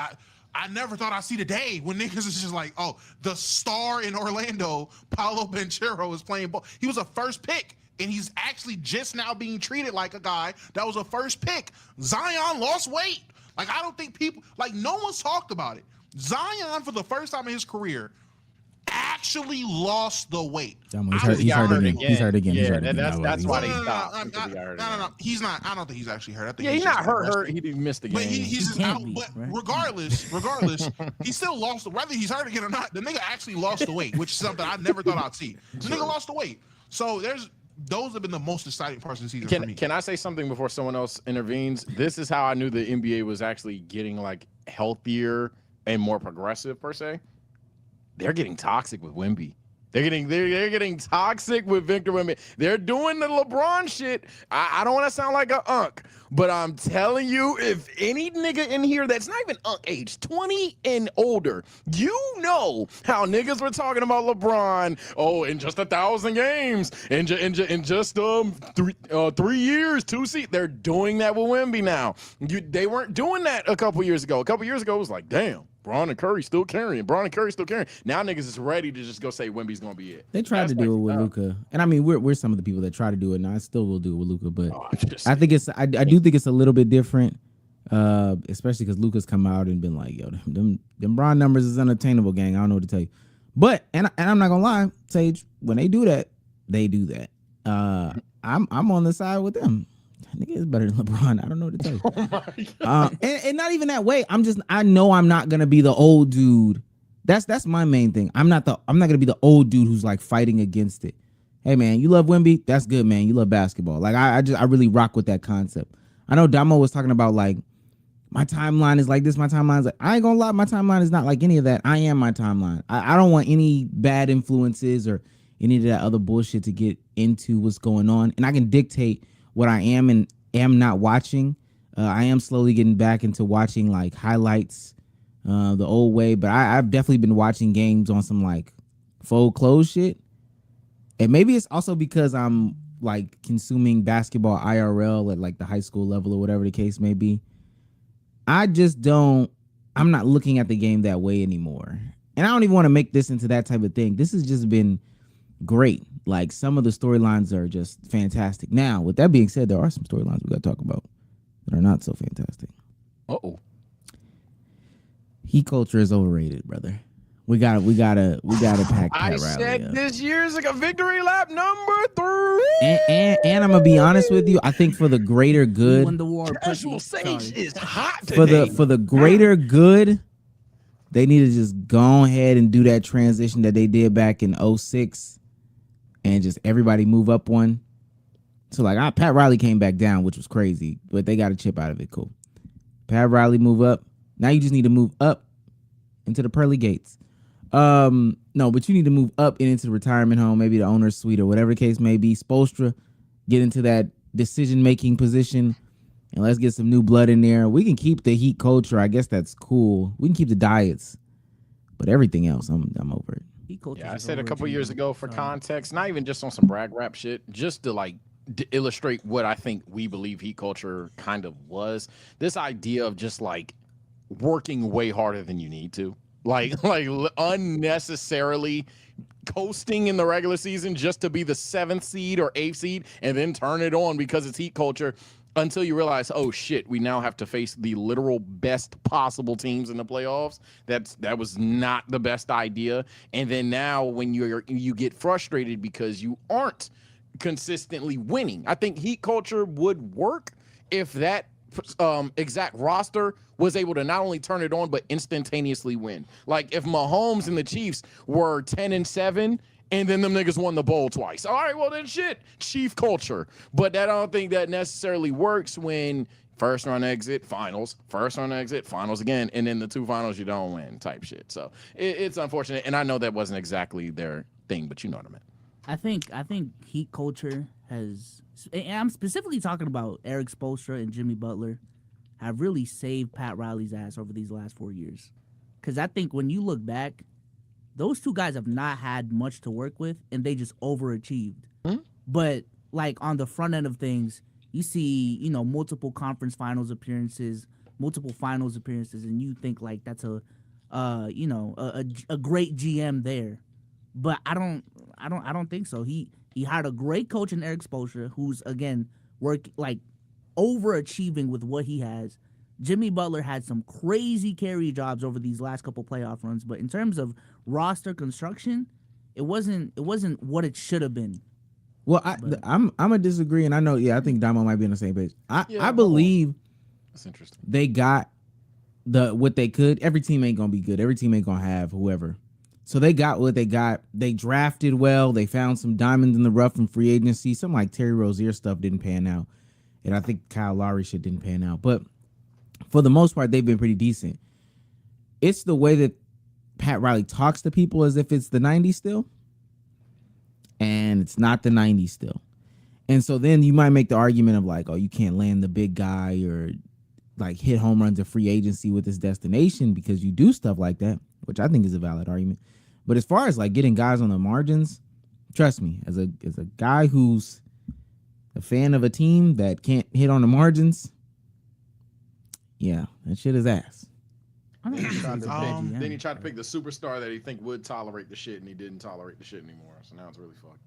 I never thought I'd see the day when niggas is just like, oh, the star in Orlando, Paolo Banchero, is playing ball. He was a first pick, and he's actually just now being treated like a guy that was a first pick. Zion lost weight. Like, I don't think people, like, no one's talked about it. Zion, for the first time in his career, actually lost the weight. He's hurt again. Yeah, that's why they stopped. No. He's not. I don't think he's actually hurt. I think he's not hurt. He didn't miss the game. But he's just out. Be, but right? regardless, he still lost. Whether he's hurt again or not, the nigga actually lost the weight, which is something I never thought I'd see. The nigga lost the weight. So those have been the most exciting parts of the season for me. Can I say something before someone else intervenes? This is how I knew the NBA was actually getting like healthier and more progressive per se. They're getting toxic with Wemby. They're getting toxic with Victor Wemby. They're doing the LeBron shit. I don't want to sound like a unk, but I'm telling you, if any nigga in here that's not even unk age, 20 and older, you know how niggas were talking about LeBron. Oh, in just 1,000 games, in just 3 years, 2 seats. They're doing that with Wemby now. They weren't doing that a couple years ago. A couple years ago, it was like, damn. Bron and Curry still carrying. Now niggas is ready to just go say Wemby's gonna be it. They tried to do it with Luka, and I mean we're some of the people that try to do it, and I still will do it with Luka. But I think I do think it's a little bit different, especially because Luka's come out and been like, yo, them Bron numbers is unattainable, gang. I don't know what to tell you. But and I'm not gonna lie, Sage, when they do that, they do that. I'm on the side with them. Nigga is better than LeBron. I don't know what to tell you. Oh my God. And not even that way. I know I'm not gonna be the old dude. That's my main thing. I'm not gonna be the old dude who's like fighting against it. Hey man, you love Wemby? That's good, man. You love basketball. Like I really rock with that concept. I know Domo was talking about like my timeline is like this. My timeline is like, I ain't gonna lie, my timeline is not like any of that. I am my timeline. I don't want any bad influences or any of that other bullshit to get into what's going on. And I can dictate what I am and am not watching. I am slowly getting back into watching like highlights the old way, but I've definitely been watching games on some like full close shit. And maybe it's also because I'm like consuming basketball IRL at like the high school level or whatever the case may be. I'm not looking at the game that way anymore. And I don't even want to make this into that type of thing. This has just been great. Like some of the storylines are just fantastic. Now, with that being said, there are some storylines we got to talk about that are not so fantastic. Uh-oh. Heat culture is overrated, brother. We gotta pack Pat I Riley said up. this year's like a victory lap number 3. And I'm gonna be honest with you. I think for the greater We good, won the war. Casual pussy. Sage Sorry. is hot for today. the greater good, they need to just go ahead and do that transition that they did back in 06 and just everybody move up one. So like Pat Riley came back down, which was crazy, but they got a chip out of it. Cool. Pat Riley move up. Now you just need to move up into the pearly gates. No, but you need to move up and into the retirement home, maybe the owner's suite or whatever the case may be. Spoelstra, get into that decision-making position, and let's get some new blood in there. We can keep the Heat culture. I guess that's cool. We can keep the diets, but everything else, I'm over it. Heat culture Yeah, I is said a couple overachieving. years ago for Sorry. context, not even just on some brag rap shit, just to like illustrate what I think we believe heat culture kind of was. This idea of just like working way harder than you need to, like unnecessarily coasting in the regular season just to be the 7th seed or 8th seed and then turn it on because it's heat culture until you realize, oh shit, we now have to face the literal best possible teams in the playoffs. That was not the best idea. And then now when you get frustrated because you aren't consistently winning. I think heat culture would work if that exact roster was able to not only turn it on but instantaneously win. Like if Mahomes and the Chiefs were 10-7 and then them niggas won the bowl twice. All right, well then shit, Chief culture. But I don't think that necessarily works when first round exit, finals, first round exit, finals again, and then the 2 finals you don't win type shit. So it's unfortunate, and I know that wasn't exactly their thing, but you know what I meant. I think heat culture has, and I'm specifically talking about Eric Spoelstra and Jimmy Butler, have really saved Pat Riley's ass over these last 4 years. Because I think when you look back, those two guys have not had much to work with, and they just overachieved. Mm-hmm. But like on the front end of things, you see, multiple conference finals appearances, multiple finals appearances, and you think like that's a great GM there. But I don't think so. He hired a great coach in Eric Spoelstra, who's again overachieving with what he has. Jimmy Butler had some crazy carry jobs over these last couple playoff runs, but in terms of roster construction, it wasn't what it should have been. Well, I'm gonna disagree, and I know, I think Damo might be on the same page. I believe That's interesting. they got what they could. Every team ain't gonna be good. Every team ain't gonna have whoever. So they got what they got. They drafted well. They found some diamonds in the rough from free agency. Some like Terry Rozier stuff didn't pan out, and I think Kyle Lowry shit didn't pan out. But for the most part, they've been pretty decent. It's the way that Pat Riley talks to people as if it's the 90s still, and it's not the 90s still. And so then you might make the argument of like, oh, you can't land the big guy or like hit home runs of free agency with this destination because you do stuff like that, which I think is a valid argument. But as far as like getting guys on the margins, trust me, as a guy who's a fan of a team that can't hit on the margins, yeah, that shit is ass. I think it's a bad Then he GM. tried to pick the superstar that he think would tolerate the shit, and he didn't tolerate the shit anymore. So now it's really fucked.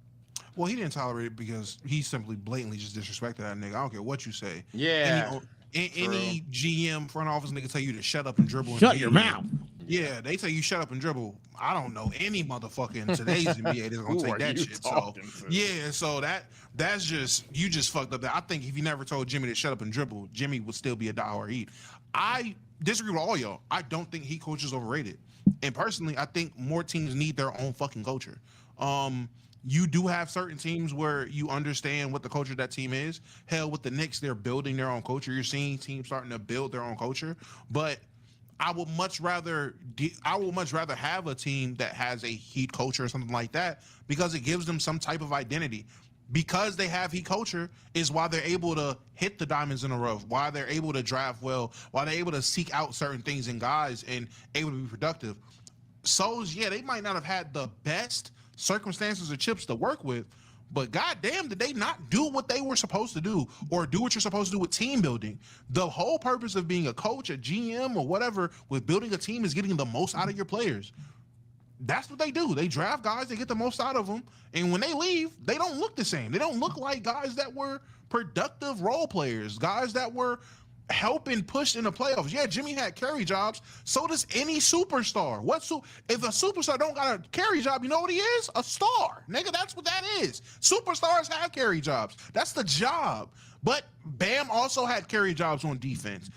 Well, he didn't tolerate it because he simply blatantly just disrespected that nigga. I don't care what you say. Yeah. Any GM front office nigga tell you to shut up and dribble. Shut your mouth. Yeah, they tell you shut up and dribble. I don't know any motherfucker in today's NBA that's gonna Who take are that you shit. So talking to? yeah, so that's just you just fucked up. That I think if you never told Jimmy to shut up and dribble, Jimmy would still be a diehard Heat. I disagree with all y'all. I don't think Heat coach is overrated. And personally, I think more teams need their own fucking culture. You do have certain teams where you understand what the culture of that team is. Hell, with the Knicks, they're building their own culture. You're seeing teams starting to build their own culture. But I would much rather have a team that has a Heat culture or something like that because it gives them some type of identity. Because they have Heat culture is why they're able to hit the diamonds in the rough, why they're able to draft well, why they're able to seek out certain things in guys and able to be productive. So yeah, they might not have had the best circumstances or chips to work with, but goddamn, did they not do what they were supposed to do or do what you're supposed to do with team building? The whole purpose of being a coach, a GM, or whatever with building a team is getting the most out of your players. That's what they do. They draft guys, they get the most out of them, and when they leave, they don't look the same. They don't look like guys that were productive role players, guys that were helping push in the playoffs. Yeah, Jimmy had carry jobs. So does any superstar. If a superstar don't got a carry job, you know what he is? A star. Nigga, that's what that is. Superstars have carry jobs. That's the job. But Bam also had carry jobs on defense.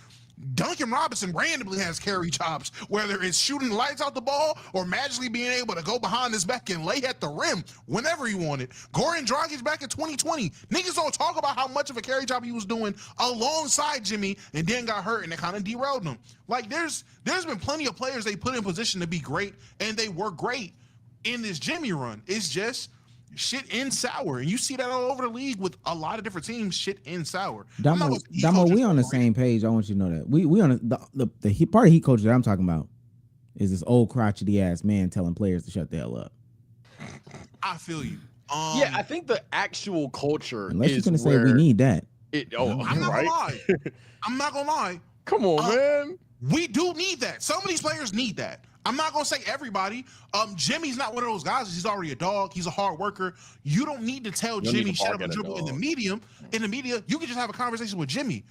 Duncan Robinson randomly has carry jobs, whether it's shooting lights out the ball or magically being able to go behind his back and lay at the rim whenever he wanted. Goran Dragic back in 2020. Niggas don't talk about how much of a carry job he was doing alongside Jimmy and then got hurt and it kind of derailed him. Like there's been plenty of players they put in position to be great and they were great in this Jimmy run. It's just shit in sour, and you see that all over the league with a lot of different teams. Shit in sour. Domo, we on the same page. I want you to know that we on the Heat, part of Heat culture that I'm talking about is this old crotchety ass man telling players to shut the hell up. I feel you. Yeah, I think the actual culture Unless is you're gonna say where we need that. I'm not right? gonna lie. I'm not gonna lie. Come on, man. We do need that. Some of these players need that. I'm not gonna say everybody. Jimmy's not one of those guys. He's already a dog. He's a hard worker. You don't need to tell Jimmy shut up and dribble in the media. In the media, you can just have a conversation with Jimmy.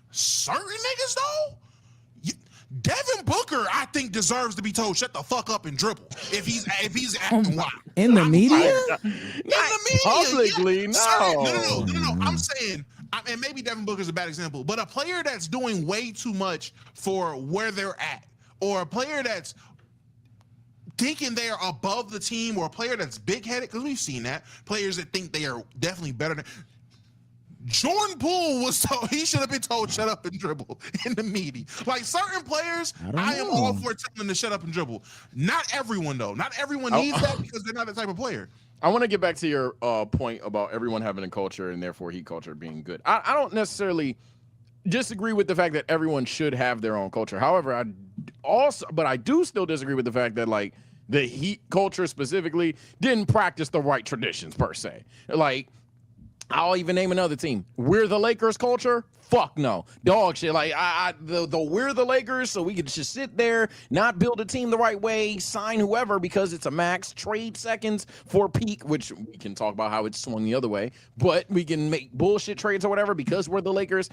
Certain niggas though, Devin Booker, I think deserves to be told shut the fuck up and dribble if he's acting wild. In the media? In the media, Publicly, yeah. no. I'm saying, and maybe Devin Booker's a bad example, but a player that's doing way too much for where they're at, or a player that's thinking they are above the team, or a player that's big-headed, because we've seen that. Players that think they are definitely better than... Jordan Poole was told he should have been told shut up and dribble in the media. Like certain players, I am all for telling them to shut up and dribble. Not everyone though. Not everyone needs that because they're not the type of player. I want to get back to your point about everyone having a culture and therefore Heat culture being good. I don't necessarily disagree with the fact that everyone should have their own culture. However, I do still disagree with the fact that like the Heat culture specifically didn't practice the right traditions per se. Like, I'll even name another team. We're the Lakers culture? Fuck no. Dog shit. Like, the we're the Lakers, so we can just sit there, not build a team the right way, sign whoever because it's a max, trade seconds for peak, which we can talk about how it's swung the other way, but we can make bullshit trades or whatever because we're the Lakers.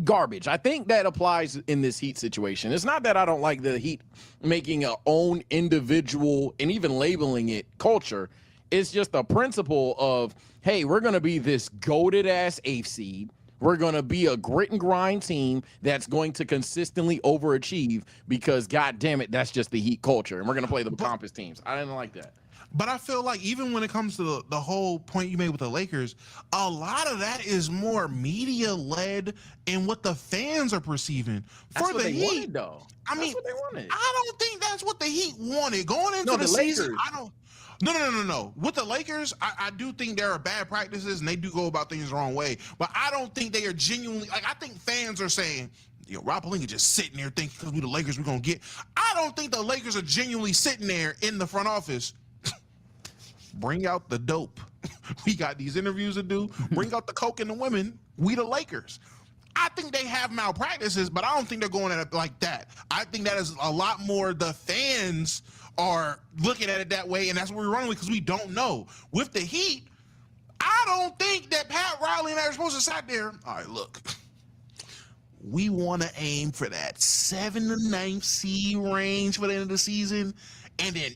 Garbage. I think that applies in this Heat situation. It's not that I don't like the Heat making a own individual and even labeling it culture. It's just a principle of, hey, we're going to be this goated ass 8th seed. We're going to be a grit and grind team that's going to consistently overachieve because, God damn it, that's just the Heat culture. And we're going to play the pompous teams. I didn't like that. But I feel like even when it comes to the whole point you made with the Lakers, a lot of that is more media-led and what the fans are perceiving. That's For what the they Heat, wanted, though. I That's mean, what they wanted. I don't think that's what the Heat wanted. Going into the season, I don't... No. With the Lakers, I do think there are bad practices and they do go about things the wrong way. But I don't think they are genuinely... Like, I think fans are saying... Rob Pelinka just sitting there thinking because we the Lakers we're going to get... I don't think the Lakers are genuinely sitting there in the front office... Bring out the dope. We got these interviews to do. Bring out the coke and the women. We the Lakers. I think they have malpractices, but I don't think they're going at it like that. I think that is a lot more the fans are looking at it that way, and that's what we're running with because we don't know. With the Heat, I don't think that Pat Riley and I are supposed to sit there. All right, look. we want to aim for that 7 to 9 seed range for the end of the season, and then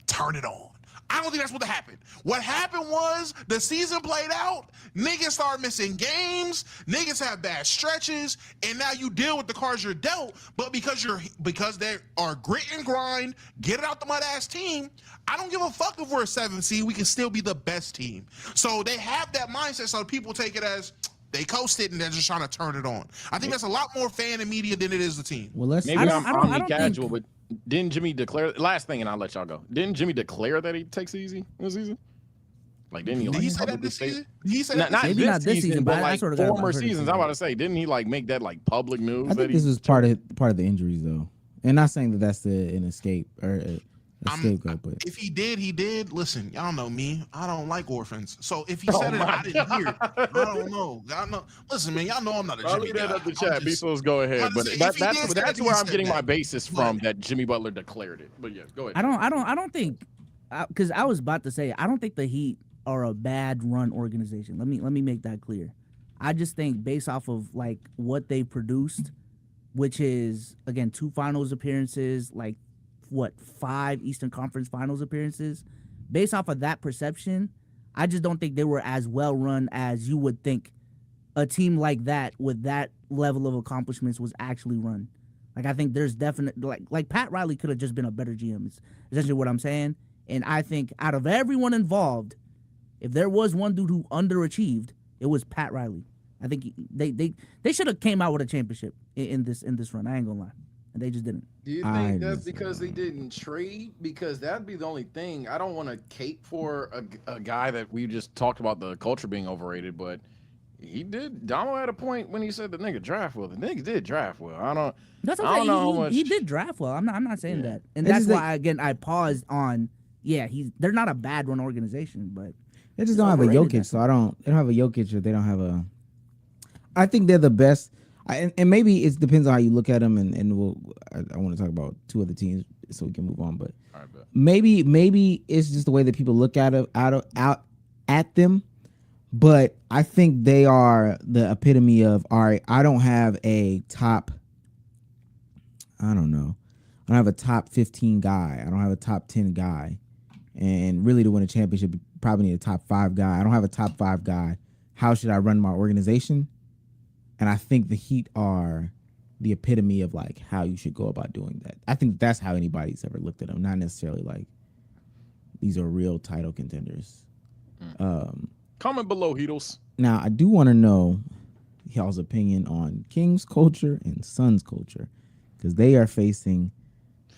turn it on. I don't think that's what happened. What happened was the season played out, niggas start missing games, niggas have bad stretches, and now you deal with the cards you're dealt. But because they are grit and grind, get it out the mud ass team, I don't give a fuck if we're a 7 seed, we can still be the best team. So they have that mindset, so people take it as they coasted and they're just trying to turn it on. I think that's a lot more fan and media than it is the team. Well, let's. Maybe I don't omni-casual, think- but didn't Jimmy declare? Last thing, and I'll let y'all go. Didn't Jimmy declare that he takes it easy this season? Like, didn't he? Did Like, he say that publicly this state- season? Did he say Not, that? Maybe this not this season, but but I like sort of got former I've heard it seasons. before. I'm about to say, didn't he like make that like public news? I that think he this was part of the injuries though, and not saying that that's an escape or a scapegoat, but If he did, he did. Listen, y'all know me. I don't like orphans. So if he said it, I didn't hear it. I don't know. Y'all know. Listen, man, y'all know I'm not a I'll Jimmy leave that guy. up the I'm chat. just- Besos, go ahead. I'm But just saying, that's if he did say that's that, where he I'm said getting my that. basis But- from. That Jimmy Butler declared it. But yeah, go ahead. I don't think, because I was about to say, I don't think the Heat are a bad run organization. Let me make that clear. I just think based off of like what they produced, which is again 2 finals appearances, like 5 Eastern Conference Finals appearances. Based off of that perception, I just don't think they were as well run as you would think a team like that with that level of accomplishments was actually run. Like I think there's definite like Pat Riley could have just been a better GM. Is essentially what I'm saying. And I think out of everyone involved, if there was one dude who underachieved, it was Pat Riley. I think they should have came out with a championship in this run. I ain't gonna lie, and they just didn't. Do you I think that's disagree. because they didn't trade? Because that'd be the only thing. I don't want to cape for a guy that we just talked about the culture being overrated, but he did. Domo had a point when he said the nigga draft well. The nigga did draft well. That's what I I'm don't know how saying. much. He did draft well. I'm not saying Yeah. that, and It's that's just why again I paused on. Yeah, they're not a bad run organization, but they just don't have a overrated, Jokic. that's So they don't have a Jokic, or they don't have a. I think they're the best. And maybe it depends on how you look at them. And I want to talk about 2 other teams so we can move on. But All right, bet. maybe it's just the way that people look at at them. But I think they are the epitome of, all right, I don't have a top. I don't know. I don't have a top 15 guy. I don't have a top 10 guy. And really to win a championship, you probably need a top 5 guy. I don't have a top 5 guy. How should I run my organization? And I think the Heat are the epitome of like how you should go about doing that. I think that's how anybody's ever looked at them. Not necessarily like these are real title contenders. Comment below, Heatles. Now, I do want to know y'all's opinion on Kings culture and Suns culture, because they are facing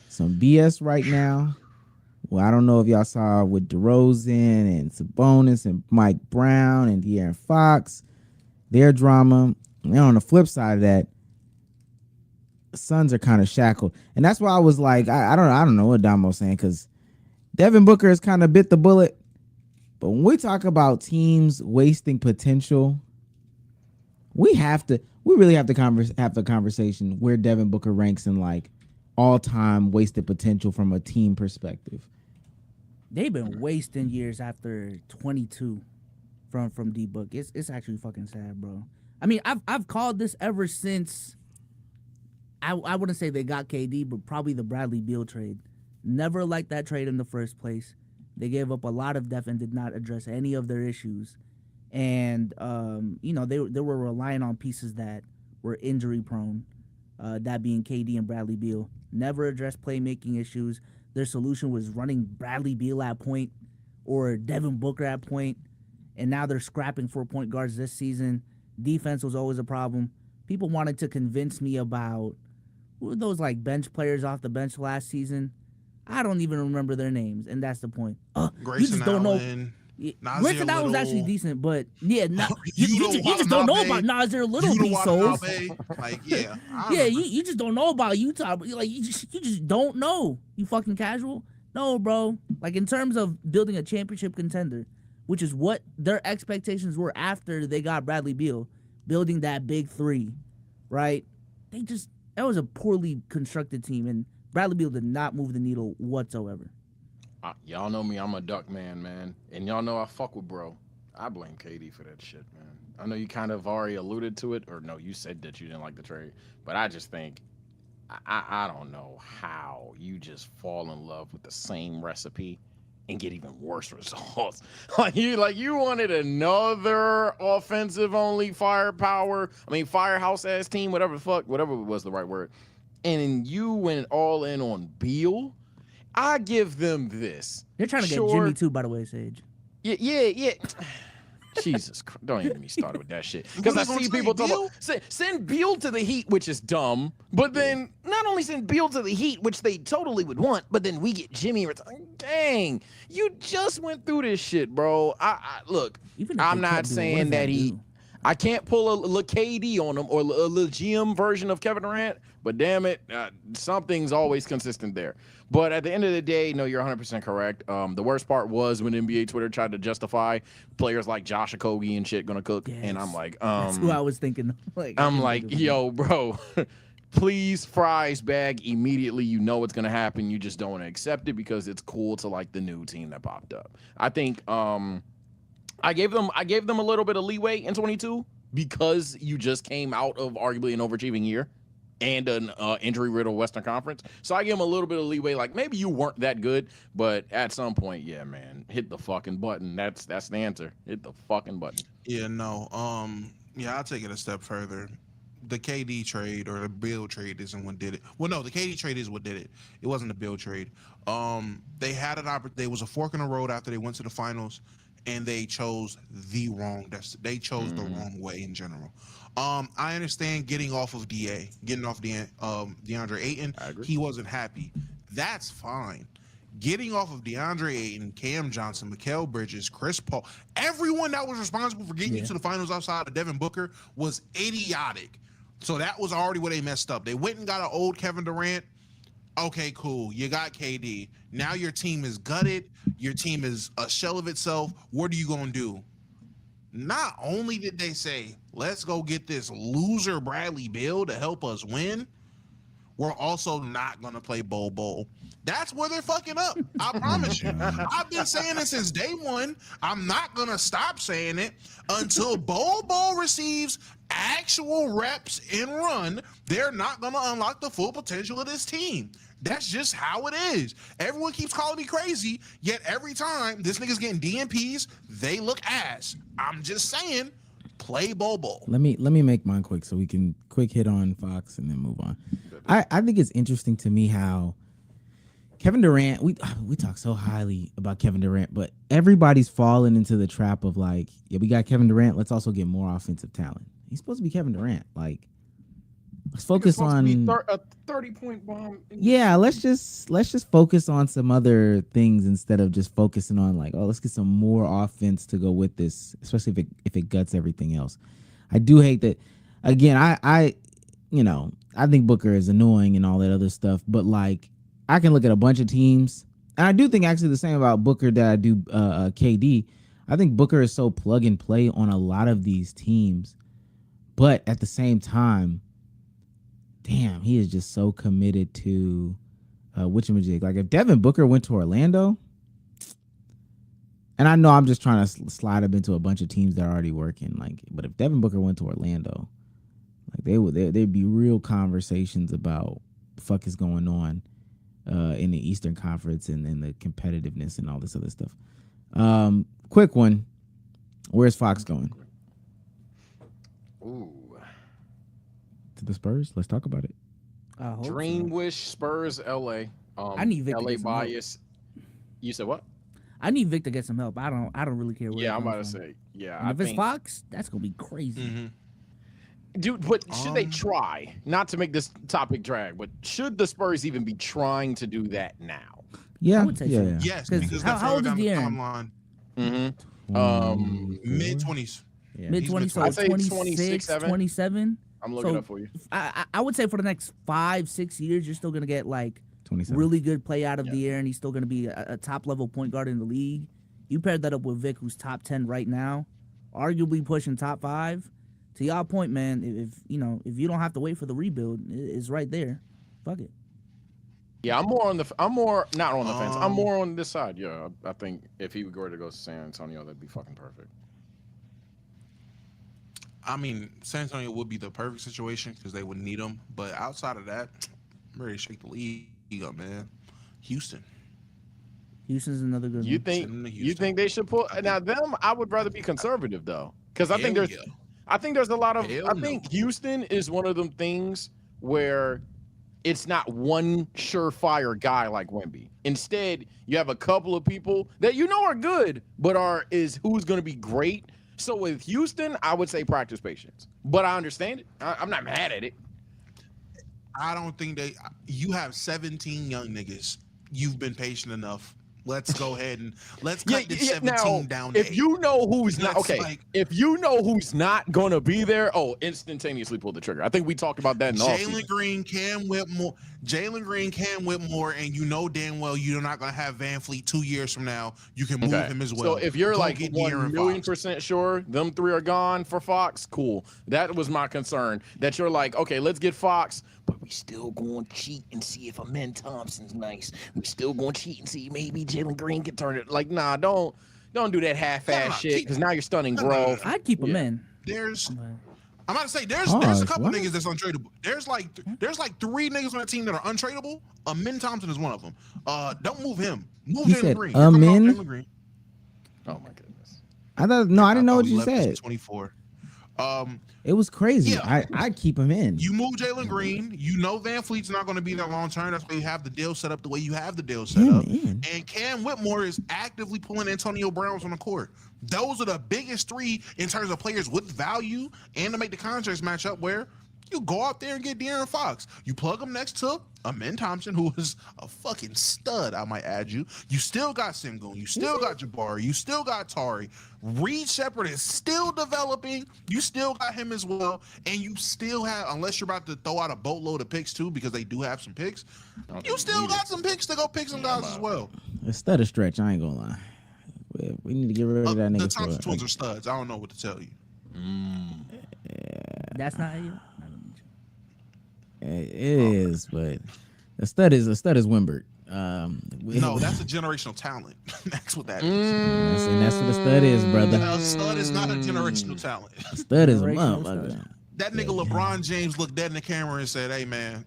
some BS right now. Well, I don't know if y'all saw with DeRozan and Sabonis and Mike Brown and De'Aaron Fox, their drama. And on the flip side of that, the Suns are kind of shackled. And that's why I was like, I don't know what Damo's saying, because Devin Booker has kind of bit the bullet. But when we talk about teams wasting potential, we really have to have the conversation where Devin Booker ranks in like all-time wasted potential from a team perspective. they've been wasting years after 22 from D Book. It's actually fucking sad, bro. I mean, I've called this ever since. I wouldn't say they got KD, but probably the Bradley Beal trade. Never liked that trade in the first place. They gave up a lot of depth and did not address any of their issues. And they were relying on pieces that were injury prone. That being KD and Bradley Beal. Never addressed playmaking issues. Their solution was running Bradley Beal at point or Devin Booker at point. And now they're scrapping for point guards this season. Defense was always a problem. People wanted to convince me about who were those like bench players off the bench last season. I don't even remember their names, and that's the point. You Grayson just don't know. Allen, Nasir Grayson Allen was actually Little. decent, but yeah, you Yuta just don't know Watanabe. about Nasir Little, Yuta B souls. Watanabe. Like, yeah. I Yeah, remember. you just don't know about Utah. Like you just don't know. You fucking casual. No, bro. Like in terms of building a championship contender, which is what their expectations were after they got Bradley Beal, building that big three, right? That was a poorly constructed team, and Bradley Beal did not move the needle whatsoever. Y'all know me. I'm a Duck man. And y'all know I fuck with bro. I blame KD for that shit, man. I know you kind of already alluded to it, or no, you said that you didn't like the trade, but I just think I don't know how you just fall in love with the same recipe and get even worse results. like you wanted another offensive only firepower. I mean firehouse ass team, whatever the fuck, whatever was the right word. And then you went all in on Beal. I give them this. They're trying to get Sure. Jimmy too, by the way, Sage. Yeah. Jesus Christ. Don't even get me started with that shit. Because I What you see gonna people say, talking about send Beal to the Heat, which is dumb. But then not only send Beal to the Heat, which they totally would want, but then we get Jimmy. Dang, you just went through this shit, bro. I look. Even if I'm they not cut Beal, what saying does that he. do? I can't pull a KD on him or a little GM version of Kevin Durant, but damn it, something's always consistent there. But at the end of the day, no, you're 100% correct. The worst part was when NBA Twitter tried to justify players like Josh Okogie and shit gonna cook, and I'm Yes. like, That's who I was thinking. I'm like, yo, bro, please fries bag immediately. You know what's gonna happen. You just don't want to accept it because it's cool to like the new team that popped up. I think I gave them a little bit of leeway in 22 because you just came out of arguably an overachieving year and an injury-riddled Western Conference. So I give them a little bit of leeway. Like maybe you weren't that good, but at some point, yeah, man, hit the fucking button. That's the answer. Hit the fucking button. Yeah, no. Yeah, I'll take it a step further. The KD trade or the Bill trade isn't what did it. Well, no, the KD trade is what did it. It wasn't the Bill trade. They had an opportunity. There was a fork in the road after they went to the finals, and they chose the wrong. They chose the wrong way in general. I understand getting off DeAndre Ayton. I agree. He wasn't happy. That's fine. Getting off of DeAndre Ayton, Cam Johnson, Mikal Bridges, Chris Paul, everyone that was responsible for getting you to the finals outside of Devin Booker was idiotic. So that was already where they messed up. They went and got an old Kevin Durant. Okay, cool. You got KD. Now your team is gutted. Your team is a shell of itself. What are you going to do? Not only did they say, let's go get this loser Bradley Beal to help us win, we're also not going to play Bowl. That's where they're fucking up. I promise you. I've been saying it since day one. I'm not going to stop saying it until Bowl receives actual reps and run. They're not going to unlock the full potential of this team. That's just how it is. Everyone keeps calling me crazy, yet every time this nigga's getting DMPs, they look ass. I'm just saying, play Bowl. Let me make mine quick so we can quick hit on Fox and then move on. I think it's interesting to me how Kevin Durant, we talk so highly about Kevin Durant, but everybody's falling into the trap of like, yeah, we got Kevin Durant, let's also get more offensive talent. He's supposed to be Kevin Durant. Like, let's focus on a 30-point bomb. Yeah, let's just focus on some other things instead of just focusing on like, oh, let's get some more offense to go with this, especially if it guts everything else. I do hate that. Again, I think Booker is annoying and all that other stuff, but like I can look at a bunch of teams, and I do think actually the same about Booker that I do KD. I think Booker is so plug and play on a lot of these teams, but at the same time, damn, he is just so committed to whatchamajig. Like if Devin Booker went to Orlando, and I know I'm just trying to slide him into a bunch of teams that are already working. Like, but if Devin Booker went to Orlando, like there'd be real conversations about the fuck is going on in the Eastern Conference and the competitiveness and all this other stuff. Quick one, where's Fox going? Ooh. To the Spurs? Let's talk about it. I hope Dream so. Wish Spurs LA. I need Vic to LA get some help. bias. You said what? I need Vic to get some help. I don't really care where. Yeah, it I'm about to comes from. say. Yeah, And I if it's think, Fox, that's gonna be crazy. Mm-hmm. dude. But should they try? Not to make this topic drag, but should the Spurs even be trying to do that now? Yeah, I would say so. yeah. Yes, 'Cause because how they're old further is down the De'Aaron? Mm-hmm. timeline. Mid-20s. Yeah. Mid He's 20s, so I'd say 26, 26, 27. I'm looking So, up for you. I would say for the next 5-6 years, you're still gonna get like 27. really good play out of Yeah. the air, and he's still gonna be a top level point guard in the league. You paired that up with Vic, who's top 10 right now, arguably pushing top 5. To y'all point, man, if you don't have to wait for the rebuild, it's right there. Fuck it. Yeah, I'm more not on the fence. I'm Um, more on this side. Yeah, I think if he were to go to San Antonio, that'd be fucking perfect. I mean, San Antonio would be the perfect situation because they would need him. But outside of that, I'm ready to shake the league up, man. Houston. Houston's another good You one. think Send him to you Houston. think they should pull now them? I would rather be conservative though, because I think Hell there's yeah. I think there's a lot of Hell I no. think Houston is one of them things where it's not one surefire guy like Wemby. Instead, you have a couple of people that you know are good, but is who's going to be great. So with Houston, I would say practice patience, but I understand it. I'm not mad at it. I don't think you have 17 young niggas. You've been patient enough. Let's go ahead and let's cut this 17 now, down to if 8. you know who's not That's okay, like- if you know who's not gonna be there, instantaneously pull the trigger. I think we talked about that in the Jalen offseason. Green, Cam Whitmore, and you know damn well you're not gonna have Van Fleet 2 years from now. You can move him as well. So if you're Go like get 1,000,000% sure them 3 are gone for Fox, cool. That was my concern. That you're like, okay, let's get Fox, but we still going to cheat and see if Amen Thompson's nice. We still going to cheat and see maybe Jalen Green can turn it. Like, nah, don't do that half-ass Nah, shit because now you're stunning no. growth. I'd keep him Yeah. in. I'm about to say there's Pause, a couple what? niggas that's untradeable. There's like 3 niggas on that team that are untradeable. Amen Thompson is one of them. Don't move him. Move You Jalen said Green. You're coming off Amen? Jalen Green. Oh my goodness. I thought no, I didn't know thought what he you left us said. at 24. It was crazy. Yeah. I'd keep him in. You move Jalen Green. You know Van Fleet's not going to be there long term. That's why you have the deal set up the way you have the deal set up. Man. And Cam Whitmore is actively pulling Antonio Browns on the court. Those are the biggest 3 in terms of players with value and to make the contracts match up where you go out there and get De'Aaron Fox. You plug him next to Amen Thompson, who is a fucking stud, I might add you. You still got Sengun. You still got Jabari. You still got Tari. Reed Shepard is still developing. You still got him as well. And you still have, unless you're about to throw out a boatload of picks too, because they do have some picks, you still got some picks to go pick some guys as well. A stutter stretch. I ain't gonna lie. We need to get rid of that The nigga. Thompson twins are studs. I don't know what to tell you. That's not you. It is, but a stud is Wimbert. No, that's a generational talent. That's what that is. And that's what a stud is, brother. A stud is not a generational talent. Stud is a Generational motherfucker. That nigga LeBron James looked dead in the camera and said, "Hey man,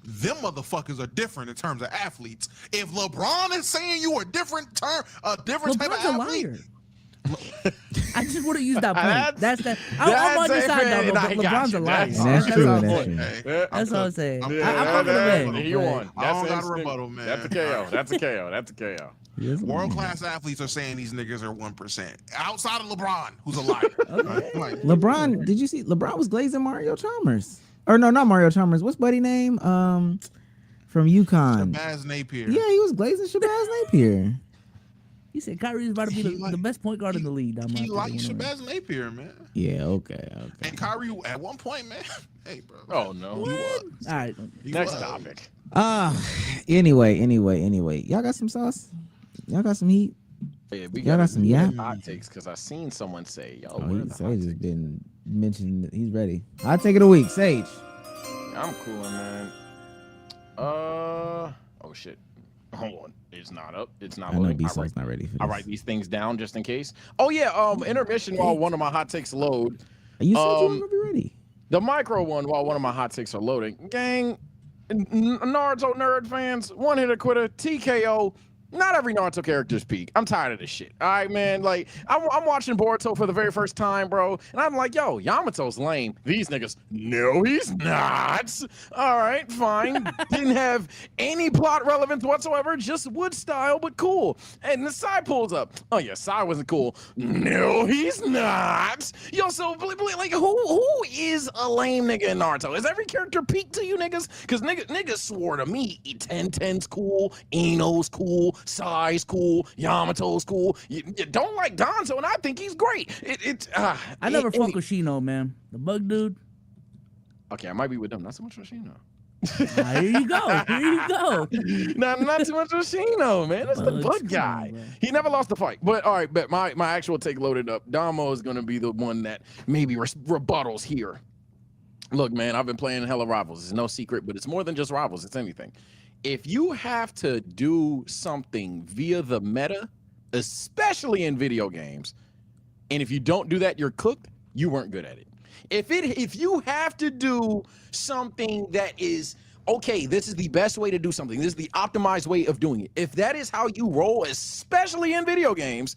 them motherfuckers are different in terms of athletes. If LeBron is saying you are different type of LeBron's a athlete, liar. I just want to use that point. That's- That's I'm on your side, fair. Domo, Nah, but he got LeBron's you. a liar. That's That's true. all. That's true. That's all I'm saying. I'm I'm fucking good. with He won. I don't got a instant- rebuttal, man. That's a KO. That's a KO. That's a KO. World class athletes are saying these niggas are 1%. Outside of LeBron, who's a liar. Like, LeBron, did you see? LeBron was glazing Mario Chalmers. Or no, not Mario Chalmers. What's buddy name? From UConn. Shabazz Napier. Yeah, he was glazing Shabazz Napier. He said Kyrie's about to be the best point guard in the league. He likes Shabazz Napier, man. Yeah, okay. And Kyrie, at one point, man, hey, bro. Oh no. He was. All right. He Next was. topic. Anyway. Y'all got some sauce? Y'all got some heat? Yeah, we Y'all got some yap? hot takes because I seen someone say, "Yo, Oh, where are the hot Sage has takes?" been mentioned. That he's ready. I'll take it a week. Sage. I'm cooling, man. Oh shit. Hold on. It's not up. It's not I know loading. B-Soul's not ready for this. I write these things down just in case. Oh yeah. Intermission while one of my hot takes load. You said you weren't gonna be ready. The micro one while one of my hot takes are loading. Gang, Naruto nerd fans, one hitter quitter, TKO. Not every Naruto character's peak. I'm tired of this shit. All right, man. Like, I'm watching Boruto for the very first time, bro. And I'm like, yo, Yamato's lame. These niggas, no, he's not. All right, fine. Didn't have any plot relevance whatsoever. Just wood style, but cool. And the Sai pulls up. Oh, yeah, Sai wasn't cool. No, he's not. Yo, so, like, who is a lame nigga in Naruto? Is every character peak to you niggas? Because niggas swore to me 10-10's cool, Ino's cool, Sai's cool, Yamato's cool. You don't like Danzo, and I think he's great. I never fuck with Shino, man. The bug dude. Okay, I might be with them. Not so much Yoshino. Here you go. Here you go. not too much Yoshino, man. That's the Bugs, bug come guy. on, bro. He never lost the fight. But all right, but my actual take loaded up. Domo is gonna be the one that maybe rebuttals here. Look, man, I've been playing hella Rivals. It's no secret, but it's more than just Rivals. It's anything. If you have to do something via the meta, especially in video games, and if you don't do that, you're cooked, you weren't good at it. If you have to do something that is okay, this is the best way to do something. This is the optimized way of doing it. If that is how you roll, especially in video games,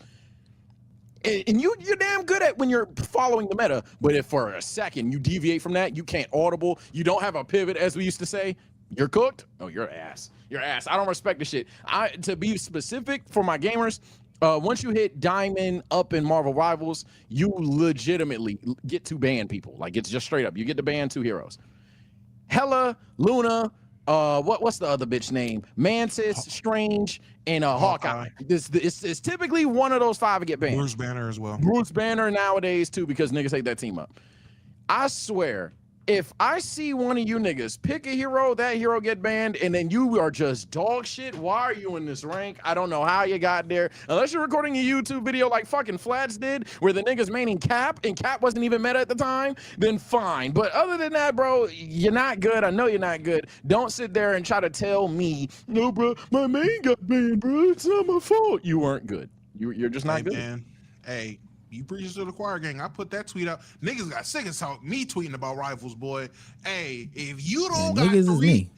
and you're damn good at when you're following the meta, but if for a second you deviate from that, you can't audible, you don't have a pivot, as we used to say, you're cooked. Oh, you're ass. You're ass. I don't respect the shit. To be specific for my gamers, once you hit Diamond up in Marvel Rivals, you legitimately get to ban people. Like, it's just straight up. You get to ban 2 heroes. Hela, Luna, what's the other bitch name? Mantis, Strange, and Hawkeye. It's typically one of those 5 to get banned. Bruce Banner as well. Bruce Banner nowadays too, because niggas hate that team up. I swear, if I see one of you niggas pick a hero, that hero get banned, and then you are just dog shit, why are you in this rank? I don't know how you got there. Unless you're recording a YouTube video like fucking Flats did, where the niggas maining Cap, and Cap wasn't even meta at the time, then fine. But other than that, bro, you're not good. I know you're not good. Don't sit there and try to tell me, no, bro, my main got banned, bro. It's not my fault. You weren't good. You're just not good. Man. Hey, you preach to the choir, gang. I put that tweet out. Niggas got sick of me tweeting about rifles, boy. Hey, if you don't got niggas is me.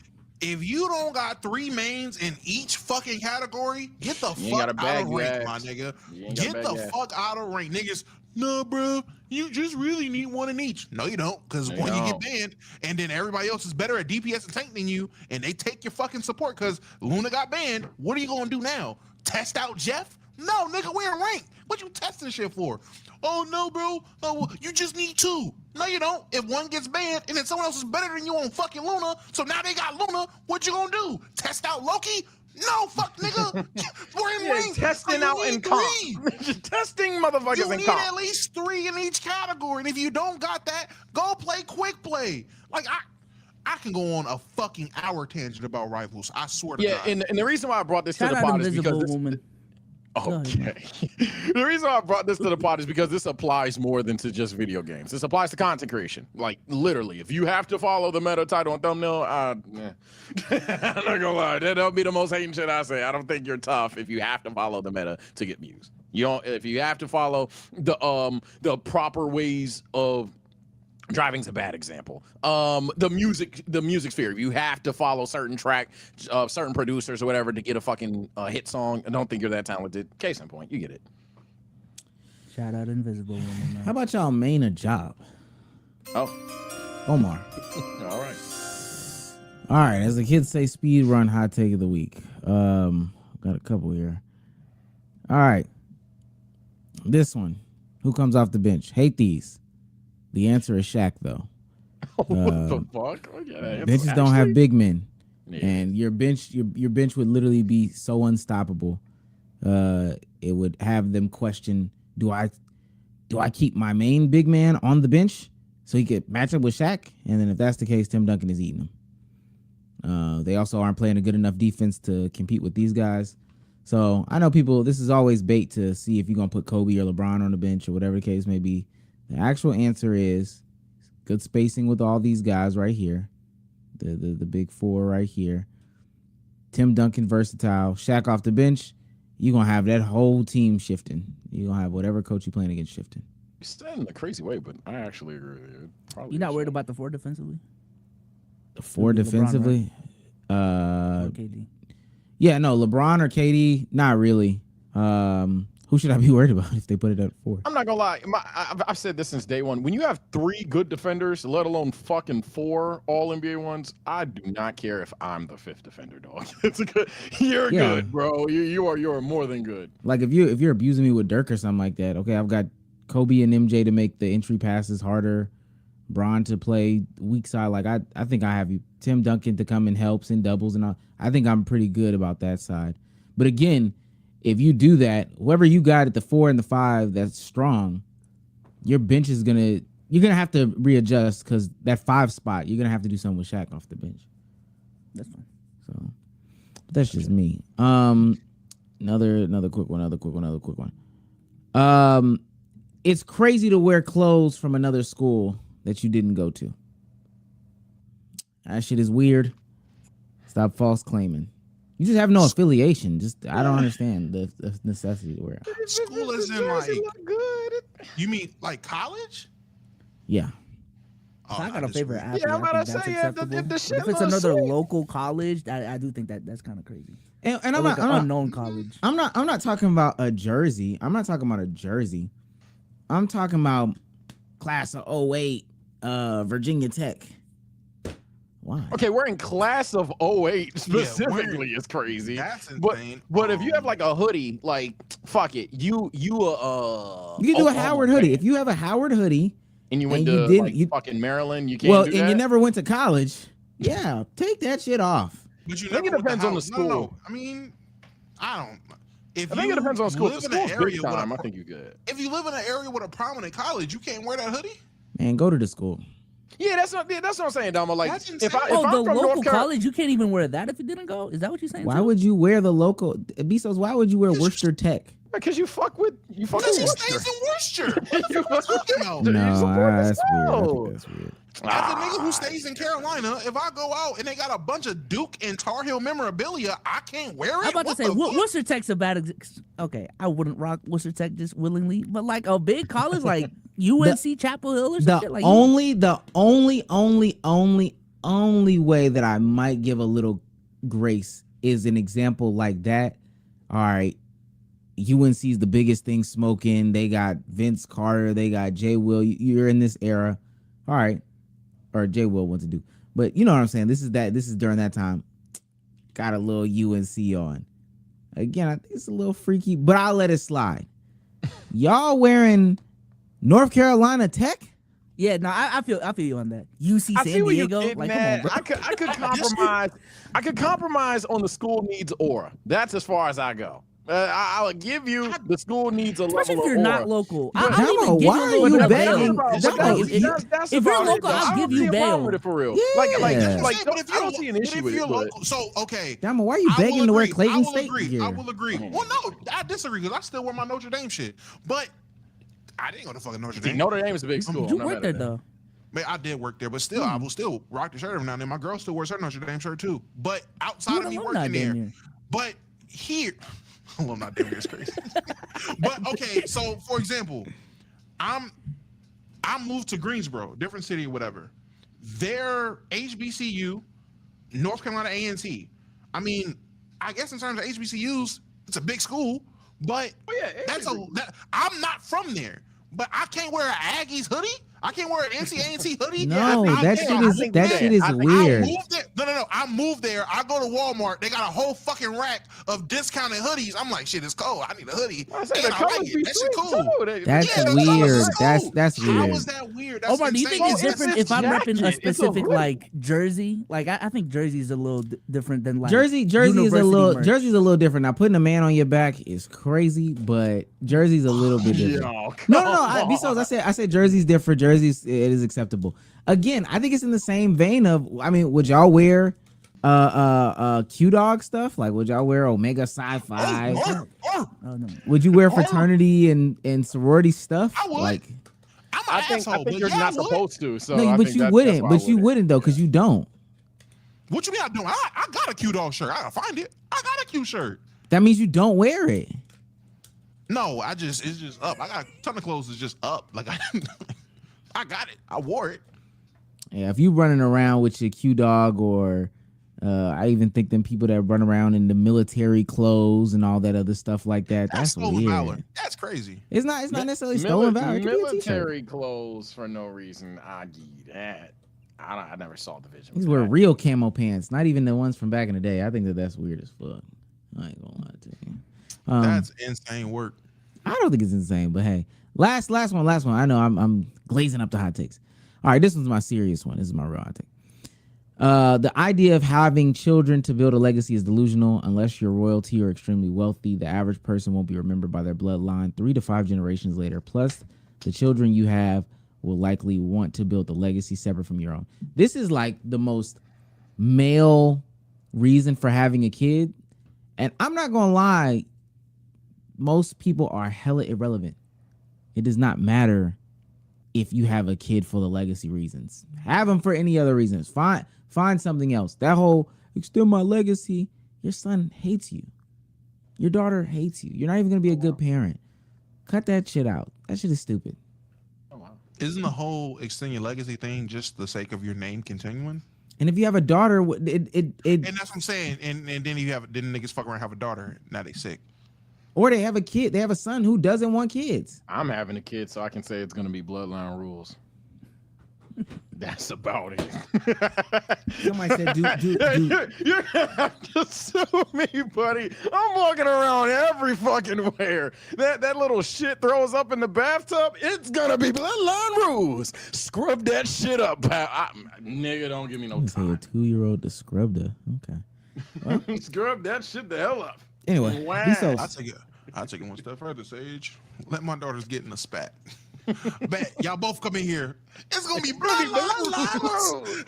if you don't got 3 mains in each fucking category, get the fuck out of rank, my nigga. Get the fuck out of rank, niggas. No, bro, you just really need 1 in each. No, you don't, because you get banned, and then everybody else is better at DPS and tank than you, and they take your fucking support because Luna got banned. What are you gonna do now? Test out Jeff? No, nigga, we're in rank. What you testing shit for? Oh no, bro. Oh, you just need 2. No, you don't. If 1 gets banned and then someone else is better than you on fucking Luna, so now they got Luna, what you gonna do? Test out Loki? No, fuck, nigga. We're in rank. Testing So out in comp. Just testing motherfuckers you in need comp. at least 3 in each category, and if you don't got that, go play quick play. Like I can go on a fucking hour tangent about rifles. I swear to God. And the reason why I brought this Shout to the out pod is Invisible because Woman. okay. The reason why I brought this to the pod is because this applies more than to just video games. This applies to content creation. Like, literally, if you have to follow the meta title and thumbnail, I'm not gonna lie, that'll be the most hating shit I say. I don't think you're tough if you have to follow the meta to get views. You don't. If you have to follow the proper ways of driving's a bad example. The music sphere. You have to follow certain certain producers or whatever to get a fucking hit song. I don't think you're that talented. Case in point, you get it. Shout out Invisible Woman. Man. How about y'all main a job? Oh, Omar. all right. All right, as the kids say, speed run hot take of the week. Got a couple here. All right. This one. Who comes off the bench? Hate these. The answer is Shaq, though. What the fuck? Okay, Benches don't have big men, Yeah. and your bench would literally be so unstoppable. It would have them question: Do I keep my main big man on the bench so he could match up with Shaq? And then if that's the case, Tim Duncan is eating them. They also aren't playing a good enough defense to compete with these guys. So I know people. This is always bait to see if you're gonna put Kobe or LeBron on the bench or whatever the case may be. The actual answer is good spacing with all these guys right here. The big 4 right here. Tim Duncan versatile. Shaq off the bench. You're going to have that whole team shifting. You're going to have whatever coach you're playing against shifting. You said in a crazy way, but I actually agree with you. Probably You not worried Shaq. about the 4 defensively? The 4 LeBron, defensively. Or KD? Yeah, no, LeBron or KD, not really. Who should I be worried about if they put it at 4? I'm not gonna lie. I've said this since day one. When you have 3 good defenders, let alone fucking 4 All NBA ones, I do not care if I'm the 5th defender, dog. It's a good. You're good, bro. You are more than good. Like if you're abusing me with Dirk or something like that, okay, I've got Kobe and MJ to make the entry passes harder, Bron to play weak side. Like I think I have you, Tim Duncan to come in helps in doubles and all. I think I'm pretty good about that side. But again, if you do that, whoever you got at the 4 and the 5 that's strong, your bench is you're gonna have to readjust because that 5 spot, you're gonna have to do something with Shaq off the bench. That's fine. So but that's just me. Another quick one. It's crazy to wear clothes from another school that you didn't go to. That shit is weird. Stop false claiming. You just have no affiliation. I don't understand the necessity to wear it. School isn't like good. You mean like college? Yeah. Oh, I got a favorite disagree. athlete. Yeah, I'm I about think to that's say, yeah, acceptable. if the But shit if it's looks another sweet. local college, I do think that's kind of crazy. And Or I'm like not, an unknown college. I'm not talking about a jersey. I'm not talking about a jersey. I'm talking about class of 08, Virginia Tech. Why? Okay, we're in class of 08 specifically. we're- Is crazy. That's But insane. but if you have like a hoodie, like fuck it, you You can do a Oklahoma Howard hoodie. fan, If you have a Howard hoodie, and you went and to you didn't- like you- fucking Maryland, you can't well, do and that. you never went to college, yeah, take that shit off. But you I think never it went to depends on the house. No, school. I mean, I don't. If I think you it depends on school. live If in the an school's area big with a time, I think you're good. if you live in an area with a prominent college, you can't wear that hoodie. Man, go to the school. Yeah, that's what I'm saying, Domo. Like That's if insane. I'm the from local North Carolina, college, you can't even wear that if you didn't go. Is that what you're saying? Why too? would you wear the local Bezos? Why would you wear Worcester Tech? because you fuck with Because he Worcester. stays in Worcester. What You- the fuck you talking about? No, support the that's weird. I school. think that's weird. As a nigga who stays in Carolina, if I go out and they got a bunch of Duke and Tar Heel memorabilia, I can't wear it. I'm about to What say the fuck? Worcester Tech's a bad. Okay, I wouldn't rock Worcester Tech just willingly, but like a big college like UNC Chapel Hill or some The shit like only way that I might give a little grace is an example like that. All right, UNC is the biggest thing smoking. They got Vince Carter. They got Jay Will. You're in this era. All right, or Jay Will wants to do, but you know what I'm saying. This is during that time. Got a little UNC on. Again, I think it's a little freaky, but I'll let it slide. Y'all wearing North Carolina Tech? Yeah, no, I feel you on that. UC I San see where you're Diego, getting like come on, at. bro. I could compromise. I could compromise on the school needs aura. That's as far as I go. I'll give you the school needs a Especially level if of you're aura. not local. But I'll even Damo, give why you a are little you bit of begging? bail. Damo, That's if you're about it, local, though. I'll I give don't see you a problem bail. with it for real. Yeah. Like, Yeah. like, But if I don't see an issue with it. But local, so okay. Damo, why are you I will begging to wear agree. Clayton I will State agree. gear? I will agree. Well, no, I disagree because I still wear my Notre Dame shit. But I didn't go to fucking Notre see, Dame. Notre Dame is a big school. You I'm not worked mad there at that. though. Man, I did work there, but still, I will still rock the shirt every now and then. My girl still wears her Notre Dame shirt too. But outside You of an me alumni working damn there, near. but here, alumni damn near is crazy. But okay, so for example, I moved to Greensboro, different city or whatever. Their HBCU, North Carolina A&T. I mean, I guess in terms of HBCUs, it's a big school, but I'm not from there. But I can't wear an Aggies hoodie. I can't wear an NC hoodie. No, that shit is I weird. moved there. No. I moved there. I go to Walmart. They got a whole fucking rack of discounted hoodies. I'm like, shit, it's cold. I need a hoodie. I say And the I like colors it. be That shit sweet, cool. too. That's Yeah, the colors weird. is cool. That's How weird. is that weird? That's Omar, do you think insane. it's different if I'm repping a jacket. It's a specific hoodie. like jersey? Like I think jersey is a little different than like Jersey is a university little merch. Jersey's a little different. Now putting a man on your back is crazy, but Jersey's a little bit different. No. Besides, I said Jersey's different. Jersey's it is acceptable. Again, I think it's in the same vein of. I mean, would y'all wear Q Dog stuff? Like, would y'all wear Omega Psi Phi? Oh no. Would you wear fraternity and sorority stuff? I would. Like, I'm an I asshole, think but you're yeah, not I would. supposed to. So no, I but think you that's wouldn't. why I But you wouldn't though, because you don't. What you mean I don't? I got a Q Dog shirt. I gotta find it. I got a Q shirt. That means you don't wear it. No, it's just up. I got a ton of clothes that's just up. Like I got it. I wore it. Yeah, if you running around with your Q Dog or I even think them people that run around in the military clothes and all that other stuff like that, that's stolen weird. valor. That's crazy. It's not necessarily stolen valor. It could be a t-shirt. Military clothes for no reason. I get that. I never saw the vision. These with were that. real camo pants, not even the ones from back in the day. I think that's weird as fuck. I ain't gonna lie to you. That's insane work. I don't think it's insane, but hey, last one. I know I'm glazing up the hot takes. All right, this one's my serious one. This is my real hot take. The idea of having children to build a legacy is delusional. Unless you're royalty or extremely wealthy, the average person won't be remembered by their bloodline 3 to 5 generations later. Plus, the children you have will likely want to build the legacy separate from your own. This is like the most male reason for having a kid. And I'm not going to lie, most people are hella irrelevant. It does not matter if you have a kid for the legacy reasons. Have them for any other reasons. Find something else. That whole extend my legacy, your son hates you. Your daughter hates you. You're not even going to be a good parent. Cut that shit out. That shit is stupid. Isn't the whole extend your legacy thing just the sake of your name continuing? And if you have a daughter, And that's what I'm saying. And then then niggas fuck around have a daughter. Now they sick. or they have a kid, they have a son who doesn't want kids. I'm having a kid, so I can say it's gonna be bloodline rules. That's about it. Somebody said, You're gonna have to sue me, buddy. I'm walking around every fucking where. That little shit throws up in the bathtub. It's gonna be bloodline rules. Scrub that shit up, pal. Nigga, don't give me no say a time. 2-year-old to scrub the. Okay. Scrub that shit the hell up. Anyway, Wow. Bezos. I'll take it one step further, Sage. Let my daughters get in a spat. Bet y'all both come in here. It's gonna be bloodline rules.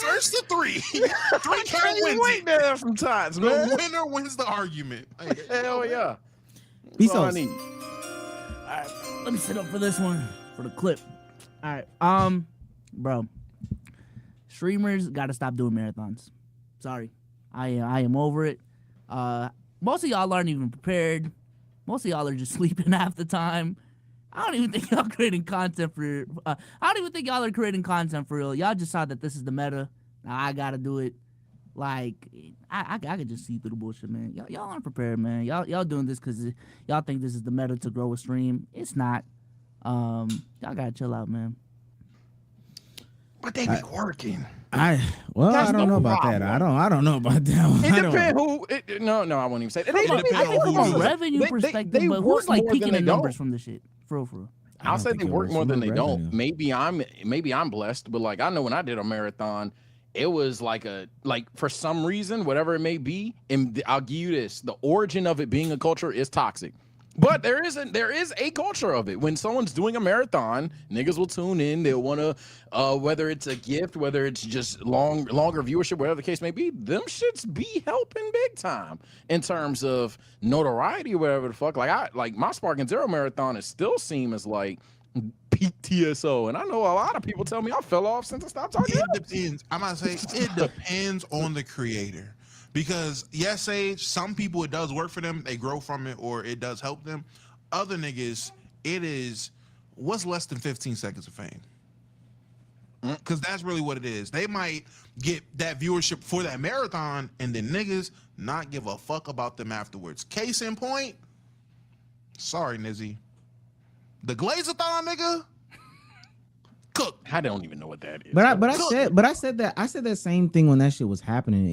First to three. Three count wins. Wait there sometimes, The man. winner wins the argument. Hey, Hell yeah. That's all I Bezos. need. All right, let me sit up for this one for the clip. All right, bro, streamers got to stop doing marathons. Sorry, I am over it. Most of y'all aren't even prepared. Most of y'all are just sleeping half the time. I don't even think y'all creating content for. I don't even think y'all are creating content for real. Y'all just saw that this is the meta. Now I gotta do it. Like I could just see through the bullshit, man. Y'all aren't prepared, man. Y'all doing this because y'all think this is the meta to grow a stream. It's not. Y'all gotta chill out, man. But they be working. I That's don't no know about that. problem. I don't know about that one. It I don't- depends who. No, I won't even say that. It They- depends I think on from who a you- revenue perspective, but work who's like more peeking than the they numbers don't. from this shit? For real. I'll don't say think they it work was more from than the they don't. revenue. Maybe I'm blessed, but like I know when I did a marathon, it was like for some reason, whatever it may be, and I'll give you this: the origin of it being a culture is toxic. But there is a culture of it. When someone's doing a marathon, niggas will tune in. They'll want to, whether it's a gift, whether it's just longer viewership, whatever the case may be, them shits be helping big time in terms of notoriety or whatever the fuck. Like my Sparking Zero marathon is still seen as like peak TSO. And I know a lot of people tell me I fell off since I stopped talking. It depends. I'm gonna say it depends on the creator. Because yes, Sage, some people it does work for them, they grow from it, or it does help them. Other niggas, it is what's less than 15 seconds of fame. Because that's really what it is. They might get that viewership for that marathon, and then niggas not give a fuck about them afterwards. Case in point, sorry, Nizzy. The Glazathon nigga, cook. I don't even know what that is. But I said that same thing when that shit was happening.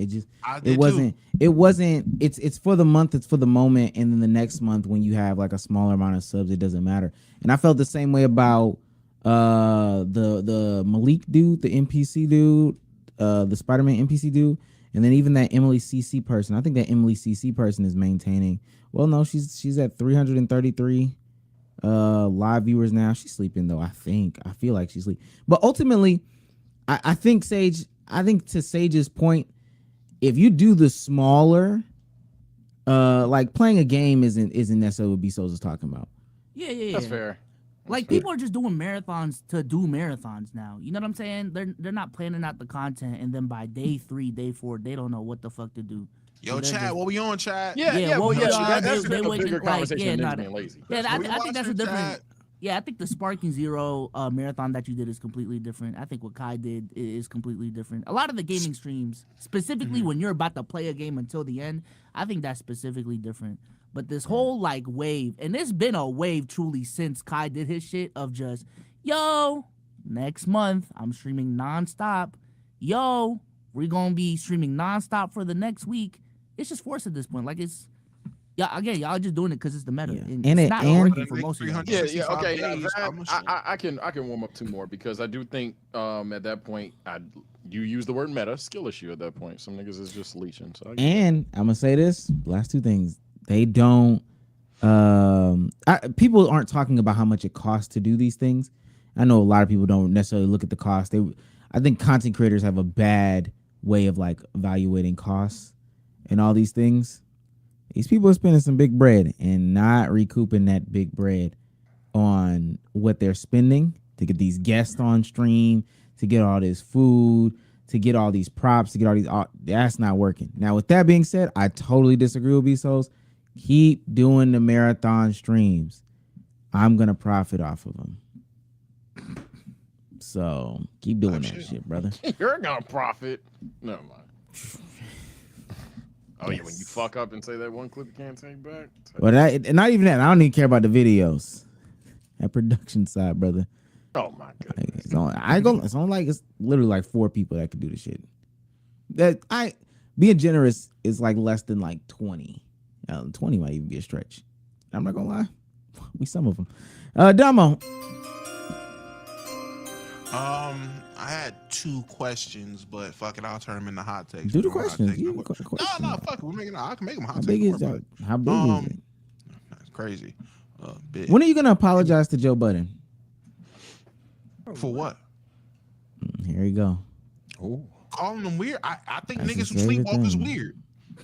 It wasn't. It's for the month. It's for the moment. And then the next month, when you have like a smaller amount of subs, it doesn't matter. And I felt the same way about the Malik dude, the NPC dude, the Spider-Man NPC dude, and then even that Emily CC person. I think that Emily CC person is maintaining. Well, no, she's at 333 live viewers now. She's sleeping though. I feel like she's sleeping. But ultimately, I think to Sage's point, if you do the smaller, like playing a game isn't necessarily what Bezos is talking about. Yeah. That's fair. Like people are just doing marathons to do marathons now. You know what I'm saying? They're not planning out the content, and then by day 3, day 4, they don't know what the fuck to do. Yo, They're Chad, just- what we on, Chad? Yeah, what well, we yeah, are, that's they a waking, bigger like, conversation yeah, than nah, niggas being lazy. Yeah, What we I think that's a watching, different. Chad? Yeah, I think the Sparking Zero marathon that you did is completely different. I think what Kai did is completely different. A lot of the gaming streams, specifically when you're about to play a game until the end, I think that's specifically different. But this whole like wave, and it's been a wave truly since Kai did his shit of just, yo, next month I'm streaming nonstop. Yo, we're gonna be streaming nonstop for the next week. It's just forced at this point. Like it's. Yeah, again, y'all just doing it because it's the meta, Yeah. and And it's it- not and- working for most of y'all. Yeah, okay. days, I can warm up 2 more because I do think at that point you use the word meta skill issue at that point. Some niggas is just leeching. So And I'm gonna say this last 2 things. They don't. People aren't talking about how much it costs to do these things. I know a lot of people don't necessarily look at the cost. I think content creators have a bad way of like evaluating costs and all these things. These people are spending some big bread and not recouping that big bread on what they're spending to get these guests on stream, to get all this food, to get all these props, to get all these. That's not working. Now, with that being said, I totally disagree with Bezos. Keep doing the marathon streams. I'm gonna profit off of them. So keep doing that shit, brother. You're gonna profit. Never mind. Oh yeah, when you fuck up and say that one clip you can't take back. But not even that. I don't even care about the videos. That production side, brother. Oh my goodness. It's only like it's literally like 4 people that could do the shit. Being generous is like less than like 20. 20 might even be a stretch. I'm not gonna lie. We some of them. Domo. I had 2 questions, but fuck it, I'll turn them into hot takes. Do the questions. No, fuck it. I can make them hot takes. How big is it? That's crazy. Big. When are you gonna apologize to Joe Budden? For what? Here you go. Oh, calling them weird. I think That's niggas who his favorite sleepwalk is thing. weird.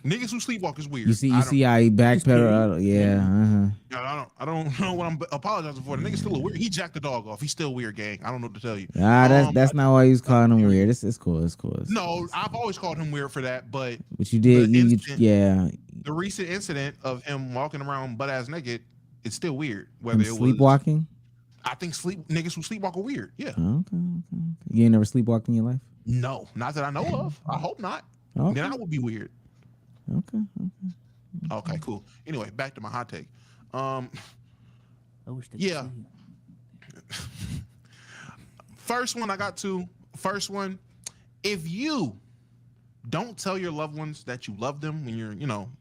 Niggas who sleepwalk is weird. You see how he backpedaled? Yeah. I don't know what I'm apologizing for. The nigga's still a weird. He jacked the dog off. He's still weird, gang. I don't know what to tell you. That's not why he's calling him weird. It's cool. No, I've always called him weird for that, but you did. The recent incident of him walking around butt ass naked, it's still weird. Whether it was sleepwalking. I think niggas who sleepwalk are weird. Yeah. Okay. You ain't never sleepwalked in your life? No, not that I know of. I hope not. Okay. Then I would be weird. Okay. Cool. Anyway, back to my hot take. I wish they could Yeah. see it. First one, if you don't tell your loved ones that you love them when you're,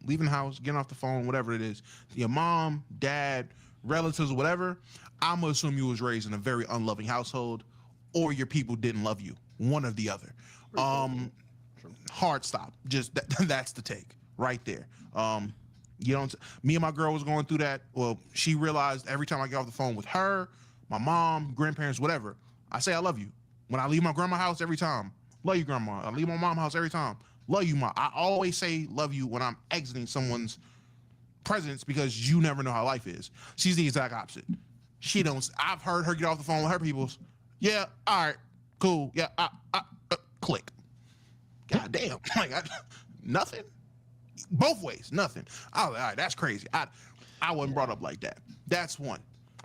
leaving the house, getting off the phone, whatever it is, your mom, dad, relatives, whatever, I'm gonna assume you was raised in a very unloving household, or your people didn't love you. One or the other. Hard stop. Just that's the take right there. Me and my girl was going through that. Well, she realized every time I get off the phone with her, my mom, grandparents, whatever, I say I love you. When I leave my grandma's house, every time, love you, grandma. I leave my mom's house every time, love you, ma. I always say love you when I'm exiting someone's presence because you never know how life is. She's the exact opposite. She don't. I've heard her get off the phone with her peoples. Yeah, all right, cool. Yeah, click. God damn, nothing. Both ways, nothing. I was like, all right, that's crazy. I wasn't brought up like that. That's one.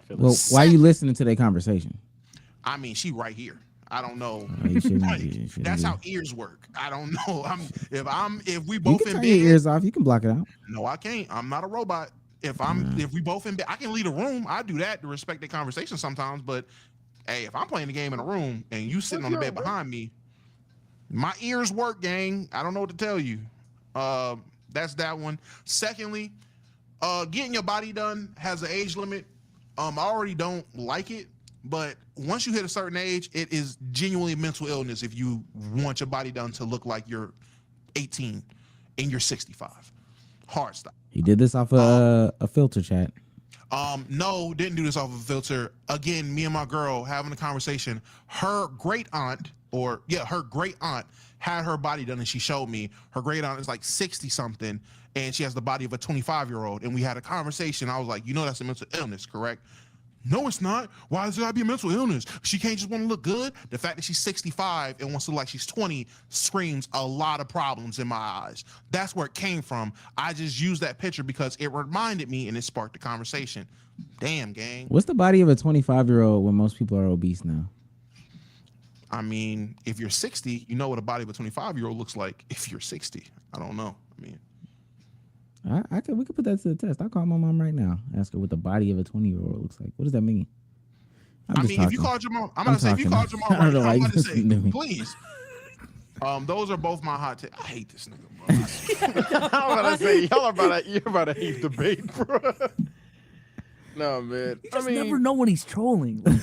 Well, why are you listening to their conversation? I mean, she right here. I don't know. You shouldn't That's be. how ears work. I don't know. If we You both can in turn bed, your ears off. You can block it out. no, I can't. I'm not a robot. If we both in bed, I can leave a room. I do that to respect the conversation sometimes. But hey, if I'm playing the game in a room and you sitting on the bed behind me, my ears work, gang. I don't know what to tell you. That's that one. Secondly, getting your body done has an age limit. I already don't like it, but once you hit a certain age, it is genuinely mental illness if you want your body done to look like you're 18 and you're 65. Hard stop. He did this off a filter chat. No, didn't do this off of a filter. Again, me and my girl having a conversation. Her great aunt had her body done, and she showed me. Her great aunt is like 60 something, and she has the body of a 25-year-old. And we had a conversation. I was like, that's a mental illness, correct? No, it's not. Why does it gotta be a mental illness? She can't just want to look good. The fact that she's 65 and wants to look like she's 20 screams a lot of problems in my eyes. That's where it came from. I just used that picture because it reminded me and it sparked the conversation. Damn, gang. What's the body of a 25-year-old when most people are obese now? I mean, if you're 60, you know what a body of a 25-year-old looks like. If you're 60, I don't know. I mean, we could put that to the test. I'll call my mom right now. Ask her what the body of a 20-year-old looks like. What does that mean? If you called your mom, I'm about to say, if you called your mom I don't know why I'm you about to say, listening to me. please. Those are both my hot takes. I hate this nigga, bro. I'm about to say, you're about to hate debate, bro. No, man. You just never know when he's trolling. Like,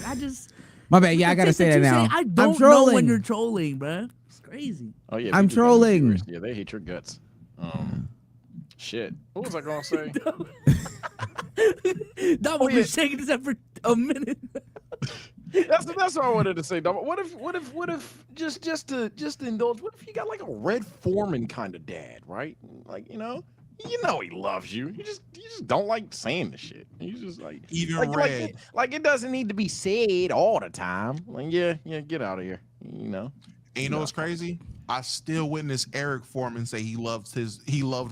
My bad. Yeah, I gotta say that now. I don't know when you're trolling, bro. It's crazy. Oh yeah, I'm trolling. Yeah, they hate your guts. Shit. What was I gonna say? We've been shaking this up for a minute. That's what I wanted to say. What if just to indulge? What if you got like a Red Foreman kind of dad, right? Like he loves you. You just don't like saying the shit. He's just like even red. Like it doesn't need to be said all the time. Like yeah, get out of here. And you know what's crazy? I still witnessed Eric Foreman say he loved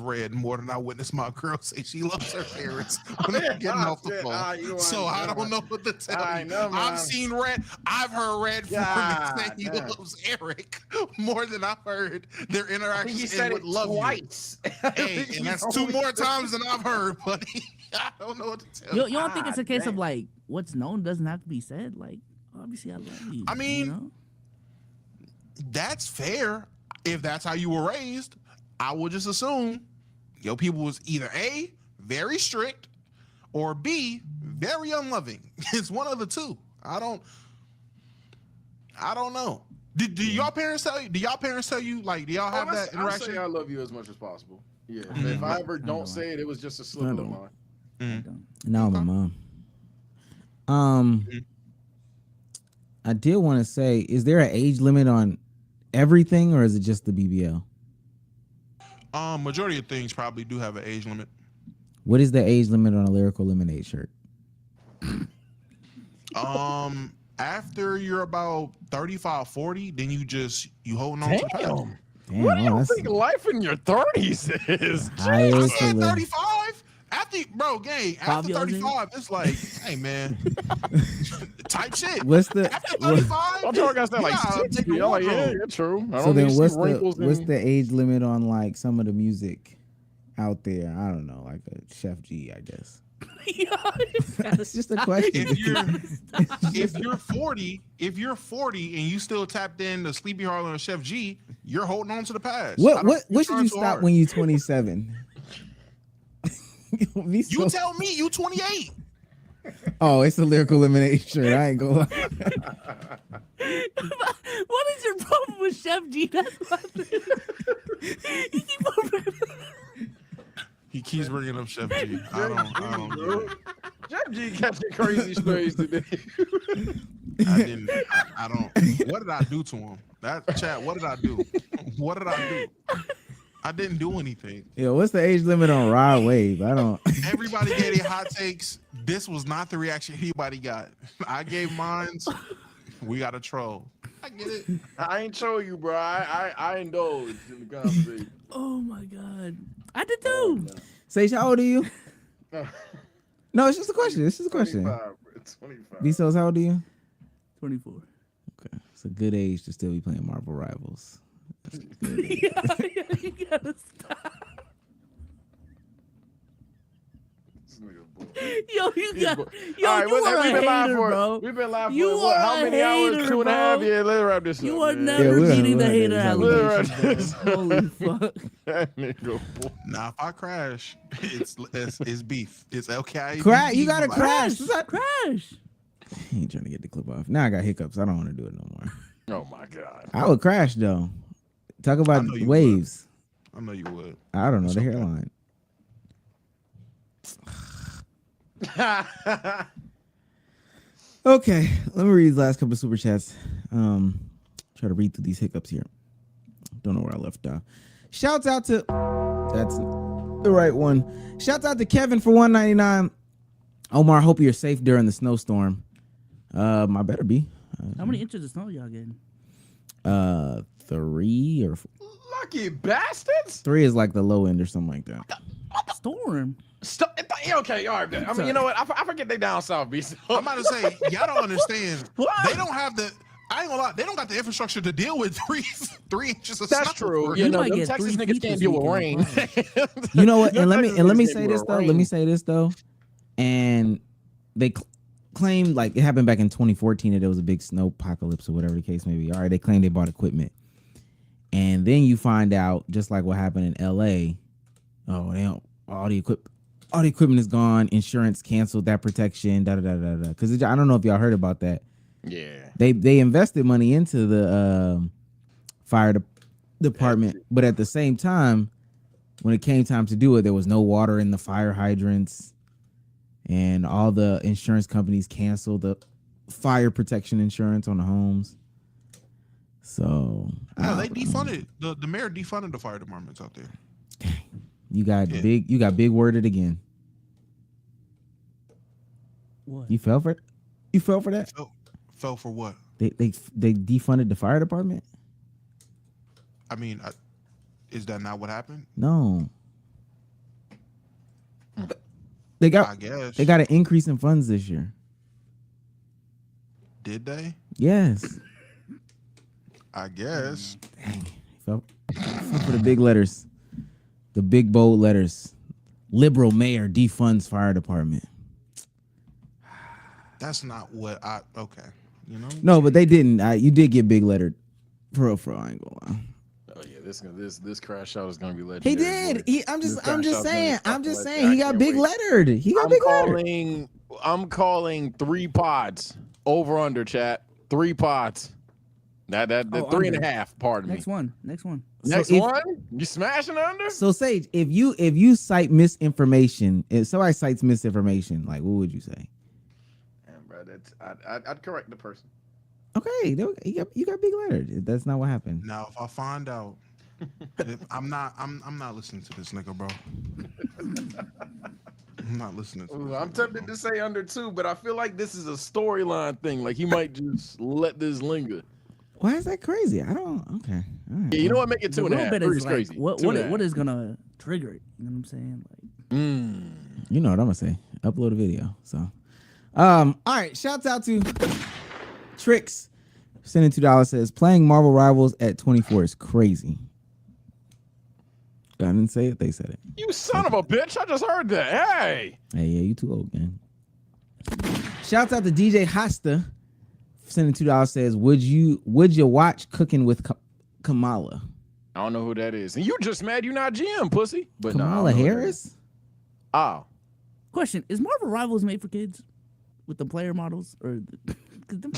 Red more than I witnessed my girl say she loves her parents when they're getting off the phone. So I don't know what to tell you. I've seen Red. I've heard Red Foreman say he loves Eric more than I've heard their interaction. He said with it love twice. Hey, and that's 2 more times than I've heard, buddy. I don't know what to tell you. You don't think it's a case of like what's known doesn't have to be said? Like, obviously, I love you. I mean, you know? That's fair. If that's how you were raised, I would just assume your people was either A, very strict, or B, very unloving. It's one of the two. I don't know. Do y'all parents tell you? Do y'all parents tell you, like, do y'all have that interaction? I say I love you as much as possible. Yeah. If I ever don't say it, it was just a slip of the mind. No, my mom. I did want to say, is there an age limit on everything, or is it just the BBL? Majority of things probably do have an age limit. What is the age limit on a Lyrical Lemonade shirt? After you're about 35, 40, then you holding on to the past. Damn, What do you that's think life in your 30s is? higher I to said the- 35. After, bro, gang, after 35, it's like, hey, man, type shit. What's the After 35, I'm talking about like 60. I'm like, yeah, you're true. I so don't then need to what's see wrinkles the age limit on like some of the music out there? I don't know, like a Chef G, I guess. It's just a question. if you're 40 and you still tapped in to Sleepy Harlow and Chef G, you're holding on to the past. What should you stop when you're 27? You tell me, you 28. Oh, it's a Lyrical Lemonade shirt. I ain't gonna lie. What is your problem with Chef G? That's what He keeps bringing up Chef G. I don't get it. Chef G catching crazy strays today. I don't. What did I do to him? That chat. What did I do? What did I do? I didn't do anything. Yo, what's the age limit on Rod Wave? I don't. Everybody gave their hot takes. This was not the reaction anybody got. I gave mine. We got a troll. I get it. I ain't show you, bro. I indulged in the conversation. Oh my god, I did too. Sage, how old are you? No, it's just a question. It's just a question. 25. Bezos, how old are you? 24. Okay, it's a good age to still be playing Marvel Rivals. You gotta stop. Yo, you got. Yo, All right, you are a we've been live hater, for bro. we've been live You for what, are how a many hours? hater, 2.5. bro. Yeah, let's wrap this You up. are man. never beating the we're hater done. allegations, bro. Holy fuck. That nigga, boy. Now, if I crash, it's beef. It's okay. Crash! You gotta crash. Crash. He ain't trying to get the clip off. Now I got hiccups. I don't want to do it no more. Oh my god. I would crash though. Talk about I know you waves. I know you would. I don't know It's the okay. hairline. Okay, let me read these last couple of super chats. Try to read through these hiccups here. Don't know where I left off. Shouts out to that's the right one. Shouts out to Kevin for $1.99. Omar, hope you're safe during the snowstorm. I better be. How many inches of snow y'all getting? 3 or 4. Lucky bastards. 3 is like the low end or something like that. Storm. Okay, all right. I mean, you know what? I forget they down south, B. I'm about to say, y'all don't understand. They don't have the. I ain't gonna lie. They don't got the infrastructure to deal with 3 inches of That's snow. true. You You might know, them get Texas 3 niggas feet can't this deal with weekend, rain. You know what? And let Them me Texas say niggas this can't though. deal Let me with say this though. And they claimed like it happened back in 2014 that there was a big snow apocalypse or whatever the case may be. All right, they claimed they bought equipment, and then you find out just like what happened in LA. Oh, they don't, all the equipment is gone. Insurance canceled that protection. Da da da da da. Because I don't know if y'all heard about that. Yeah. They invested money into the fire department, but at the same time, when it came time to do it, there was no water in the fire hydrants, and all the insurance companies canceled the fire protection insurance on the homes. So No, they defunded the mayor defunded the fire departments out there. you got big worded again. What? You fell for it? You fell for that? Fell for what? They defunded the fire department? I mean, is that not what happened? No. They I got guess. they got an increase in funds this year. Did they? Yes. I guess. Dang. Fell for the big letters. The big bold letters. Liberal mayor defunds fire department. That's not what I. Okay. You know. No, but they didn't. You did get big lettered. For real, I ain't gonna lie. Oh yeah, this crash out is gonna be He legendary. did. I'm This just crash out's gonna be saying. fucking I'm just legendary. saying. He I got can't big wait. lettered. He got big lettered. I'm calling 3 pods over under chat. 3 pods. That Oh, 3 and under. a half. Pardon Next me. one. Next one. Next So if- one. You smashing under? So Sage, if you cite misinformation, if somebody cites misinformation, like what would you say? Man, bro, I'd correct the person. Okay, you got big lettered. That's not what happened. Now, if I find out, I'm not listening to this nigga, bro. I'm not listening to Ooh, this I'm nigga, tempted bro. to say under 2, but I feel like this is a storyline thing. Like he might just let this linger. Why is that crazy? I don't. Okay. All right. Yeah, you know what? Make it The 2 and a real half. bit 3 is is like, crazy. what 2 and a half. what is gonna trigger it? You know what I'm saying? Like, You know what I'm gonna say. Upload a video. So, all right. Shouts out to Tricks. Sending $2 says playing Marvel Rivals at 24 is crazy. I didn't say it. They said it. You son of a bitch! I just heard that. Hey. Hey, yeah, you too old, man. Shouts out to DJ Hasta. Sending $2 says, would you watch Cooking with Kamala? I don't know who that is. And you just mad you not GM, pussy. But no, I don't Kamala know who that Harris? is. Oh. question: is Marvel Rivals made for kids with the player models or?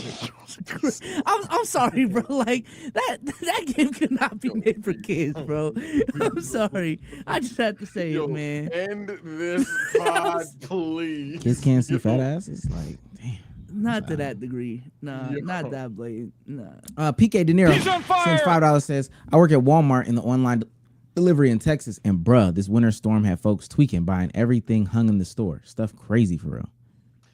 I'm sorry, bro. Like that game could not be made for kids, bro. I'm sorry. I just have to say Yo, it, man. end this pod, please. Kids can't see fat asses? Like, damn. Not to that degree. Nah, Yo. not that blatant. Nah. PK De Niro He's on fire! sends $5 says, I work at Walmart in the online delivery in Texas, and bruh, this winter storm had folks tweaking, buying everything hung in the store. Stuff crazy for real.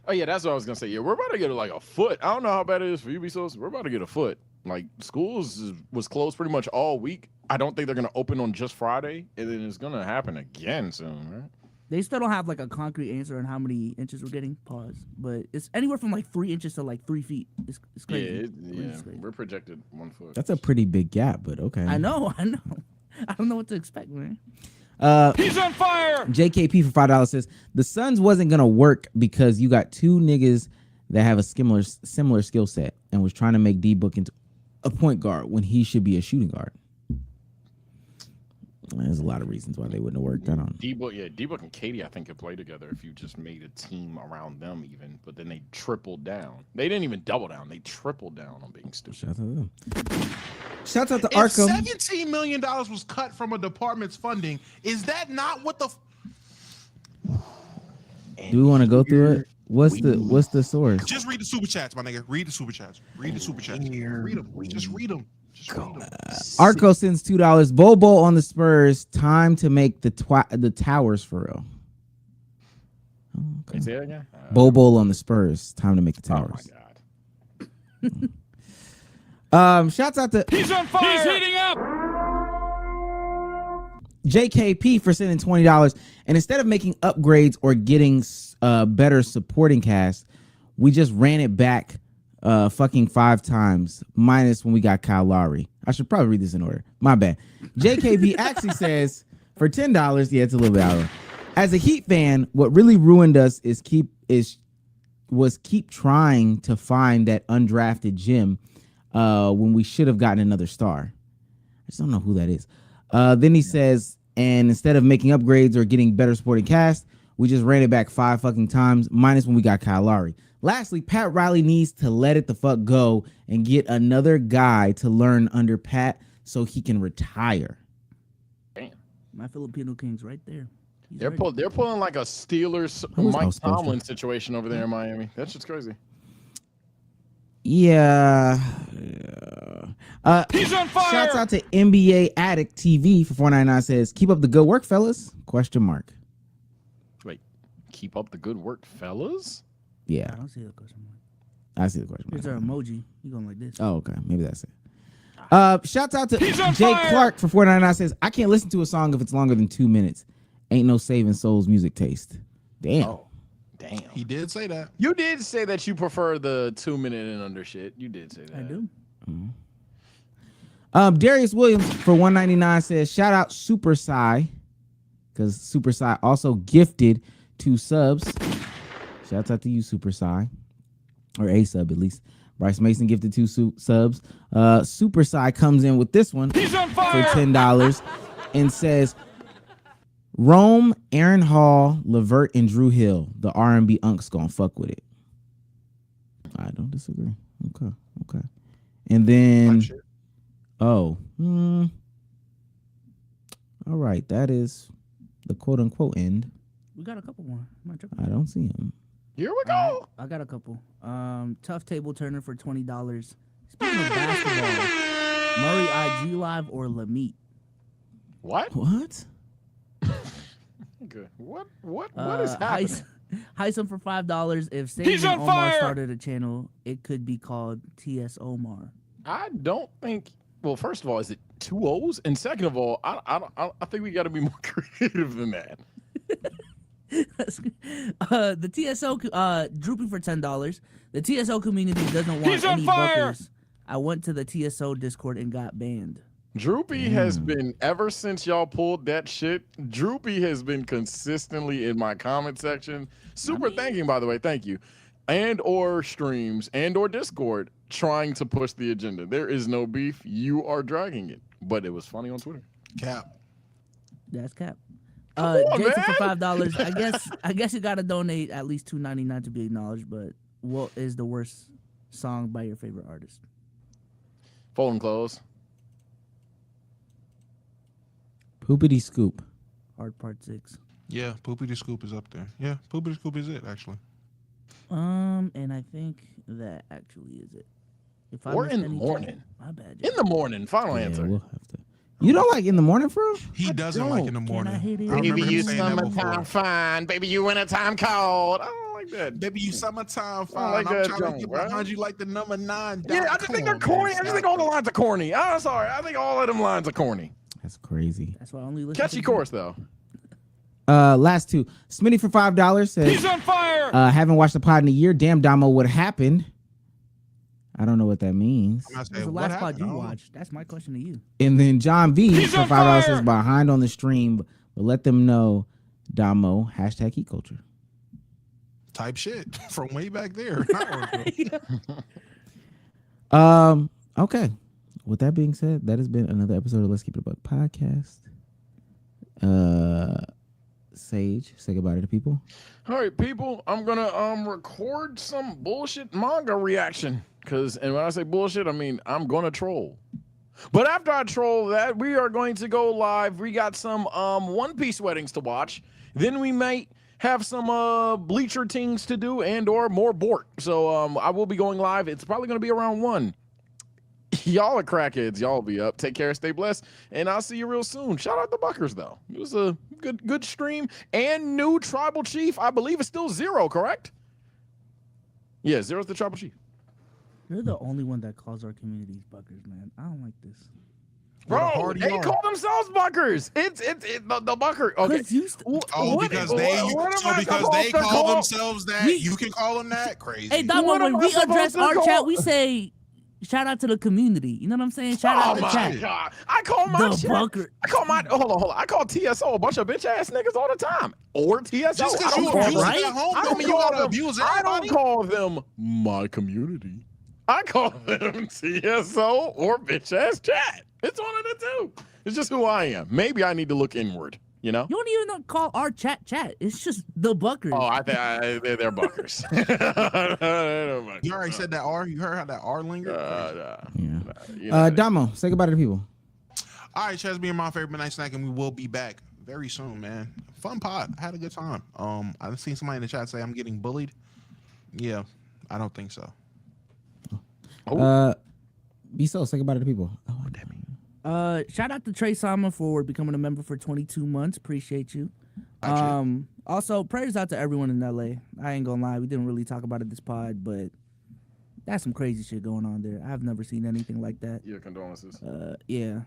Oh yeah, that's what I was gonna say. Yeah, we're about to get like a foot. I don't know how bad it is for Ubisoft. We're about to get a foot. Like schools was closed pretty much all week. I don't think they're gonna open on just Friday, and then it's gonna happen again soon, right? They still don't have like a concrete answer on how many inches we're getting. Pause. But it's anywhere from like 3 inches to like 3 feet. It's crazy. It's crazy. We're projected 1 foot. That's a pretty big gap, but okay. I know. I don't know what to expect, man. He's on fire. JKP for $5 says the Suns wasn't gonna work because you got 2 niggas that have a similar skill set and was trying to make D Book into a point guard when he should be a shooting guard. There's a lot of reasons why they wouldn't have worked. I don't. D-Book and Katie, I think, could play together if you just made a team around them even. But then they tripled down. They didn't even double down. They tripled down on being stupid. Shout out to them. Shout out to If Arkham. $17 million was cut from a department's funding, is that not what the? Do we want to go through it? What's the source? Just read the super chats, my nigga. Read the super chats. Read the super chats. Read them. Just read them. Just read them. Arco sends $2. Bobo on the Spurs. Time to make the towers for real. Can you say that again? Bobo on the Spurs. Time to make the Oh towers. my God. Shouts out to He's on fire. He's heating up. JKP for sending $20. And instead of making upgrades or getting better supporting cast, we just ran it back fucking 5 times, minus when we got Kyle Lowry. I should probably read this in order. My bad. JKP actually says for $10, yeah, it's a little bit out of order. As a Heat fan, what really ruined us was keep trying to find that undrafted gem when we should have gotten another star. I just don't know who that is. Then he says, and instead of making upgrades or getting better supporting cast, we just ran it back 5 fucking times, minus when we got Kyle Lowry. Lastly, Pat Riley needs to let it the fuck go and get another guy to learn under Pat so he can retire. Damn. My Filipino Kings right there. He's They're right. pulling like a Steelers Who's Mike supposed to? Tomlin situation over there in Miami. That's just crazy. Yeah. He's on fire. Shouts out to NBA Addict TV for $4.99 says, keep up the good work, fellas? Question mark. Wait, keep up the good work, fellas. Yeah, I don't see the question mark. I see the question Here's mark. our emoji. You going like this? Oh, okay. Maybe that's it. Shouts out to Jay Clark for $4.99 says, I can't listen to a song if it's longer than 2 minutes. Ain't no saving Soul's music taste. Damn. Oh, damn. He did say that. You did say that you prefer the 2 minute and under shit. You did say that. I do. Darius Williams for $1.99 says, shout out Super Psy, because Super Psy also gifted 2 subs. Shouts out to you, Super Psy, or a sub at least. Bryce Mason gifted 2 subs. Super Psy comes in with this one for $10 and says, Rome, Aaron Hall, Levert, and Drew Hill. The R&B unks gonna fuck with it. I don't disagree. Okay. And then, all right. That is the quote unquote end. We got a couple more. I don't see him. Here we go. I got a couple. Tough Table Turner for $20. Speaking of basketball, Murray IG Live or Lamit? What? Good. What is happening? Heisem for $5. If Sage and Omar started a channel, it could be called TS Omar. I don't think. Well, first of all, is it 2 O's? And second of all, I think we got to be more creative than that. The TSO Droopy for $10. The TSO community doesn't want any buckers. I went to the TSO Discord and got banned. Droopy has been, ever since y'all pulled that shit, Droopy has been consistently in my comment section. Thanking, by the way, thank you. And or streams and or Discord trying to push the agenda. There is no beef. You are dragging it. But it was funny on Twitter. Cap. That's cap. on, Jason for man. $5. I guess you gotta donate at least $2.99 to be acknowledged, but what is the worst song by your favorite artist? Folding clothes. Poopity Scoop. Hard Part 6. Yeah, Poopy the Scoop is up there. Yeah, Poopy the Scoop is it, actually. And I think that actually is it. If I Or missed in the anything, morning. my bad. In the morning. Final answer. We'll have to. You don't like In the Morning, bro? He doesn't like in the morning. I hit it? I remember Baby, him you saying that summertime before. fine. Baby, you wintertime cold. I don't like that. Baby, you summertime fine. like I'm that trying joke, to get bro. behind you like the number 9. Yeah, I just think they're corny. I just think all the lines are corny. I'm sorry. I think all of them lines are corny. That's crazy. That's why I only listen Catchy to chorus, though. Last 2. Smitty for $5 says, He's on fire. haven't watched the pod in a year. Damn, Domo, what happened? I don't know what that means. I'm not What's saying the what last pod happened. you I don't know. watched? That's my question to you. And then John V He's for on $5 says, fire. behind on the stream, but let them know, Domo, hashtag heat culture. Type shit from way back there. Okay. With that being said, that has been another episode of Let's Keep It a Buck podcast. Sage, say goodbye to the people. All right, people, I'm gonna record some bullshit manga reaction. And when I say bullshit, I mean I'm gonna troll. But after I troll that, we are going to go live. We got some One Piece weddings to watch. Then we might have some bleacher things to do and or more Bort. So I will be going live. It's probably gonna be around 1. Y'all are crackheads. Y'all be up. Take care. Stay blessed. And I'll see you real soon. Shout out the Buckers, though. It was a good stream. And new tribal chief, I believe, is still 0, correct? Yeah, 0's the tribal chief. You're the only one that calls our communities buckers, man. I don't like this. Bro, they call themselves Buckers. It's the Bucker. Okay. Because they call themselves that. You can call them that. Crazy. Hey, Domo, What when am I we supposed address to our call- chat, we say, shout out to the community. You know what I'm saying? Shout out Oh to my chat. god! I call my The shit. Bucker. I call my hold on. I call TSO a bunch of bitch ass niggas all the time. Or TSO. Just I because don't you call abuse them- it right? at home, I don't don't mean you call gotta them. abuse I everybody. don't call them my community. I call them TSO or bitch ass chat. It's one of the two. It's just who I am. Maybe I need to look inward. You know? You don't even call our chat. It's just the buckers. Oh, I think they're Buckers. You already said that R. You heard how that R lingered? Yeah. Domo, say goodbye to the people. All right, Chaz being my favorite midnight snack, and we will be back very soon, man. Fun pod. I had a good time. I've seen somebody in the chat say I'm getting bullied. Yeah, I don't think so. Biso, say goodbye to the people. Oh, damn it. Shout out to Trey Sama for becoming a member for 22 months. Appreciate you. Also, prayers out to everyone in LA. I ain't gonna lie, we didn't really talk about it this pod, but That's some crazy shit going on there. I've never seen anything like that. Yeah, condolences. Yeah.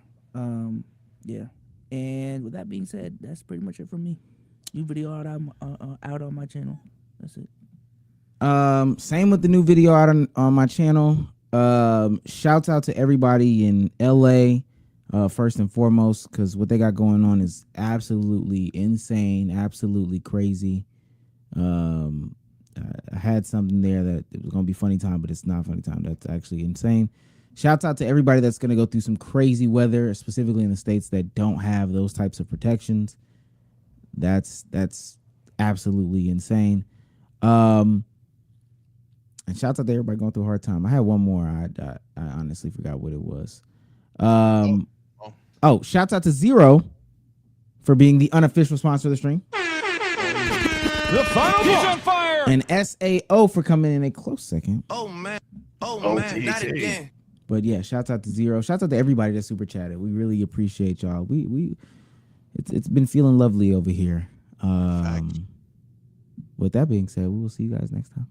Yeah. And with that being said, that's pretty much it from me. New video out on my channel. That's it. Same with the new video out on my channel. Shouts out to everybody in LA, first and foremost, because what they got going on is absolutely insane, absolutely crazy. I had something there that it was gonna be funny time, but it's not funny time. That's actually insane. Shouts out to everybody that's gonna go through some crazy weather, specifically in the states that don't have those types of protections. That's absolutely insane. And shouts out to everybody going through a hard time. I had one more. I honestly forgot what it was. Shouts out to Zero for being the unofficial sponsor of the stream. The final He's on fire. And SAO for coming in a close second. Oh man, not again. But yeah, shouts out to Zero. Shouts out to everybody that super chatted. We really appreciate y'all. It's been feeling lovely over here. With that being said, we will see you guys next time.